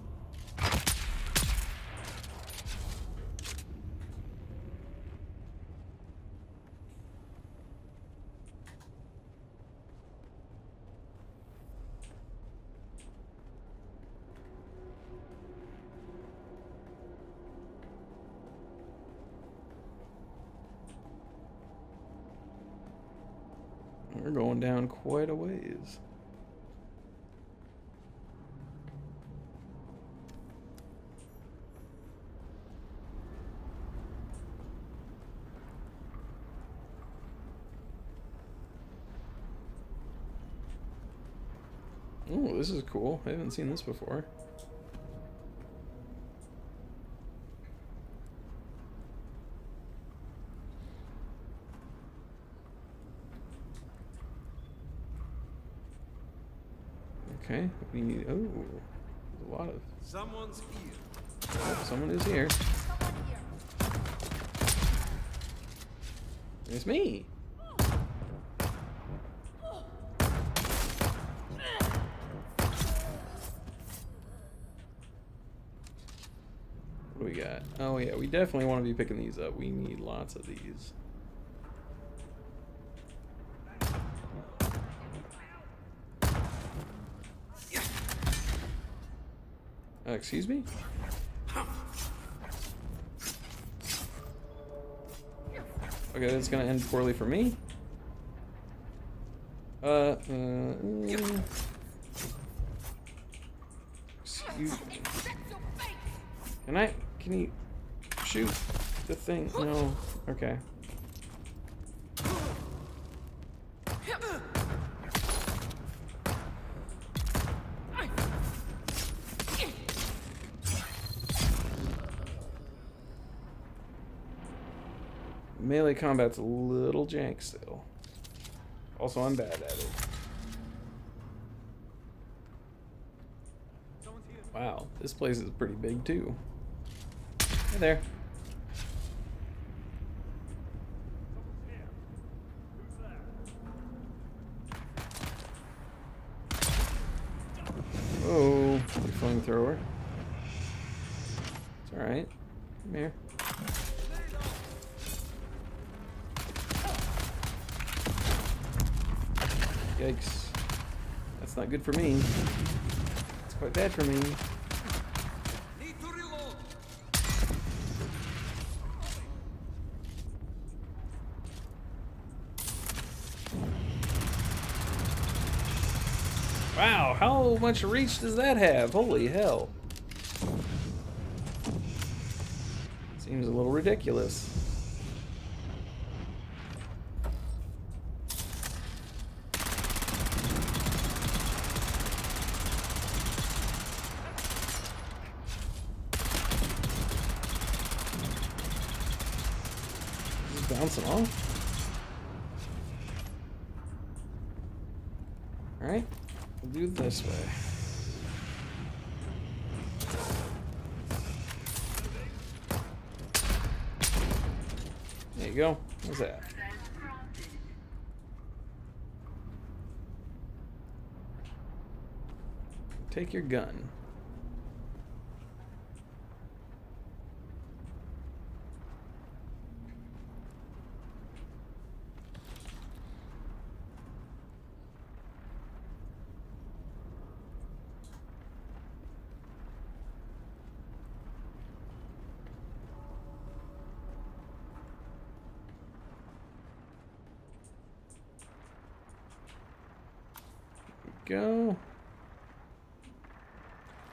We're going down quite a ways. Oh, this is cool. I haven't seen this before. Okay, we need. Oh, there's a lot of. Someone's here. Oh, someone is here. It's me. What do we got? Oh yeah, we definitely want to be picking these up. We need lots of these. Excuse me? Okay, that's gonna end poorly for me. Excuse me. Can you shoot the thing? No. Okay. Melee combat's a little jank still. Also, I'm bad at it. Wow, this place is pretty big too. Hey there. Oh, you flamethrower. It's alright. Come here. Yikes. That's not good for me. It's quite bad for me. Need to reload. Wow, how much reach does that have? Holy hell. Seems a little ridiculous. Bouncing off. Alright, we'll do it this way. There you go. What's that? Take your gun. Go.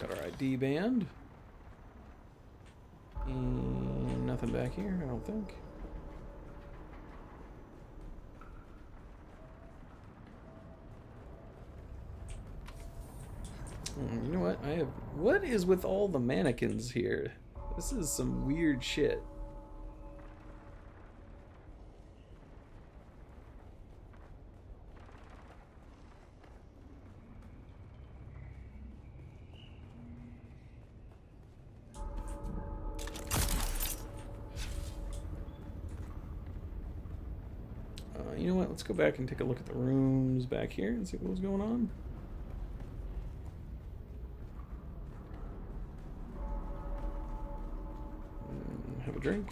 Got our ID band. And nothing back here, I don't think. You know what? What is with all the mannequins here? This is some weird shit. let's go back and take a look at the rooms back here and see what was going on. Have a drink.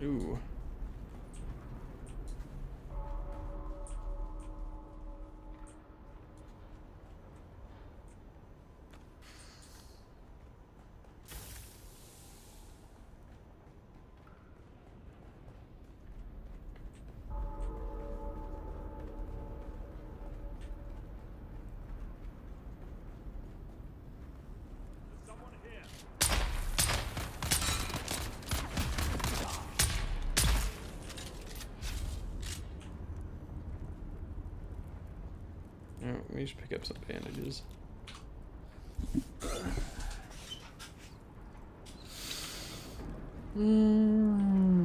Ooh. Let me just pick up some bandages.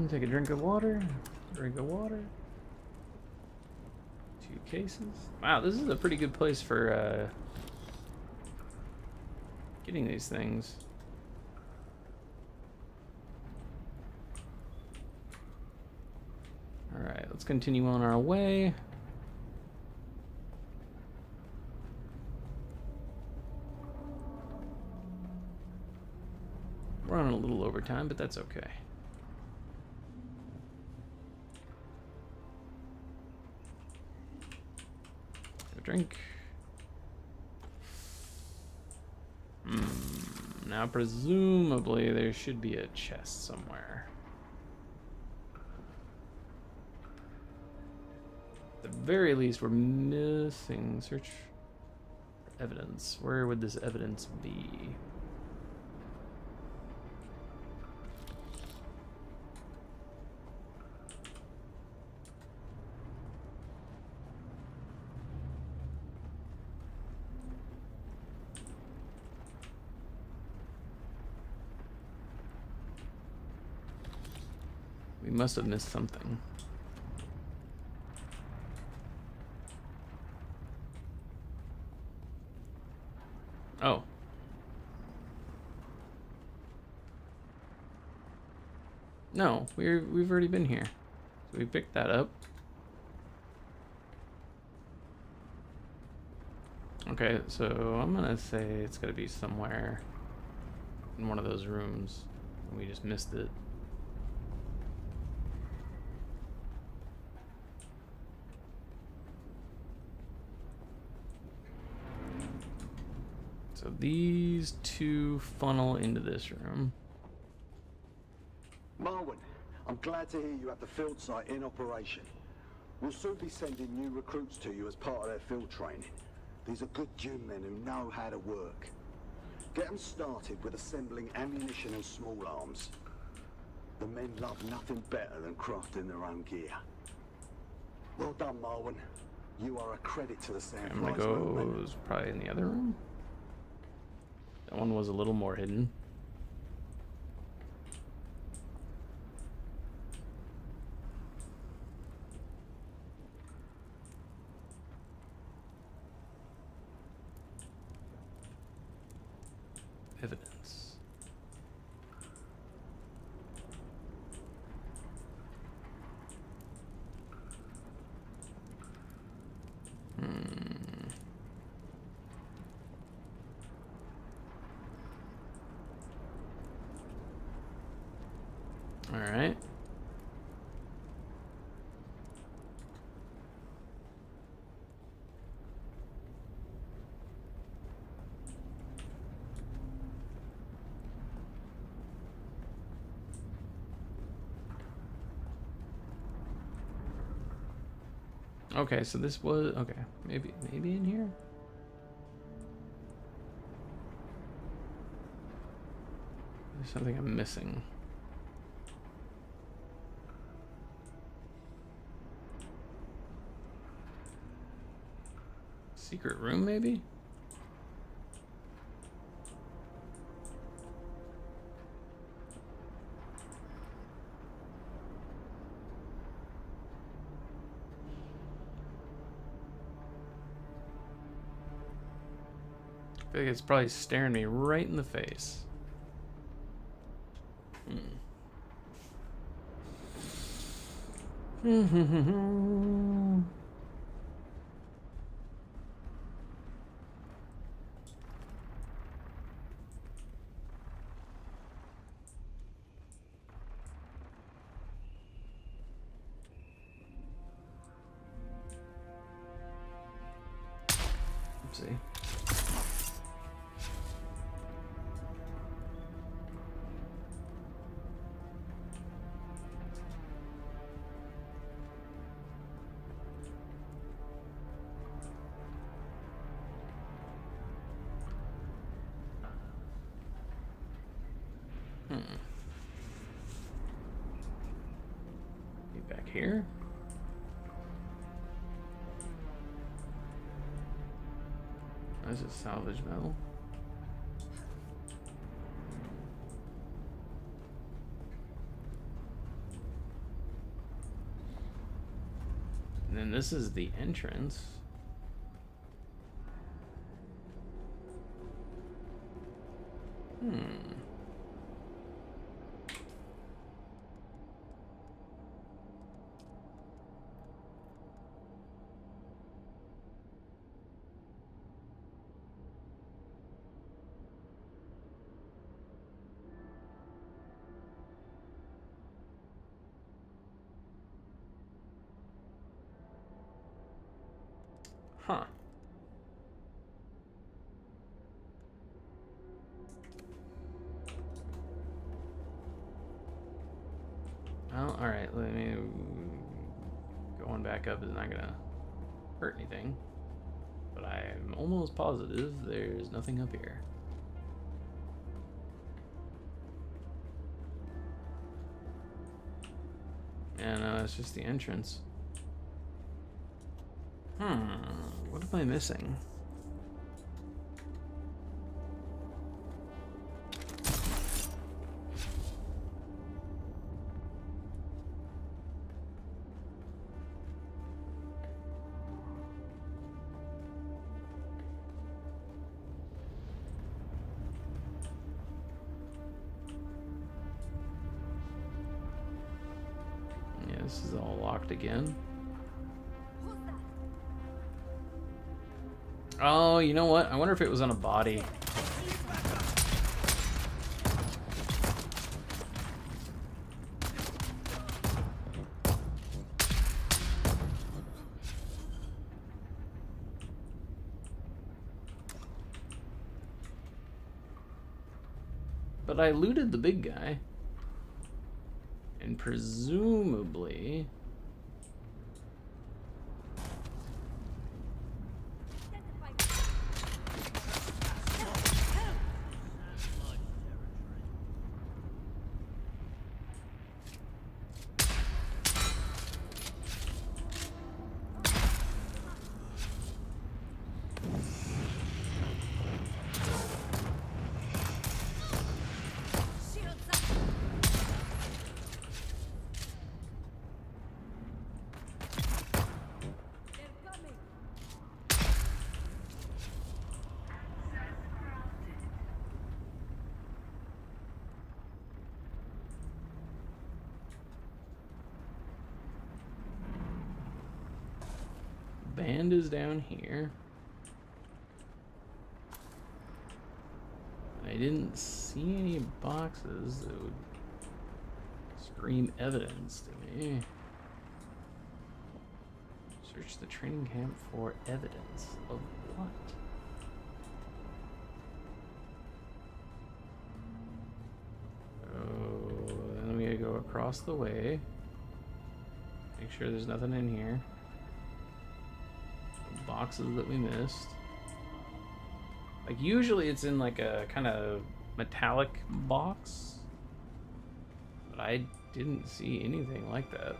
Take a drink of water. Drink of water. 2 cases. Wow, this is a pretty good place for getting these things. Alright, let's continue on our way. We're on a little overtime, but that's okay. Have a drink. Now, presumably, there should be a chest somewhere. At the very least, we're missing search for evidence. Where would this evidence be? We must have missed something. Oh. No, we've already been here. So we picked that up. Okay, so I'm gonna say it's gotta be somewhere in one of those rooms. We just missed it. So these 2 funnel into this room. Marwyn, I'm glad to hear you have the field site in operation. We'll soon be sending new recruits to you as part of their field training. These are good Dune men who know how to work. Get them started with assembling ammunition and small arms. The men love nothing better than crafting their own gear. Well done, Marwyn. You are a credit to the Sandbox. I'm gonna go probably in the other room. That one was a little more hidden. Evidence. All right. Okay, so this was okay. Maybe in here. There's something I'm missing. Secret room, maybe? I feel like it's probably staring me right in the face. Oopsie. Be back here. This is salvage metal. And then this is the entrance. Huh. Well, alright, let me... Going back up is not gonna hurt anything. But I'm almost positive there's nothing up here. Yeah, no, it's just the entrance. What am I missing? Yeah, this is all locked again. Oh, you know what? I wonder if it was on a body. But I looted the big guy. And presumably... Band is down here. I didn't see any boxes that would scream evidence to me. Search the training camp for evidence of what? Oh, then we gotta go across the way. Make sure there's nothing in here. Boxes that we missed. Like usually it's in like a kind of metallic box, but I didn't see anything like that.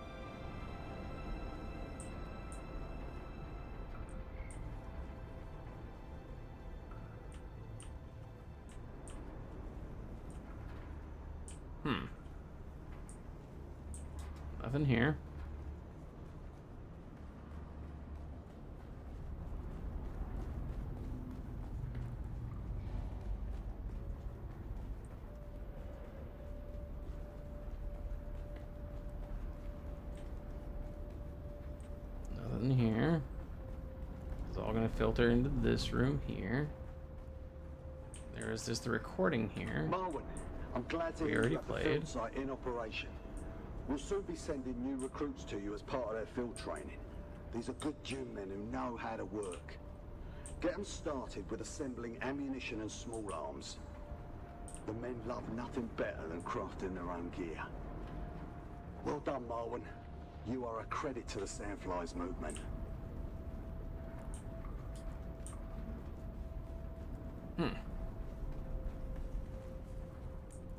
Nothing here. It's all gonna filter into this room here. There is just the recording here. Marwin, I'm glad to We hear already you have the played. field site in operation. We'll soon be sending new recruits to you as part of their field training. These are good Dune men who know how to work. Get them started with assembling ammunition and small arms. The men love nothing better than crafting their own gear. Well done, Marwin. You are a credit to the Sandflies movement.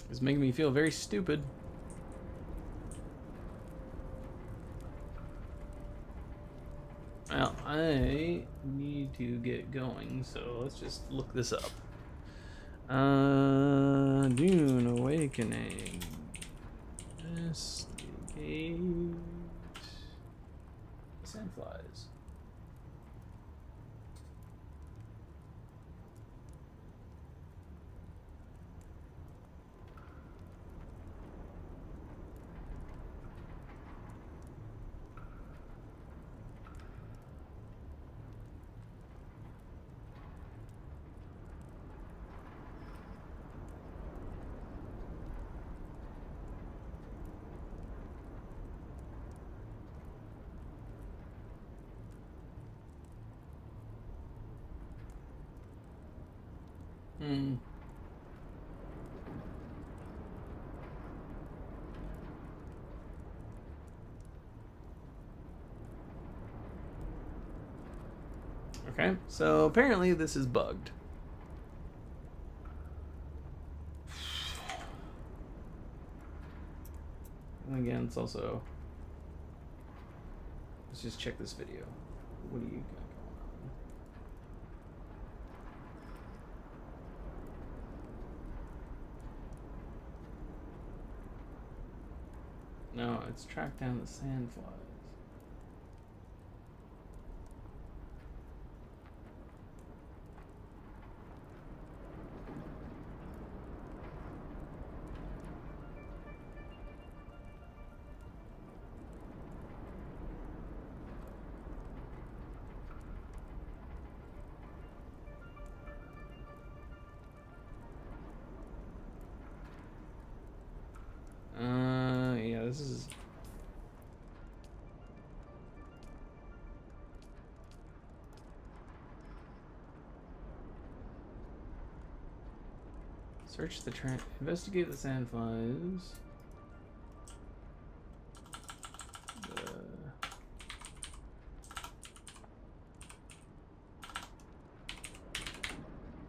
It's making me feel very stupid. Well, I need to get going, so let's just look this up. Dune Awakening. Investigate Sandflies. Okay, so apparently this is bugged. And again, it's also... Let's just check this video. What do you got going on? No, it's tracked down the sandflies. Yeah, this is... Search the investigate the sandflies.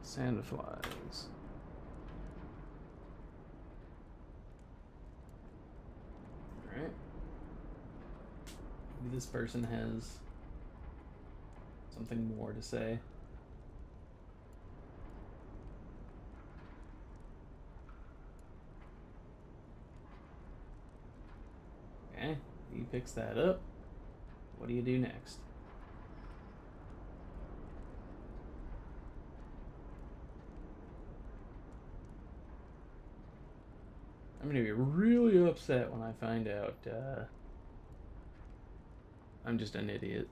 Sandflies. Alright. Maybe this person has something more to say. Okay, he picks that up. What do you do next? I'm gonna be really upset when I find out I'm just an idiot.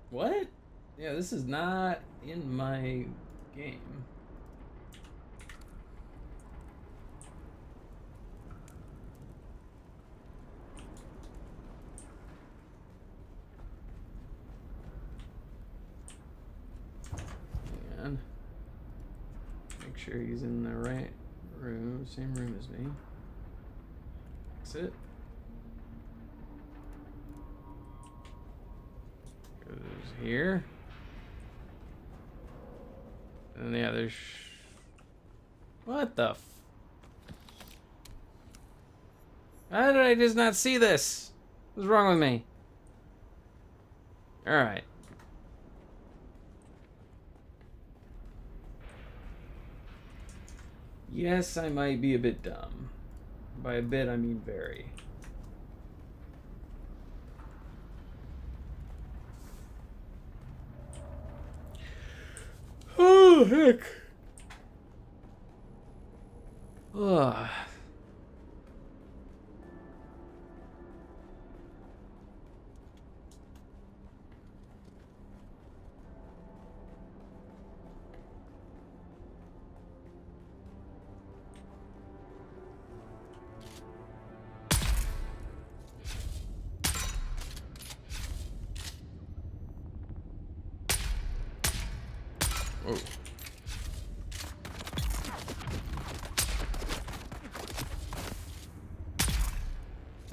What? Yeah, this is not in my game. And make sure he's in the right room, same room as me. Exit. Goes here. And yeah, there's... What the f... How did I just not see this? What's wrong with me? Alright. Yes, I might be a bit dumb. By a bit, I mean very. Oh, heck. Ugh. Whoa.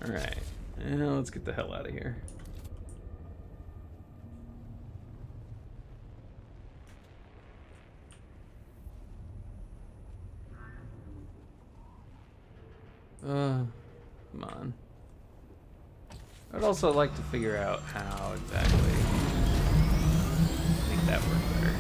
Alright. Now let's get the hell out of here. Come on. I'd also like to figure out how exactly make that work better.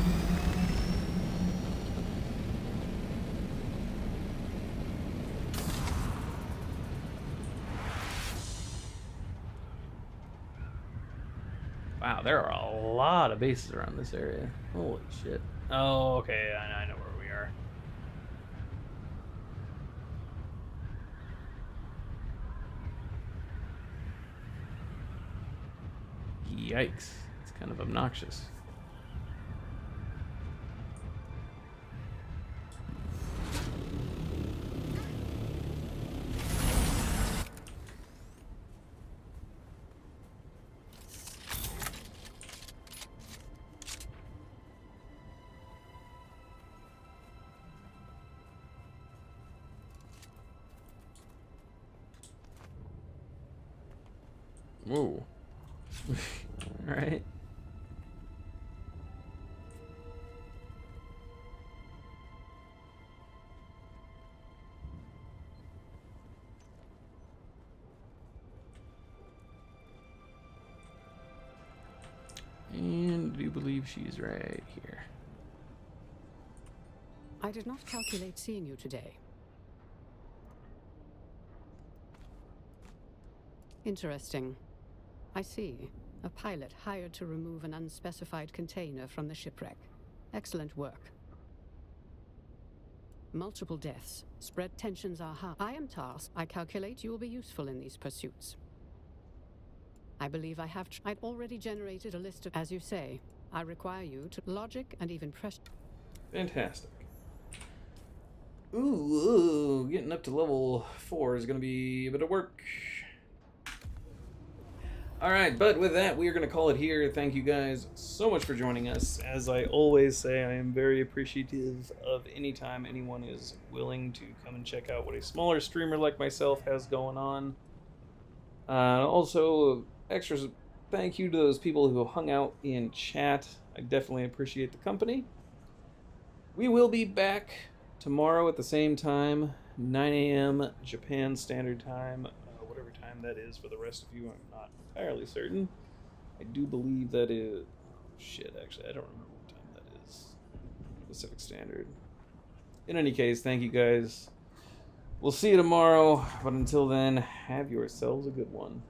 Wow, there are a lot of bases around this area. Holy shit. Oh, okay, I know where we are. Yikes. It's kind of obnoxious. Whoa. Alright. And I do believe she's right here. I did not calculate seeing you today. Interesting. I see. A pilot hired to remove an unspecified container from the shipwreck. Excellent work. Multiple deaths. Spread tensions are high. I am tasked. I calculate you will be useful in these pursuits. I believe I have. I'd already generated a list of, as you say, I require you to logic and even press. Fantastic. Ooh, getting up to level 4 is going to be a bit of work. Alright, but with that, we are going to call it here. Thank you guys so much for joining us. As I always say, I am very appreciative of any time anyone is willing to come and check out what a smaller streamer like myself has going on. Also, extra thank you to those people who hung out in chat. I definitely appreciate the company. We will be back tomorrow at the same time, 9 a.m. Japan Standard Time. Whatever time that is for the rest of you, I'm not entirely certain. I do believe that is... Shit, actually, I don't remember what time that is. Pacific Standard. In any case, thank you guys. We'll see you tomorrow, but until then, have yourselves a good one.